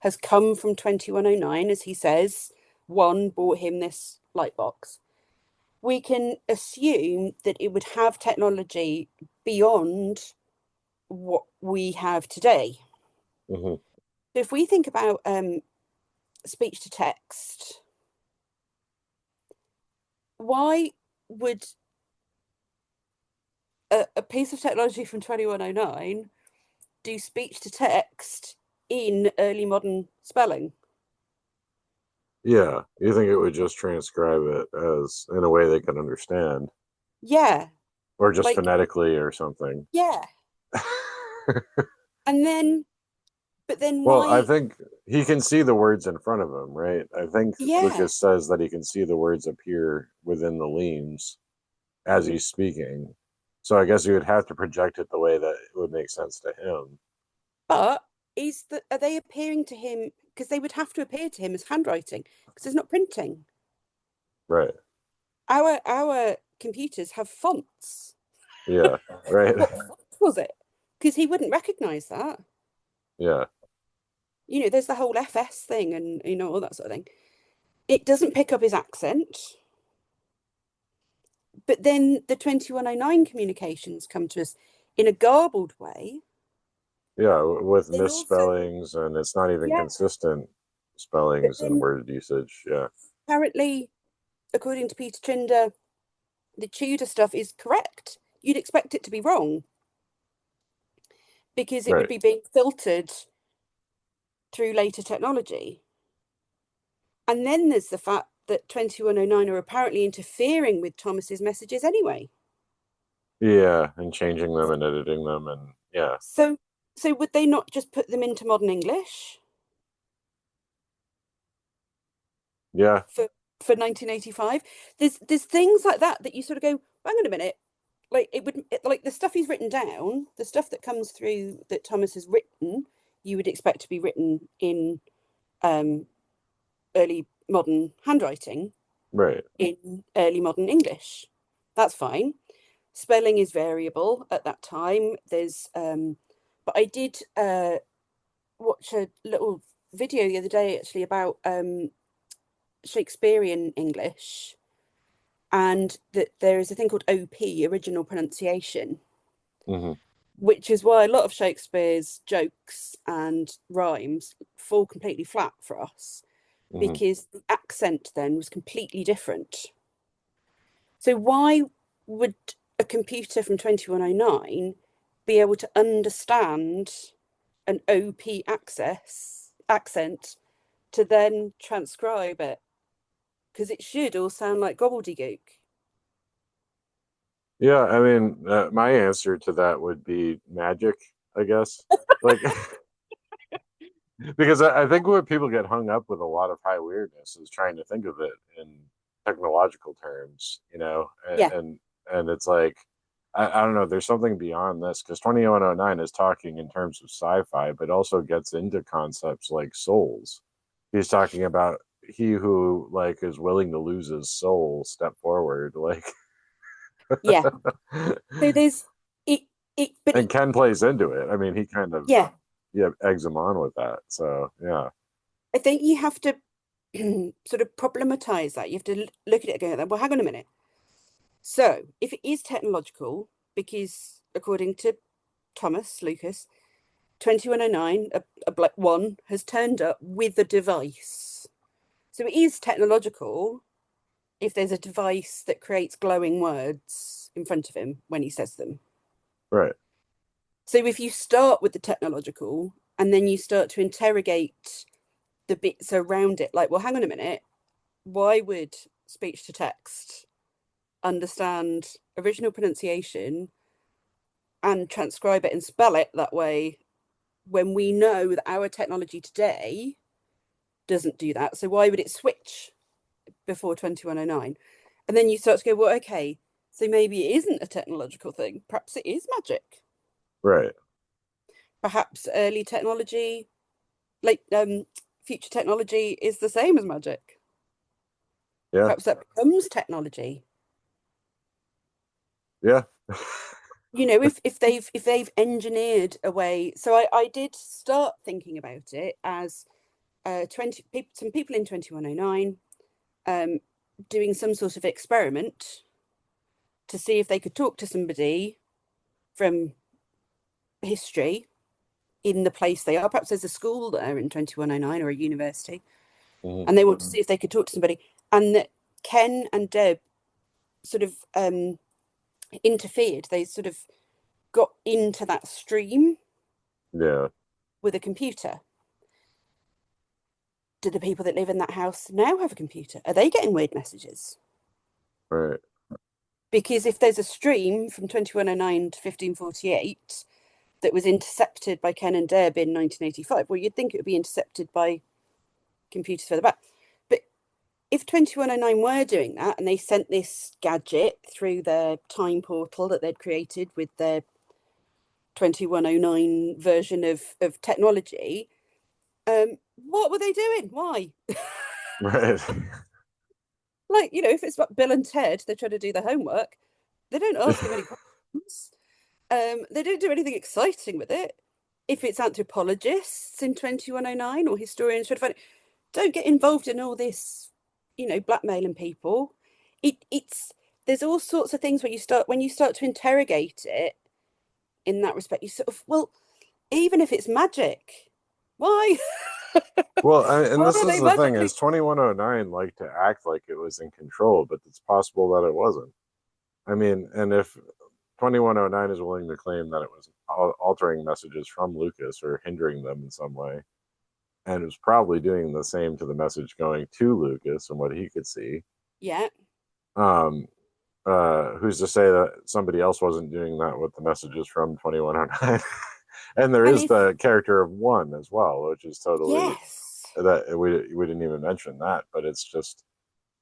has come from 2109, as he says, one bought him this light box, we can assume that it would have technology beyond what we have today. Mm-hmm. So if we think about speech to text, why would a piece of technology from 2109 do speech to text in early modern spelling? Yeah, you think it would just transcribe it as in a way they can understand, Yeah, or just like, phonetically or something. yeah. And then, but then Well, I why? think he can see the words in front of him, right? I think Yeah, Lucas says that he can see the words appear within the leaves as he's speaking. So I guess you would have to project it the way that it would make sense to him. but are they appearing to him? Because they would have to appear to him as handwriting because there's not printing. Right. Our computers have fonts. Yeah. Right. What font was it? Because he wouldn't recognize that. Yeah. There's the whole FS thing and all that sort of thing. It doesn't pick up his accent. But then the 2109 communications come to us in a garbled way. Yeah. With Then also, misspellings, and it's not even yeah, consistent but spellings and then word usage. Yeah. apparently, according to Peter Trinder, the Tudor stuff is correct. You'd expect it to be wrong because it would Right. be being filtered through later technology. And then there's the fact that 2109 are apparently interfering with Thomas's messages anyway. Yeah. And changing them and editing them. And yeah. So would they not just put them into modern English Yeah. for 1985? There's things like that you sort of go, hang on a minute. Like like the stuff he's written down, the stuff that comes through that Thomas has written, you would expect to be written in early modern handwriting Right. in early modern English. That's fine. Spelling is variable at that time. But I did watch a little video the other day actually about Shakespearean English, and that there is a thing called OP, original pronunciation, Mm-hmm. which is why a lot of Shakespeare's jokes and rhymes fall completely flat for us, Mm-hmm. because the accent then was completely different. So why would a computer from 2109 be able to understand an OP accent to then transcribe it? Because it should all sound like gobbledygook. Yeah, I mean, my answer to that would be magic, I guess. Like, because I think what people get hung up with a lot of high weirdness is trying to think of it in technological terms, Yeah, and it's like, I don't know, there's something beyond this because 2109 is talking in terms of sci-fi, but also gets into concepts like souls. He's talking about he who like is willing to lose his soul step forward, like. yeah. So there's it, but And Ken plays into it. I mean, he kind of yeah. eggs him on with that. So yeah, I think you have to sort of problematize that. You have to look at it and go, well, hang on a minute. So if it is technological, because according to Thomas Lucas, 2109, a black one has turned up with a device. So it is technological if there's a device that creates glowing words in front of him when he says them. right. So if you start with the technological and then you start to interrogate the bits around it, like, well, hang on a minute, why would speech to text understand original pronunciation and transcribe it and spell it that way when we know that our technology today doesn't do that. So why would it switch before 2109? And then you start to go, well, okay, so maybe it isn't a technological thing. Perhaps it is magic. Right. Perhaps early technology, like future technology, is the same as magic. Yeah. Perhaps that becomes technology. Yeah. You know, if they've engineered a way. So I did start thinking about it as 20 people, some people in 2109 doing some sort of experiment to see if they could talk to somebody from history in the place they are. Perhaps there's a school there in 2109 or a university, Mhm. and they want to see if they could talk to somebody. And that Ken and Deb sort of interfered. They sort of got into that stream Yeah. with a computer. Do the people that live in that house now have a computer? Are they getting weird messages? Right. Because if there's a stream from 2109 to 1548 that was intercepted by Ken and Deb in 1985, well, you'd think it would be intercepted by computers further back. But if 2109 were doing that and they sent this gadget through their time portal that they'd created with their 2109 version of technology, what were they doing? Why? Right. Like, you know, if it's about Bill and Ted, they're trying to do their homework. They don't ask them any questions. They don't do anything exciting with it. If it's anthropologists in 2109 or historians trying to find it, don't get involved in all this, you know, blackmailing people. It's there's all sorts of things when you start to interrogate it in that respect, you sort of, well, even if it's magic, why? Well, and Why this are is they the thing magically? is 2109 liked to act like it was in control, but it's possible that it wasn't. I mean, and if 2109 is willing to claim that it was altering messages from Lucas or hindering them in some way, and it was probably doing the same to the message going to Lucas and what he could see. Yeah. Um, who's to say that somebody else wasn't doing that with the messages from 2109? And there And is if, the character of one as well, which is totally yes, that we didn't even mention that, but it's just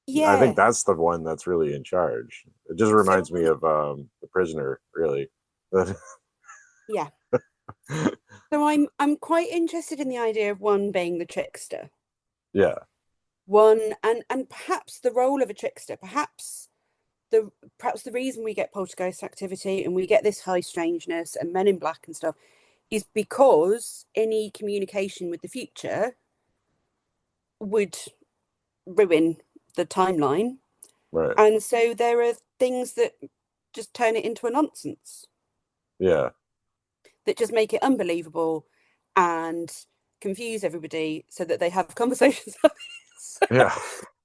I think yeah. that's the one that's really in charge. It just So, reminds me of the prisoner, really. yeah. So I'm quite interested in the idea of one being the trickster. Yeah. One and perhaps the role of a trickster, perhaps the reason we get poltergeist activity and we get this high strangeness and men in black and stuff is because any communication with the future would ruin the timeline. Right. And so there are things that just turn it into a nonsense, Yeah. that just make it unbelievable and confuse everybody so that they have conversations like this. Yeah.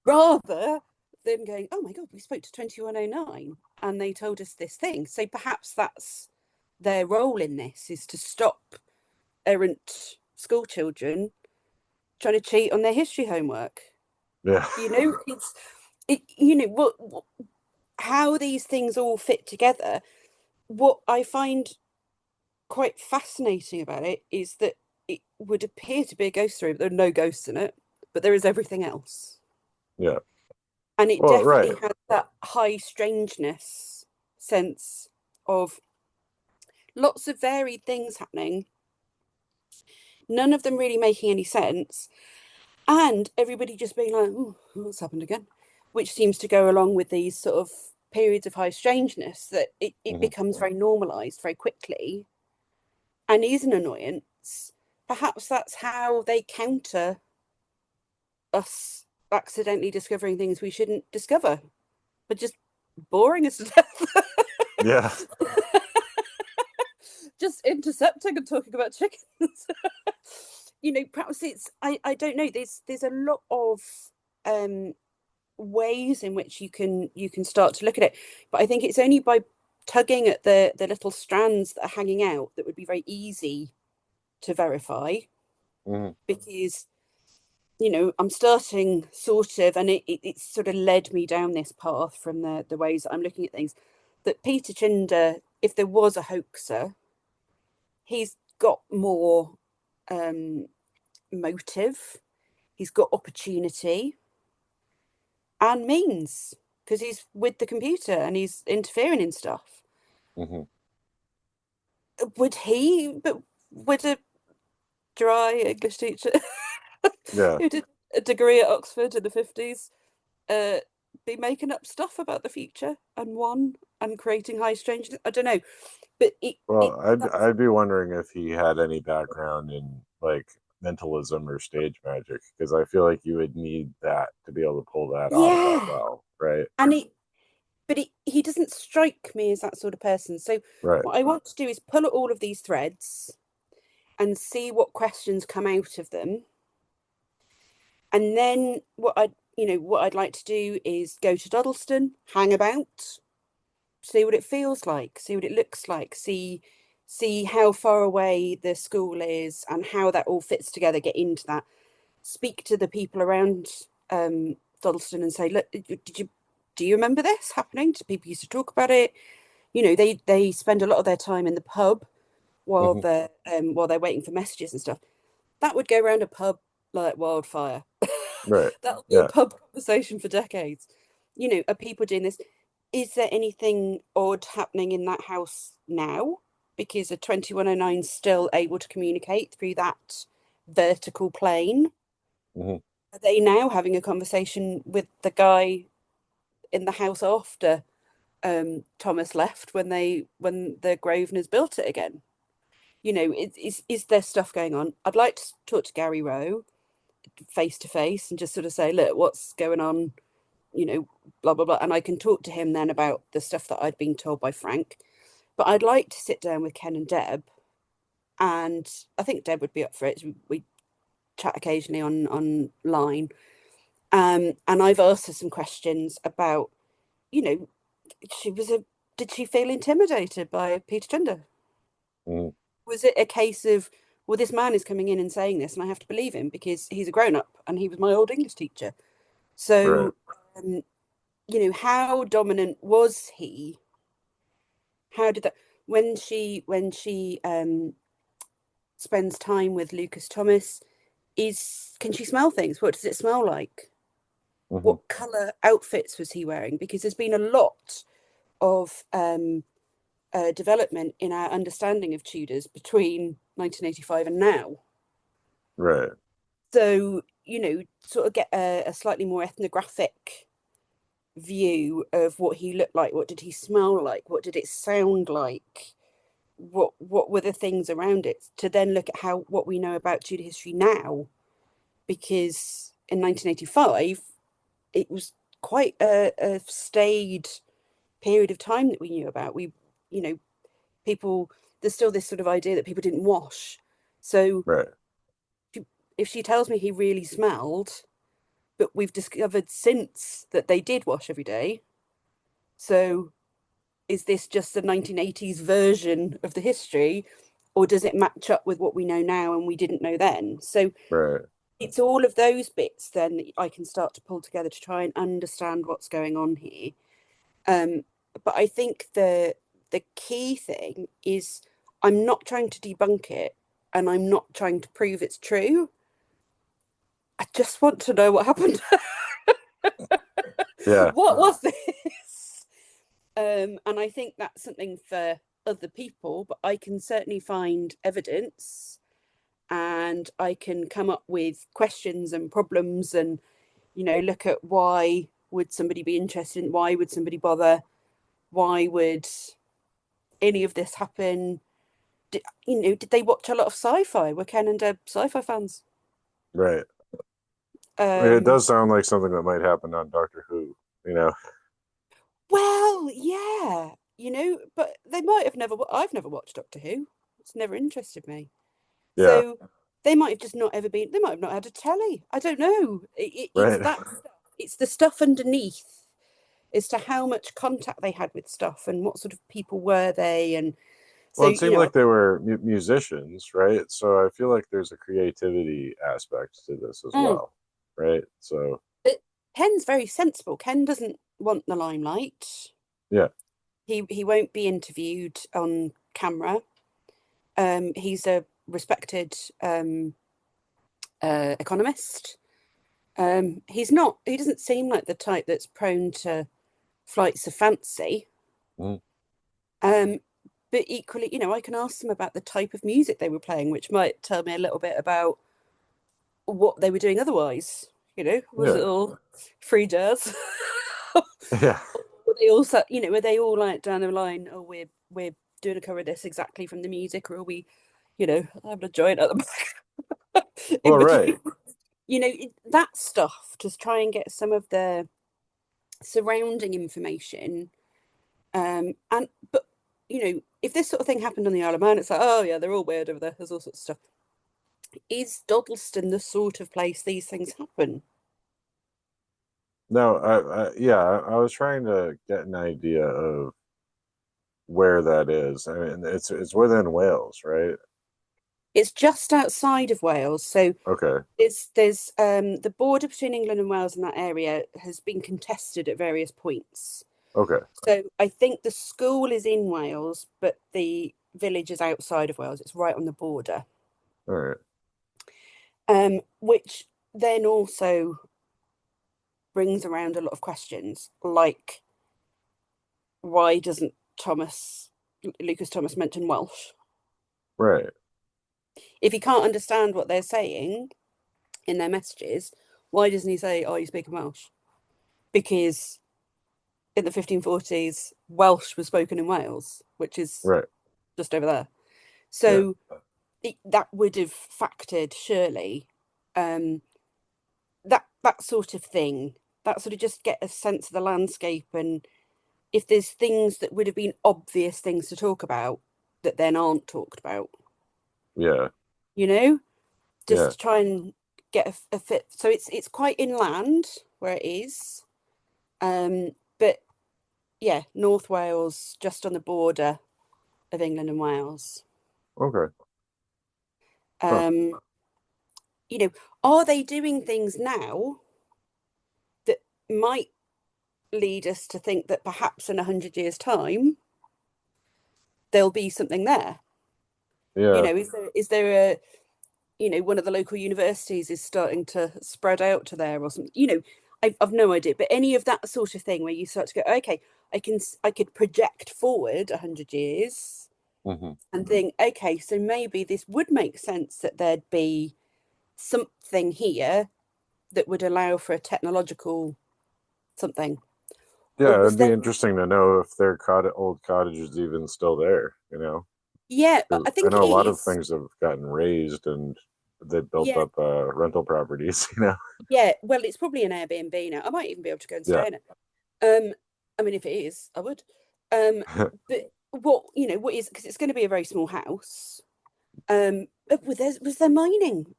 Rather than going, oh my God, we spoke to 2109 and they told us this thing. So perhaps that's their role in this, is to stop errant school children trying to cheat on their history homework. Yeah. You know, you know, how these things all fit together. What I find quite fascinating about it is that it would appear to be a ghost story, but there are no ghosts in it, but there is everything else. Yeah. And it Well, definitely right. has that high strangeness sense of lots of varied things happening, none of them really making any sense, and everybody just being like, oh, what's happened again? Which seems to go along with these sort of periods of high strangeness, that it Mhm. becomes very normalized very quickly and is an annoyance. Perhaps that's how they counter us accidentally discovering things we shouldn't discover, but just boring us to death. Yeah. Just intercepting and talking about chickens. You know, perhaps it's I don't know. There's a lot of um ways in which you can start to look at it. But I think it's only by tugging at the little strands that are hanging out that would be very easy to verify, Mhm. because you know, I'm starting sort of, and it's sort of led me down this path from the ways that I'm looking at things, that Peter Chinder, if there was a hoaxer, he's got more motive, he's got opportunity and means, because he's with the computer and he's interfering in stuff. Hmm. Would a dry English teacher Yeah. who did a degree at Oxford in the 50s uh, be making up stuff about the future and creating high strangeness? I don't know, but Well, I'd be wondering if he had any background in like mentalism or stage magic, because I feel like you would need that to be able to pull that off that yeah, well, right? and he doesn't strike me as that sort of person. So Right. what I want to do is pull at all of these threads and see what questions come out of them. And then what I'd like to do is go to Dodleston, hang about, see what it feels like, see what it looks like, see how far away the school is and how that all fits together, get into that, speak to the people around Dodleston and say, look, do you remember this happening? People used to talk about it. They spend a lot of their time in the pub Hmm. while they're waiting for messages and stuff. That would go around a pub like wildfire. Right. That'll be a Yeah. pub conversation for decades. Are people doing this? Is there anything odd happening in that house now? Because a 2109 is still able to communicate through that vertical plane. Hmm. Are they now having a conversation with the guy in the house after Thomas left when the Grosvenors built it again? Is there stuff going on? I'd like to talk to Gary Rowe face to face and just sort of say, look, what's going on? Blah blah blah. And I can talk to him then about the stuff that I'd been told by Frank. But I'd like to sit down with Ken and Deb, and I think Deb would be up for it. We chat occasionally online. And I've asked her some questions about, you know, she was a did she feel intimidated by Peter Chunder? Hmm. Was it a case of, well, this man is coming in and saying this, and I have to believe him because he's a grown up and he was my old English teacher. Right. So, how dominant was he? How did that when she spends time with Lucas Thomas, can she smell things? What does it smell like? Hmm. What colour outfits was he wearing? Because there's been a lot of development in our understanding of Tudors between 1985 and now. Right. So, sort of get a slightly more ethnographic view of what he looked like. What did he smell like? What did it sound like? What were the things around it? To then look at what we know about Tudor history now, because in 1985 it was quite a staid period of time that we knew about. You know, people there's still this sort of idea that people didn't wash. So Right. if she tells me he really smelled, but we've discovered since that they did wash every day. So is this just the 1980s version of the history, or does it match up with what we know now and we didn't know then? So Right. it's all of those bits then that I can start to pull together to try and understand what's going on here. Um, but I think the key thing is I'm not trying to debunk it and I'm not trying to prove it's true. I just want to know what happened. Yeah. What was this? And I think that's something for other people, but I can certainly find evidence and I can come up with questions and problems and, look at why would somebody be interested in, why would somebody bother, why would any of this happen? Did they watch a lot of sci-fi? Were Ken and Deb sci-fi fans? Right. I mean, it Um, does sound like something that might happen on Doctor Who, you know? well, yeah, but they might have never. I've never watched Doctor Who. It's never interested me. Yeah. So they might have just not ever been. They might have not had a telly. I don't know. It's Right. that stuff. It's the stuff underneath as to how much contact they had with stuff and what sort of people were they. And so Well, it seemed like they were musicians, right? So I feel like there's a creativity aspect to this as mm, well, right? So, but Ken's very sensible. Ken doesn't want the limelight. yeah. He won't be interviewed on camera. He's a respected economist. He doesn't seem like the type that's prone to flights of fancy. Mm. But equally, I can ask them about the type of music they were playing, which might tell me a little bit about what they were doing otherwise. Was it all free jazz? Yeah. Were they all, were they all like down the line? Oh, we're doing a cover of this exactly from the music, or are we, having a joint at the back in Well, right. between? That stuff. Just try and get some of the surrounding information. But if this sort of thing happened on the Isle of Man, it's like, oh yeah, they're all weird over there. There's all sorts of stuff. Is Dodleston the sort of place these things happen? No, I was trying to get an idea of where that is. I mean, it's within Wales, right? It's just outside of Wales, so Okay. there's the border between England and Wales in that area has been contested at various points. Okay. So I think the school is in Wales, but the village is outside of Wales. It's right on the border. All right. Which then also brings around a lot of questions, like why doesn't Lucas Thomas mention Welsh? Right. If he can't understand what they're saying in their messages, why doesn't he say, "Oh, you speak Welsh"? Because in the 1540s, Welsh was spoken in Wales, which is Right. just over there. Yeah. So that would have factored, surely, that sort of thing. That sort of just get a sense of the landscape, and if there's things that would have been obvious things to talk about that then aren't talked about, Yeah. just Yeah. to try and get a fit. So it's quite inland where it is, but yeah, North Wales, just on the border of England and Wales. Okay. Huh. Um, are they doing things now that might lead us to think that perhaps in 100 years' time there'll be something there? Yeah. Is there one of the local universities is starting to spread out to there or something? I've no idea, but any of that sort of thing where you start to go, okay, I could project forward 100 years Hmm. and think, okay, so maybe this would make sense that there'd be something here that would allow for a technological something. Or Yeah, was it'd be there? interesting to know if their old cottage is even still there, you know? Yeah, 'Cause I I think know it a lot of is. things have gotten raised and they built Yeah, up rental properties, you know? yeah. Well, it's probably an Airbnb now. I might even be able to go and Yeah. stay in it. Um, I mean, if it is, I would. Um, but what is, because it's going to be a very small house. But was there mining?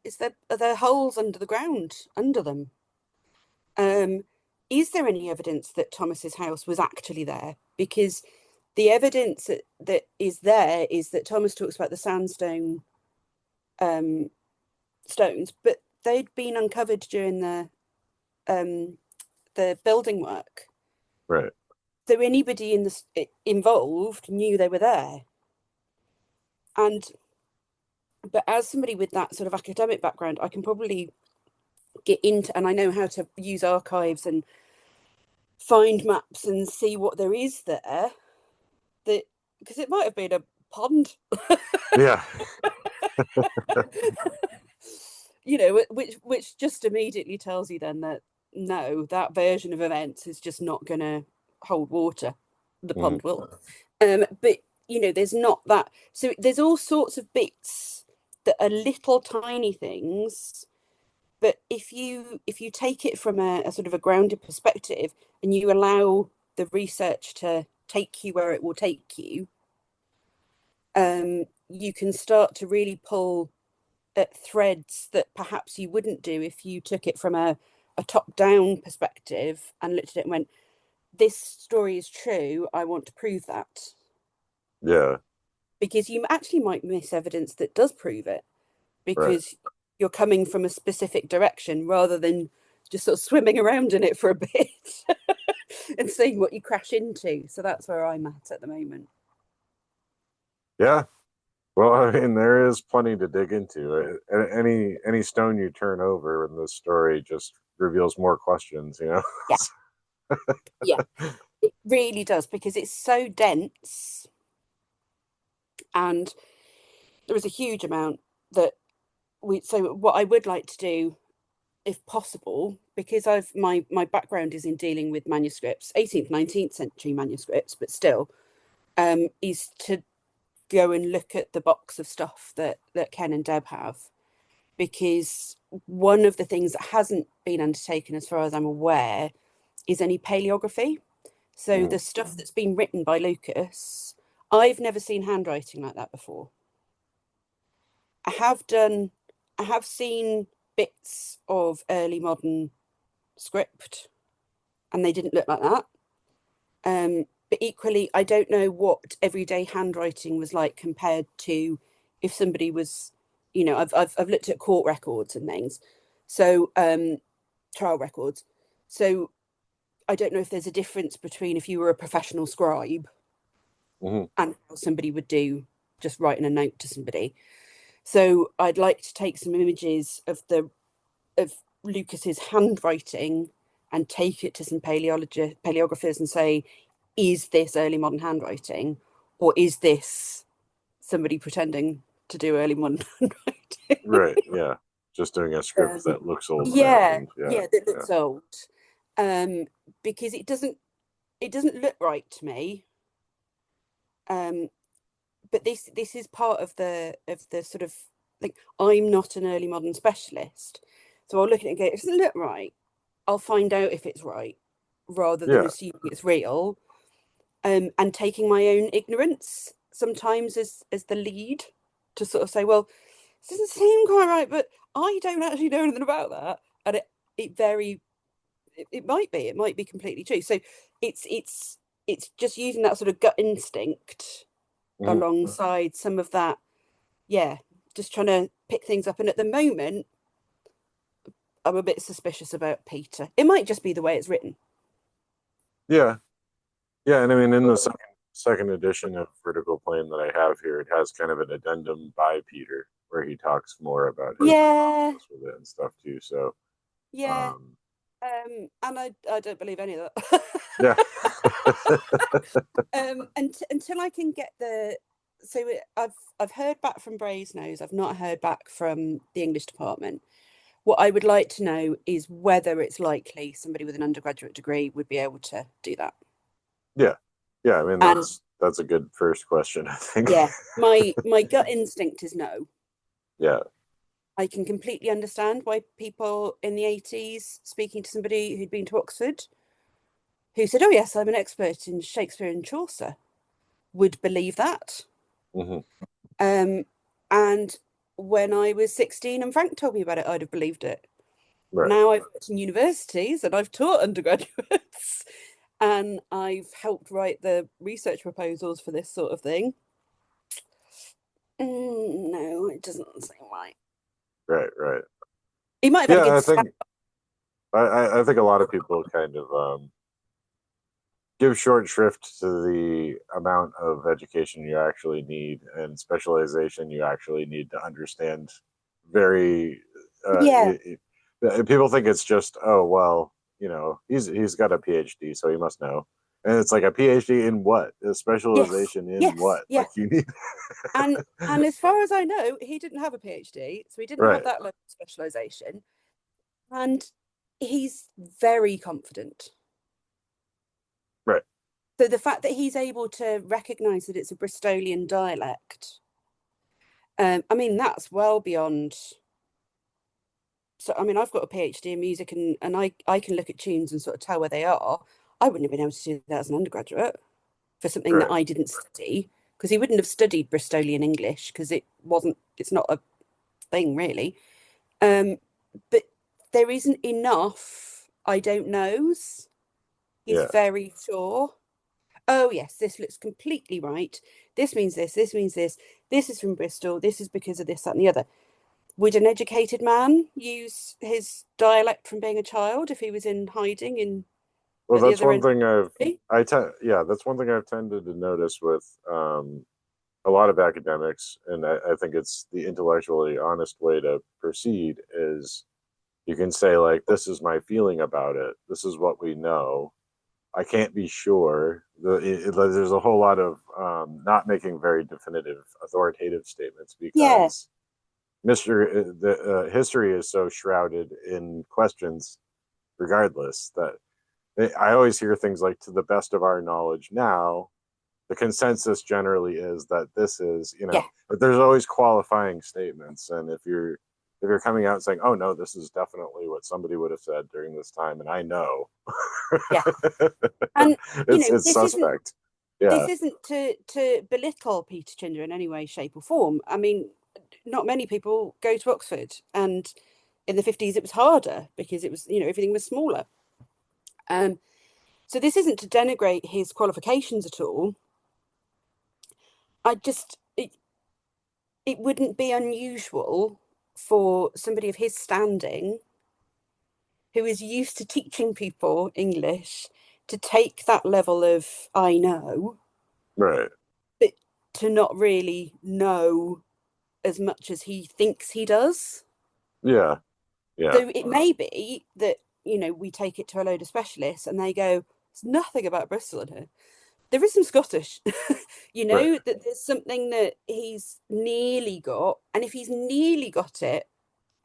Are there holes under the ground under them? Um, is there any evidence that Thomas's house was actually there? Because the evidence that is there is that Thomas talks about the sandstone um, stones, but they'd been uncovered during the building work. Right. So anybody involved knew they were there. And but as somebody with that sort of academic background, I can probably get into, and I know how to use archives and find maps and see what there is there. That because it might have been a pond, Yeah. which just immediately tells you then that no, that version of events is just not going to hold water. The Hmm. pond will. But there's not that. So there's all sorts of bits that are little tiny things. But if you take it from a sort of a grounded perspective and you allow the research to take you where it will take you, you can start to really pull at threads that perhaps you wouldn't do if you took it from a top-down perspective and looked at it and went, this story is true, I want to prove that. Yeah. Because you actually might miss evidence that does prove it Right. because you're coming from a specific direction rather than just sort of swimming around in it for a bit and seeing what you crash into. So that's where I'm at the moment. Yeah. Well, I mean, there is plenty to dig into. Any stone you turn over in this story just reveals more questions, you know? Yeah, yeah, it really does because it's so dense, and there is a huge amount that we. So, what I would like to do, if possible, because my background is in dealing with manuscripts, 18th, 19th century manuscripts, but still, is to go and look at the box of stuff that Ken and Deb have, because one of the things that hasn't been undertaken, as far as I'm aware, is any paleography. So Mhm. the stuff that's been written by Lucas, I've never seen handwriting like that before. I have done, I have seen bits of early modern script, and they didn't look like that. But equally, I don't know what everyday handwriting was like compared to if somebody was, I've looked at court records and things, so trial records. So I don't know if there's a difference between if you were a professional scribe Mhm. and how somebody would do just writing a note to somebody. So I'd like to take some images of Lucas's handwriting and take it to some paleographers and say, is this early modern handwriting, or is this somebody pretending to do early modern handwriting? Right, yeah. Just doing a script that looks old Yeah, fashioned. Yeah, yeah, that yeah. looks old. Um, because it doesn't look right to me. Um, but this is part of the sort of, like, I'm not an early modern specialist, so I'll look at it and go, it doesn't look right. I'll find out if it's right rather than Yeah, assuming it's real. And taking my own ignorance sometimes as the lead to sort of say, well, this doesn't seem quite right, but I don't actually know anything about that. And it very it might be completely true. So it's just using that sort of gut instinct mhm. alongside some of that, yeah, just trying to pick things up. And at the moment, I'm a bit suspicious about Peter. It might just be the way it's written. Yeah, yeah. And I mean, in the second edition of Vertical Plane that I have here, it has kind of an addendum by Peter where he talks more about his Yeah, process with it and stuff too. So, yeah. um, And I don't believe any of that. yeah, Until I can get the, so I've heard back from Brasenose. I've not heard back from the English department. What I would like to know is whether it's likely somebody with an undergraduate degree would be able to do that. yeah, yeah. I mean, And that's a good first question, I think. yeah, my gut instinct is no. Yeah, I can completely understand why people in the 80s, speaking to somebody who'd been to Oxford, who said, "Oh yes, I'm an expert in Shakespeare and Chaucer," would believe that. hmm Um, and when I was 16 and Frank told me about it, I'd have believed it. right. Now I've worked in universities and I've taught undergraduates and I've helped write the research proposals for this sort of thing. No, it doesn't seem right. Right, right. He might have had a Yeah, good I stab. think I think a lot of people kind of give short shrift to the amount of education you actually need and specialization you actually need to understand very Yeah. people think it's just, oh well, you know, he's got a PhD so he must know, and it's like, a PhD in what? A Yes. specialization in Yes. what? Yeah. Like, you need And as far as I know, he didn't have a PhD, so he didn't have right, that level of specialization. And he's very confident. right, So the fact that he's able to recognize that it's a Bristolian dialect, I mean, that's well beyond. So, I mean, I've got a PhD in music, and I can look at tunes and sort of tell where they are. I wouldn't have been able to do that as an undergraduate for something that right. I didn't study, because he wouldn't have studied Bristolian English because it's not a thing really. Um, but there isn't enough I don't knows. He's Yeah. very sure. Oh yes, this looks completely right. This means this, this means this. This is from Bristol. This is because of this, that, and the other. Would an educated man use his dialect from being a child if he was in hiding in Well, at the that's other one end of thing the country? yeah, that's one thing I've tended to notice with a lot of academics, and I think it's the intellectually honest way to proceed, is you can say, like, this is my feeling about it. This is what we know. I can't be sure. There's a whole lot of not making very definitive, authoritative statements Yeah, because history is so shrouded in questions, regardless, that I always hear things like, to the best of our knowledge now. The consensus generally is that this is, yeah, but there's always qualifying statements. And if you're coming out saying, oh no, this is definitely what somebody would have said during this time, and I know, yeah. And it's this isn't suspect. Yeah, to belittle Peter Chinder in any way, shape, or form. I mean, not many people go to Oxford, and in the 50s it was harder because it was, everything was smaller. Um, so this isn't to denigrate his qualifications at all. I just it wouldn't be unusual for somebody of his standing, who is used to teaching people English, to take that level of I know, right. but to not really know as much as he thinks he does. Yeah, yeah, So it may be that, we take it to a load of specialists and they go, there's nothing about Bristol in here. There is some Scottish, right. that there's something that he's nearly got. And if he's nearly got it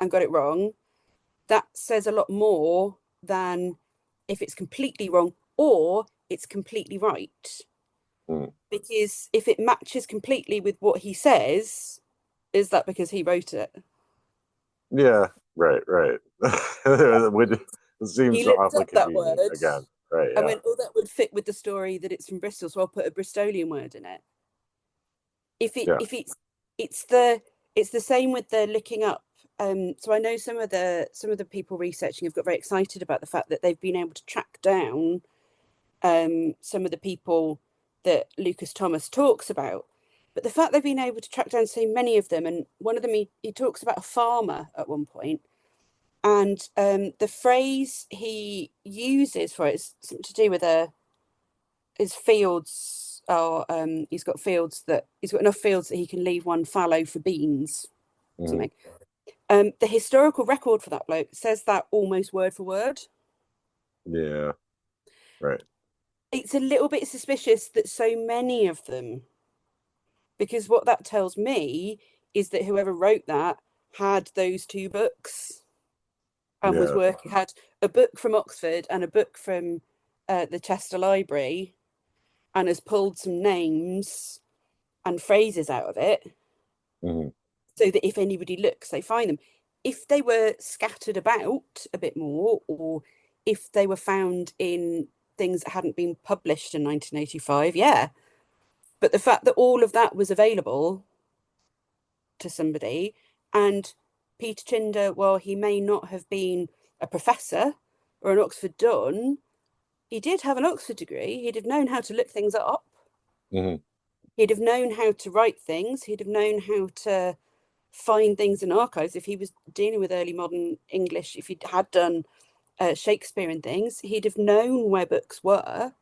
and got it wrong, that says a lot more than if it's completely wrong or it's completely right. Mm. Because if it matches completely with what he says, is that because he wrote it? Yeah, right, right. Which He seems looked awfully up that convenient word again. Right, and yeah, went, oh, that would fit with the story that it's from Bristol, so I'll put a Bristolian word in it. If it yeah. if it's the same with the looking up. So I know some of the people researching have got very excited about the fact that they've been able to track down some of the people that Lucas Thomas talks about. But the fact they've been able to track down so many of them, and one of them he talks about a farmer at one point, and the phrase he uses for it is something to do with his fields. Or he's got enough fields that he can leave one fallow for beans, Mhm. something. The historical record for that bloke says that almost word for word. Yeah, right. It's a little bit suspicious that so many of them, because what that tells me is that whoever wrote that had those two books and Yeah. had a book from Oxford and a book from the Chester Library, and has pulled some names and phrases out of it Mhm. so that if anybody looks, they find them. If they were scattered about a bit more, or if they were found in things that hadn't been published in 1985, yeah. But the fact that all of that was available to somebody, and Peter Chinder, while he may not have been a professor or an Oxford Dun, he did have an Oxford degree. He'd have known how to look things up. Mhm. He'd have known how to write things. He'd have known how to find things in archives. If he was dealing with early modern English, if he had done Shakespeare and things, he'd have known where books were.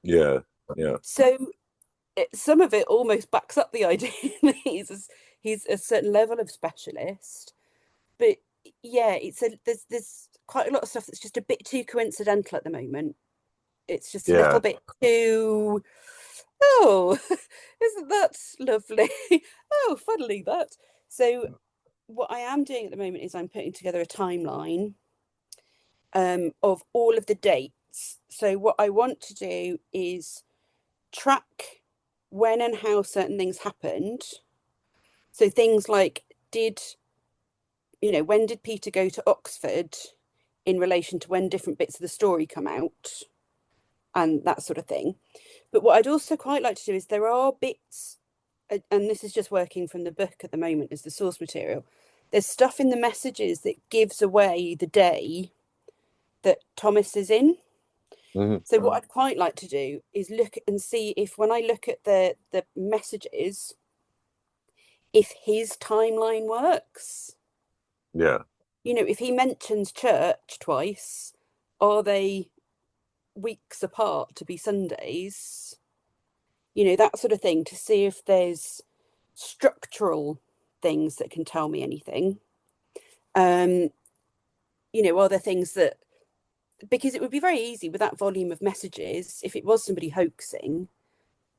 Yeah, yeah, So some of it almost backs up the idea that he's a certain level of specialist. But yeah, there's quite a lot of stuff that's just a bit too coincidental at the moment. It's just a little yeah. bit too. Oh, isn't that lovely? Oh, funnily that. So what I am doing at the moment is I'm putting together a timeline of all of the dates. So what I want to do is track when and how certain things happened. So things like when did Peter go to Oxford in relation to when different bits of the story come out and that sort of thing. But what I'd also quite like to do is there are bits, and this is just working from the book at the moment as the source material. There's stuff in the messages that gives away the day that Thomas is in. Mhm. So what I'd quite like to do is look and see if when I look at the messages, if his timeline works. Yeah, If he mentions church twice, are they weeks apart to be Sundays? that sort of thing, to see if there's structural things that can tell me anything. Are there things that, because it would be very easy with that volume of messages, if it was somebody hoaxing,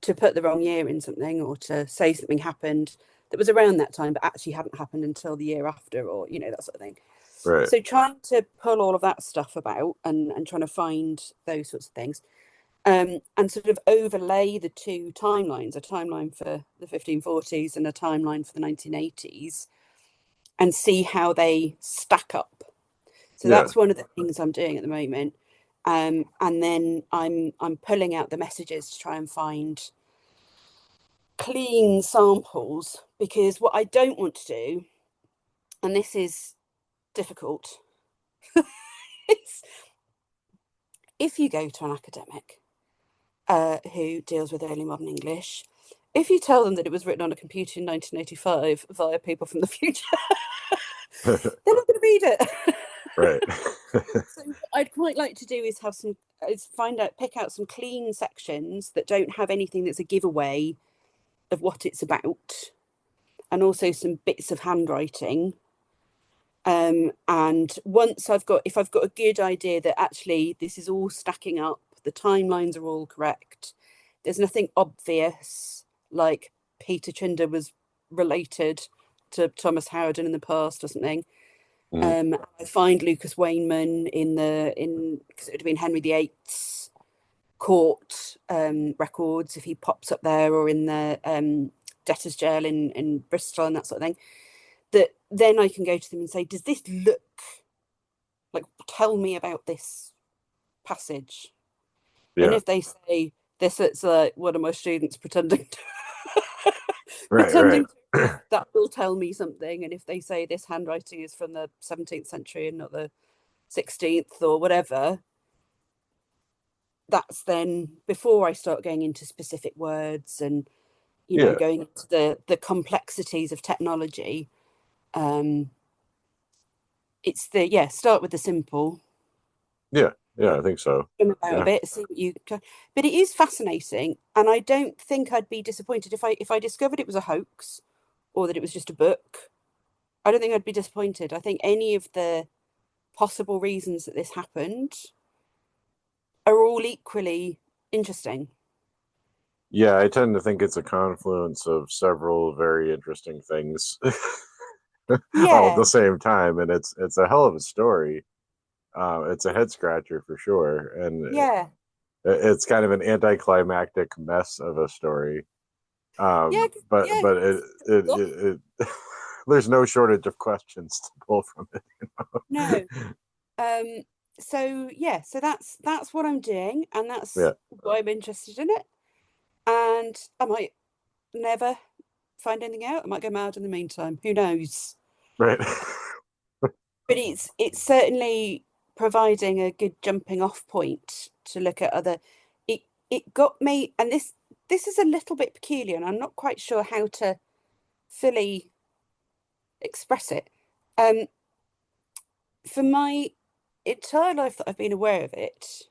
to put the wrong year in something, or to say something happened that was around that time but actually hadn't happened until the year after, or that sort of thing. Right. So trying to pull all of that stuff about, and trying to find those sorts of things, and sort of overlay the two timelines, a timeline for the 1540s and a timeline for the 1980s, and see how they stack up. So Yeah. that's one of the things I'm doing at the moment. And then I'm pulling out the messages to try and find clean samples, because what I don't want to do, and this is difficult, is if you go to an academic who deals with early modern English, if you tell them that it was written on a computer in 1985 via people from the future, they're not going to read it. Right. So what I'd quite like to do is pick out some clean sections that don't have anything that's a giveaway of what it's about, and also some bits of handwriting. And if I've got a good idea that actually this is all stacking up, the timelines are all correct, there's nothing obvious, like Peter Trinder was related to Thomas Howden in the past or something. I find Lucas Wainman because it would have been Henry VIII's court records, if he pops up there, or in the debtors' jail in Bristol and that sort of thing, that then I can go to them and say, does this look like, tell me about this passage? Yeah. And if they say this, it's like one of my students pretending to Right. that will tell me something. And if they say this handwriting is from the 17th century and not the 16th or whatever, that's then before I start going into specific words and Yeah. going into the complexities of technology. It's start with the simple. Yeah, I think so. About Yeah. a bit, see what you. But it is fascinating, and I don't think I'd be disappointed if I discovered it was a hoax, or that it was just a book. I don't think I'd be disappointed. I think any of the possible reasons that this happened are all equally interesting. Yeah, I tend to think it's a confluence of several very interesting things all at Yeah, the same time, and it's a hell of a story. It's a head scratcher for sure, and yeah, it's kind of an anticlimactic mess of a story. yeah, yeah. But it there's no shortage of questions to pull from it. No. So that's what I'm doing, and Yeah. that's why I'm interested in it. And I might never find anything out. I might go mad in the meantime. Who knows? Right. But it's certainly providing a good jumping off point to look at other. It got me, and this is a little bit peculiar, and I'm not quite sure how to fully express it. For my entire life that I've been aware of it,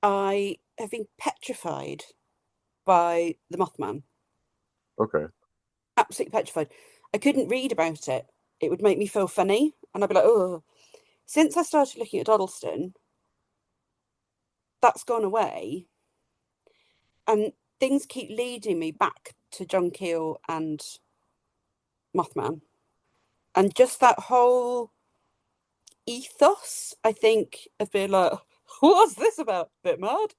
I have been petrified by the Mothman. Okay. Absolutely petrified. I couldn't read about it. It would make me feel funny, and I'd be like, oh. Since I started looking at Dodleston, that's gone away, and things keep leading me back to John Keel and Mothman, and just that whole ethos, I think, of being like, what's this about? Bit mad.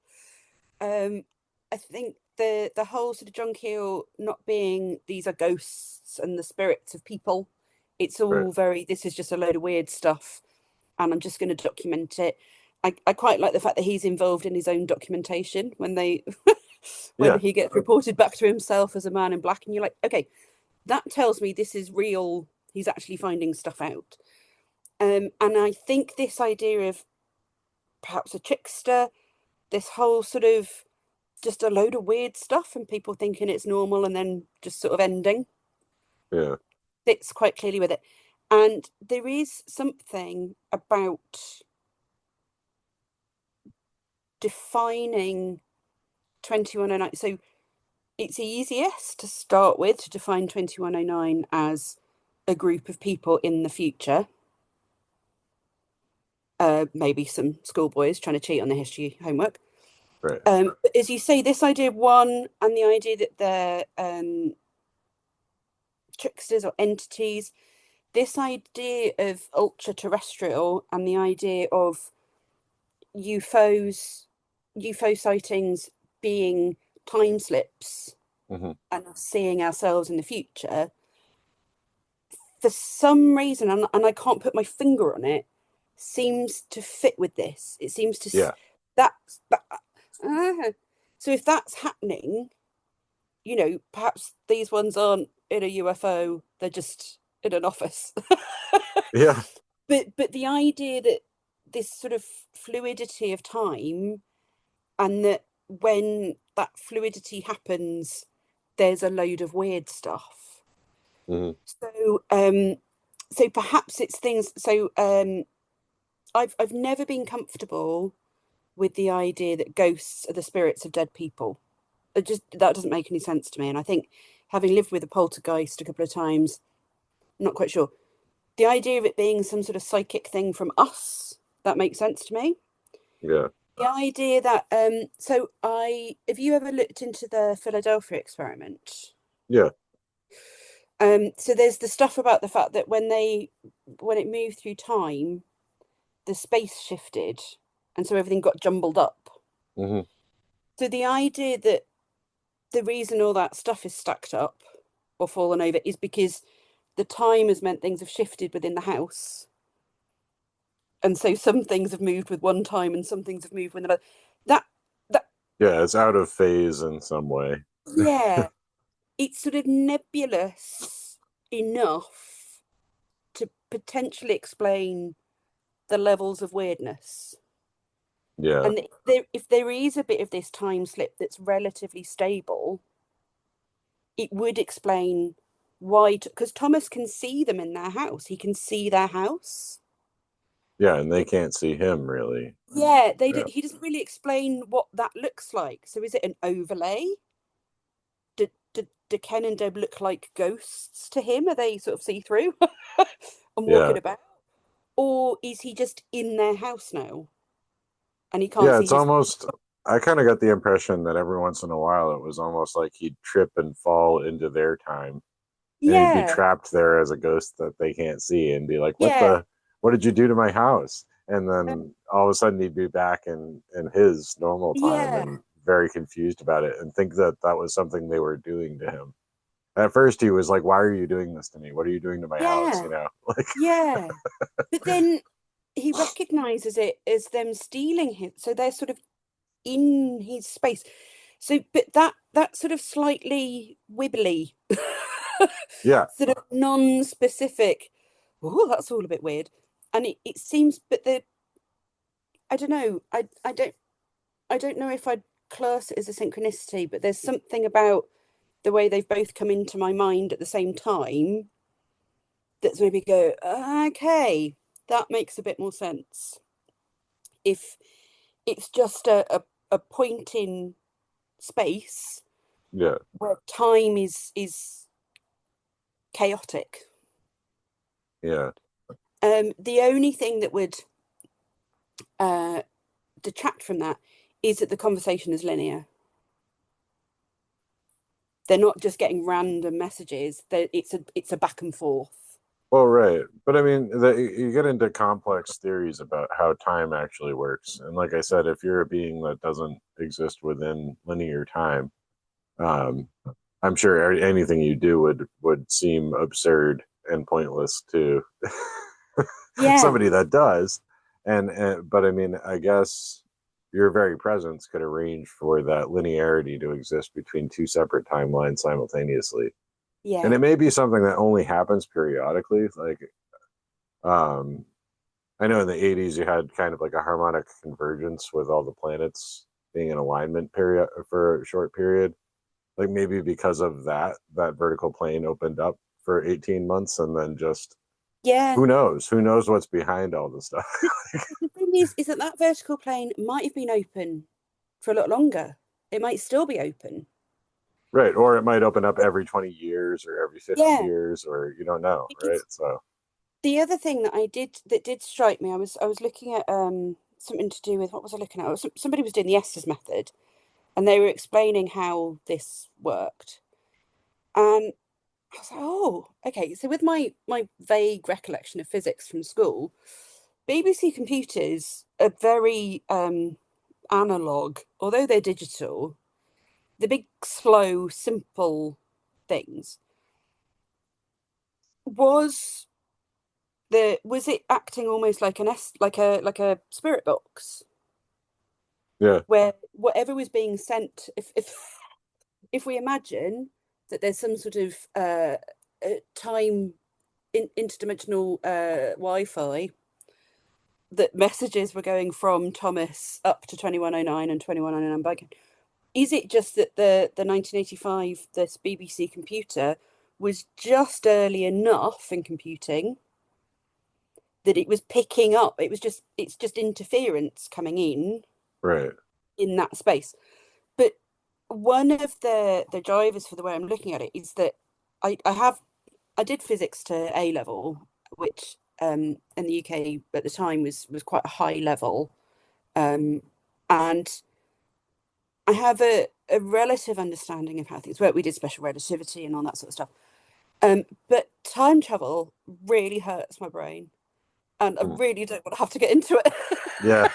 I think the whole sort of John Keel not being, these are ghosts and the spirits of people. It's Right. all very, this is just a load of weird stuff, and I'm just going to document it. I quite like the fact that he's involved in his own documentation when Yeah. he gets reported back to himself as a man in black, and you're like, okay, that tells me this is real. He's actually finding stuff out. And I think this idea of perhaps a trickster, this whole sort of just a load of weird stuff and people thinking it's normal and then just sort of ending, Yeah. fits quite clearly with it. And there is something about defining 2109. So it's easiest to start with to define 2109 as a group of people in the future. Maybe some schoolboys trying to cheat on their history homework. Right. But as you say, this idea of one and the idea that they're tricksters or entities, this idea of ultra terrestrial and the idea of UFO sightings being time slips Hmm. and us seeing ourselves in the future, for some reason, and I can't put my finger on it, seems to fit with this. It seems to Yeah. that's that. So if that's happening, perhaps these ones aren't in a UFO; they're just in an office. Yeah. But the idea that this sort of fluidity of time, and that when that fluidity happens, there's a load of weird stuff. Hmm. So perhaps it's things. I've never been comfortable with the idea that ghosts are the spirits of dead people. That doesn't make any sense to me. And I think, having lived with a poltergeist a couple of times, I'm not quite sure. The idea of it being some sort of psychic thing from us, that makes sense to me. Yeah. The idea that so I have you ever looked into the Philadelphia experiment? Yeah. So there's the stuff about the fact that when it moved through time, the space shifted, and so everything got jumbled up. Hmm. So the idea that the reason all that stuff is stacked up or fallen over is because the time has meant things have shifted within the house. And so some things have moved with one time and some things have moved with another. That that Yeah, it's out of phase in some way. yeah, it's sort of nebulous enough to potentially explain the levels of weirdness. Yeah. And if there is a bit of this time slip that's relatively stable, it would explain why, because Thomas can see them in their house. He can see their house. Yeah, and they can't see him really. Yeah, Yeah. he doesn't really explain what that looks like. So is it an overlay? Do Ken and Deb look like ghosts to him? Are they sort of see through and walking Yeah. about? Or is he just in their house now and he can't Yeah, see it's his? almost, I kind of got the impression that every once in a while it was almost like he'd trip and fall into their time, and he'd be Yeah, trapped there as a ghost that they can't see and be like, yeah, what did you do to my house? And uh, then all of a sudden he'd be back in his normal time yeah, and very confused about it and think that that was something they were doing to him. At first he was like, why are you doing this to me? What are you doing to my house? yeah, Like, yeah. But then he recognizes it as them stealing him. So they're sort of in his space. So, but that sort of slightly wibbly, yeah. sort of non-specific. Oh, that's all a bit weird. And it seems, but I don't know. I don't know if I'd class it as a synchronicity, but there's something about the way they've both come into my mind at the same time that's maybe go, okay, that makes a bit more sense. If it's just a point in space Yeah. where time is chaotic. Yeah. The only thing that would uh, detract from that is that the conversation is linear. They're not just getting random messages. It's a back and forth. Well, right. But I mean, you get into complex theories about how time actually works. And like I said, if you're a being that doesn't exist within linear time, um, I'm sure anything you do would seem absurd and pointless to Yeah, somebody that does. And but I mean, I guess your very presence could arrange for that linearity to exist between two separate timelines simultaneously. And yeah, it may be something that only happens periodically. Like, um, I know in the 80s you had kind of like a harmonic convergence with all the planets being in alignment period for a short period. Like maybe because of that, that vertical plane opened up for 18 months and then just yeah. who knows? Who knows what's behind all this stuff? The thing is that that vertical plane might have been open for a lot longer. It might still be open. Right. Or it might open up every 20 years or every 50 Yeah, years, or you don't know, right? because So, the other thing that did strike me, I was looking at something to do with, what was I looking at? Somebody was doing the Estes method, and they were explaining how this worked. And I was like, oh, okay. So with my vague recollection of physics from school, BBC computers are very analog, although they're digital. The big, slow, simple things. Was was it acting almost like like a spirit box yeah, where whatever was being sent, if we imagine that there's some sort of time interdimensional Wi-Fi, that messages were going from Thomas up to 2109 and 2109 back. Is it just that the 1985 this BBC computer was just early enough in computing that it was picking up? It's just interference coming right. in that space. But one of the drivers for the way I'm looking at it is that I did physics to A level, which in the UK at the time was quite a high level. And I have a relative understanding of how things work. We did special relativity and all that sort of stuff. But time travel really hurts my brain, and I Mm. really don't want to have to get into it. Yeah,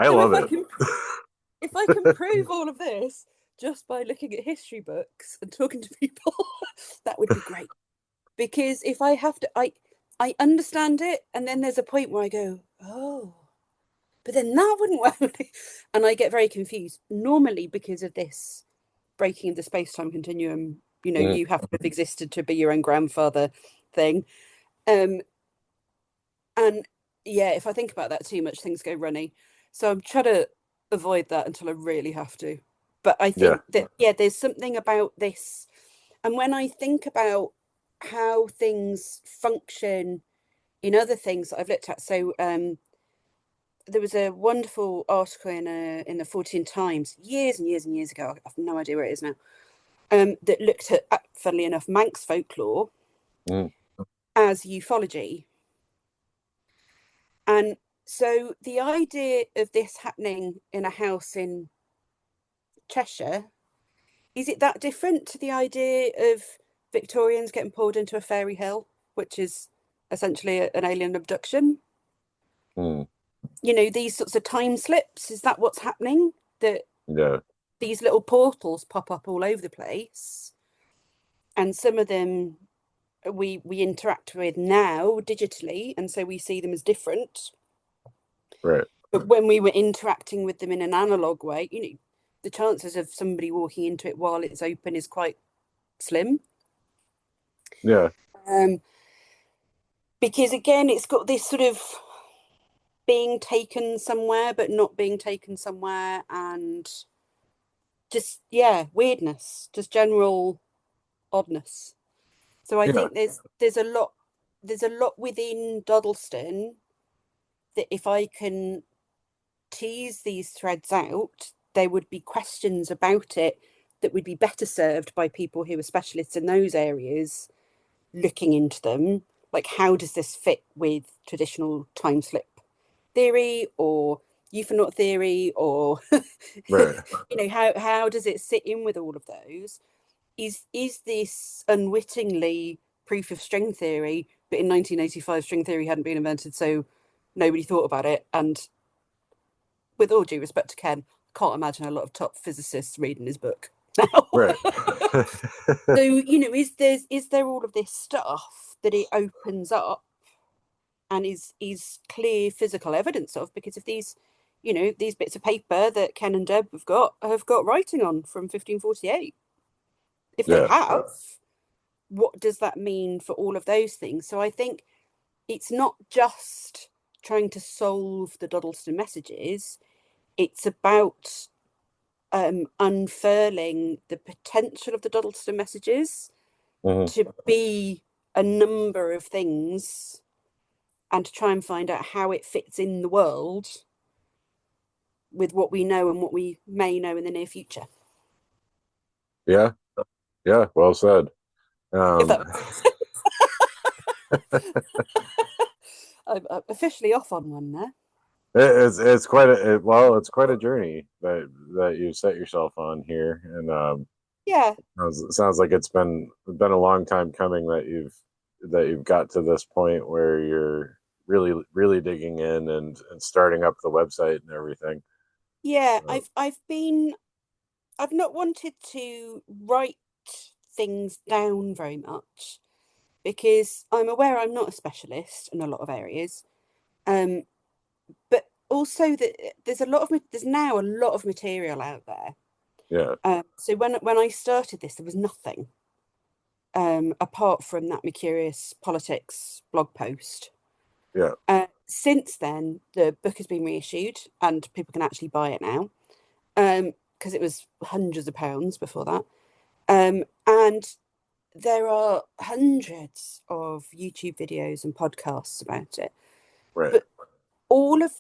I So love it. if I can prove all of this just by looking at history books and talking to people, that would be great. Because if I have to, I understand it, and then there's a point where I go, oh, but then that wouldn't work, and I get very confused. Normally, because of this breaking of the space-time continuum, Mm. you have to have existed to be your own grandfather thing. Um, and yeah, if I think about that too much, things go runny. So I'm trying to avoid that until I really have to. But I Yeah, think that, yeah, there's something about this. And when I think about how things function in other things that I've looked at, so there was a wonderful article in the 14 Times years and years and years ago. I have no idea where it is now. That looked at, funnily enough, Manx folklore mm. as ufology. And so the idea of this happening in a house in Cheshire, is it that different to the idea of Victorians getting pulled into a fairy hill, which is essentially an alien abduction? Mm. These sorts of time slips, is that what's happening? That Yeah, these little portals pop up all over the place, and some of them we interact with now digitally, and so we see them as different. right. But when we were interacting with them in an analog way, the chances of somebody walking into it while it's open is quite slim. Yeah, Um, because again, it's got this sort of being taken somewhere but not being taken somewhere, and just, yeah, weirdness, just general oddness. So I yeah, think there's a lot within Dodleston that if I can tease these threads out, there would be questions about it that would be better served by people who are specialists in those areas looking into them. Like, how does this fit with traditional time slip theory or euphanaut theory, or right. how does it sit in with all of those? Is this unwittingly proof of string theory, but in 1985 string theory hadn't been invented, so nobody thought about it? And with all due respect to Ken, I can't imagine a lot of top physicists reading his book now. Right. So, is there all of this stuff that it opens up and is clear physical evidence of? Because if these bits of paper that Ken and Deb have got writing on from 1548, if they Yeah, have, what does that mean for all of those things? So I think it's not just trying to solve the Dodleston messages, it's about unfurling the potential of the Dodleston messages hmm, to be a number of things, and to try and find out how it fits in the world with what we know and what we may know in the near future. yeah. Yeah, well said. If Um, that I'm officially off on one there. it's quite a journey that you set yourself on here, and Yeah, it sounds like it's been a long time coming that you've got to this point where you're really digging in and starting up the website and everything. yeah. So, I've not wanted to write things down very much because I'm aware I'm not a specialist in a lot of areas. Um, but also that there's now a lot of material out there. yeah, So when I started this, there was nothing apart from that Mercurius Politics blog post. yeah, Since then, the book has been reissued and people can actually buy it now because it was hundreds of pounds before that. And there are hundreds of YouTube videos and podcasts about it. right, But all of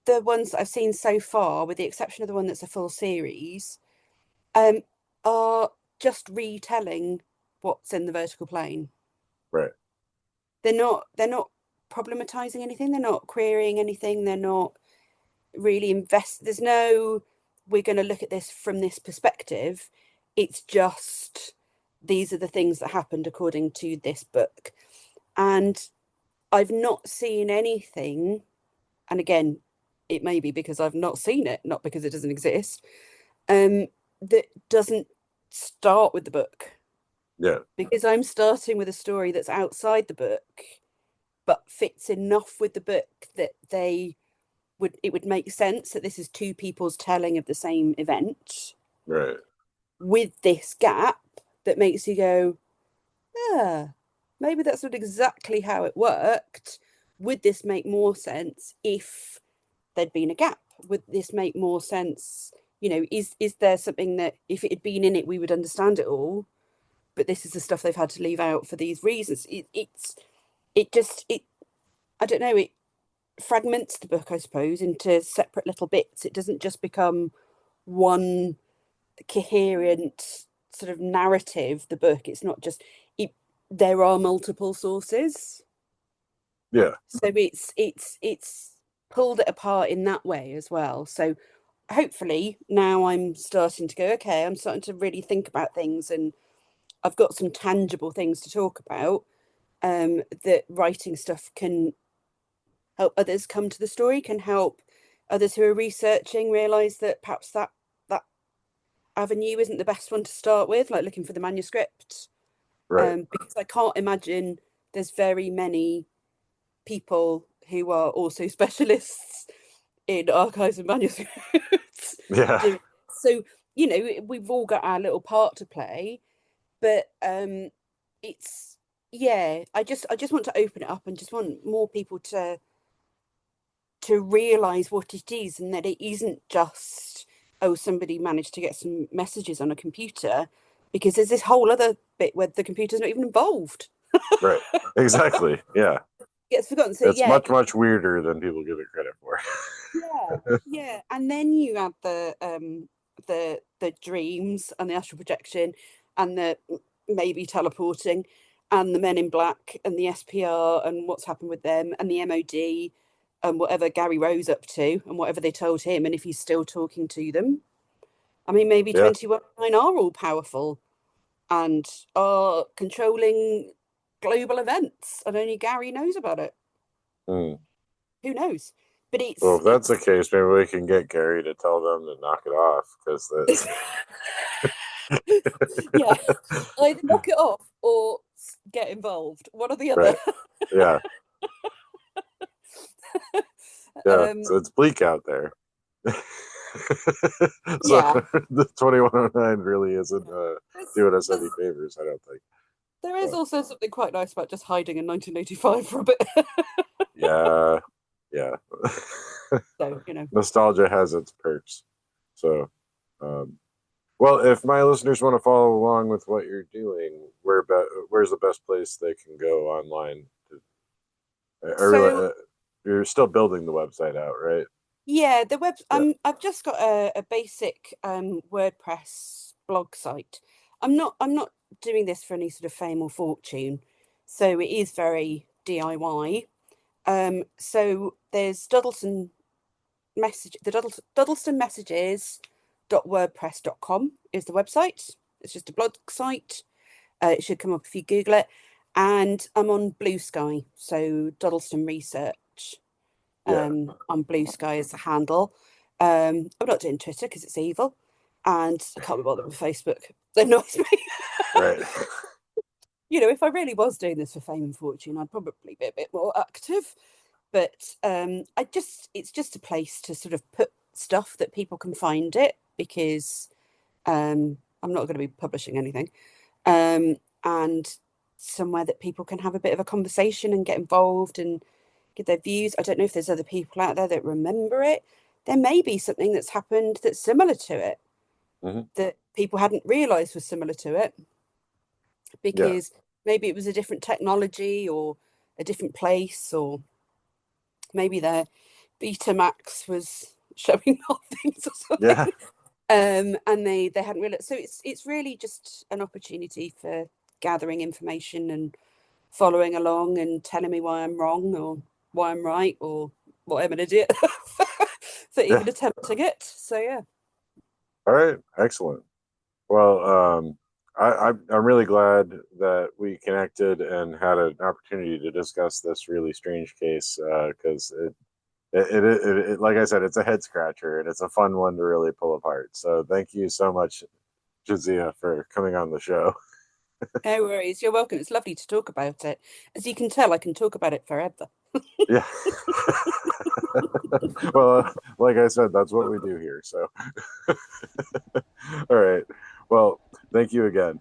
the ones that I've seen so far, with the exception of the one that's a full series, um, are just retelling what's in the vertical plane. right, They're not problematizing anything, they're not querying anything, they're not really there's no we're going to look at this from this perspective. It's just these are the things that happened according to this book. And I've not seen anything, and again, it may be because I've not seen it, not because it doesn't exist, um, that doesn't start with the book. yeah, Because I'm starting with a story that's outside the book, but fits enough with the book that it would make sense that this is two people's telling of the same event right, with this gap that makes you go, ah, maybe that's not exactly how it worked. Would this make more sense if there'd been a gap? Would this make more sense? Is there something that if it had been in it, we would understand it all? But this is the stuff they've had to leave out for these reasons. It I don't know, it fragments the book, I suppose, into separate little bits. It doesn't just become one coherent sort of narrative, the book. It's not just it, there are multiple sources. yeah, So it's pulled it apart in that way as well. So hopefully now I'm starting to go, okay, I'm starting to really think about things and I've got some tangible things to talk about. That writing stuff can help others come to the story, can help others who are researching realize that perhaps that avenue isn't the best one to start with, like looking for the manuscript. right, Because I can't imagine there's very many people who are also specialists in archives and manuscripts yeah, doing. So, we've all got our little part to play, but it's yeah, I just want to open it up and just want more people to realize what it is and that it isn't just, oh, somebody managed to get some messages on a computer, because there's this whole other bit where the computer's not even involved. right, exactly. Yeah, It gets forgotten. So it's yeah, much weirder than people give it credit for. yeah, yeah. And then you add the dreams and the astral projection and the maybe teleporting and the men in black and the SPR and what's happened with them and the MOD and whatever Gary Rowe's up to and whatever they told him, and if he's still talking to them. I mean, maybe Yeah, 21 are all powerful and are controlling global events and only Gary knows about it. mm. Who knows? But Well, it's if that's the it's case, maybe we can get Gary to tell them to knock it off because that's yeah, either knock it off or get involved. One or the other. right. Yeah, yeah. um, So it's bleak out there. So yeah. the 2109 really isn't There's, doing us any there's, favors, I don't think. there is But also something quite nice about just hiding in 1985 for a bit. yeah, yeah. So, Nostalgia has its perks. So, um, well, if my listeners want to follow along with what you're doing, where's the best place they can go online? so You're still building the website out, right? yeah, Yeah, I've just got a basic WordPress blog site. I'm not doing this for any sort of fame or fortune, so it is very DIY. So there's Dodleston Dodleston Messages .wordpress.com is the website. It's just a blog site. It should come up if you Google it. And I'm on Blue Sky, so Dodleston Research Yeah. on Blue Sky is the handle. I'm not doing Twitter because it's evil, and I can't be bothered with Facebook. That annoys me. Right. If I really was doing this for fame and fortune, I'd probably be a bit more active. But it's just a place to sort of put stuff that people can find it, because I'm not going to be publishing anything, and somewhere that people can have a bit of a conversation and get involved and give their views. I don't know if there's other people out there that remember it. There may be something that's happened that's similar to it, Hmm. that people hadn't realised was similar to it, Yeah. because maybe it was a different technology or a different place, or maybe their Betamax was showing off things or something. Yeah. And they hadn't realized. So it's really just an opportunity for gathering information and following along and telling me why I'm wrong or why I'm right or why I'm an idiot for Yeah. even attempting it. So yeah. All right. Excellent. Well, I'm really glad that we connected and had an opportunity to discuss this really strange case, because like I said, it's a head scratcher and it's a fun one to really pull apart. So thank you so much, Jazia, for coming on the show. No worries. You're welcome. It's lovely to talk about it. As you can tell, I can talk about it forever. Yeah. Well, like I said, that's what we do here. So, all right. Well, thank you again.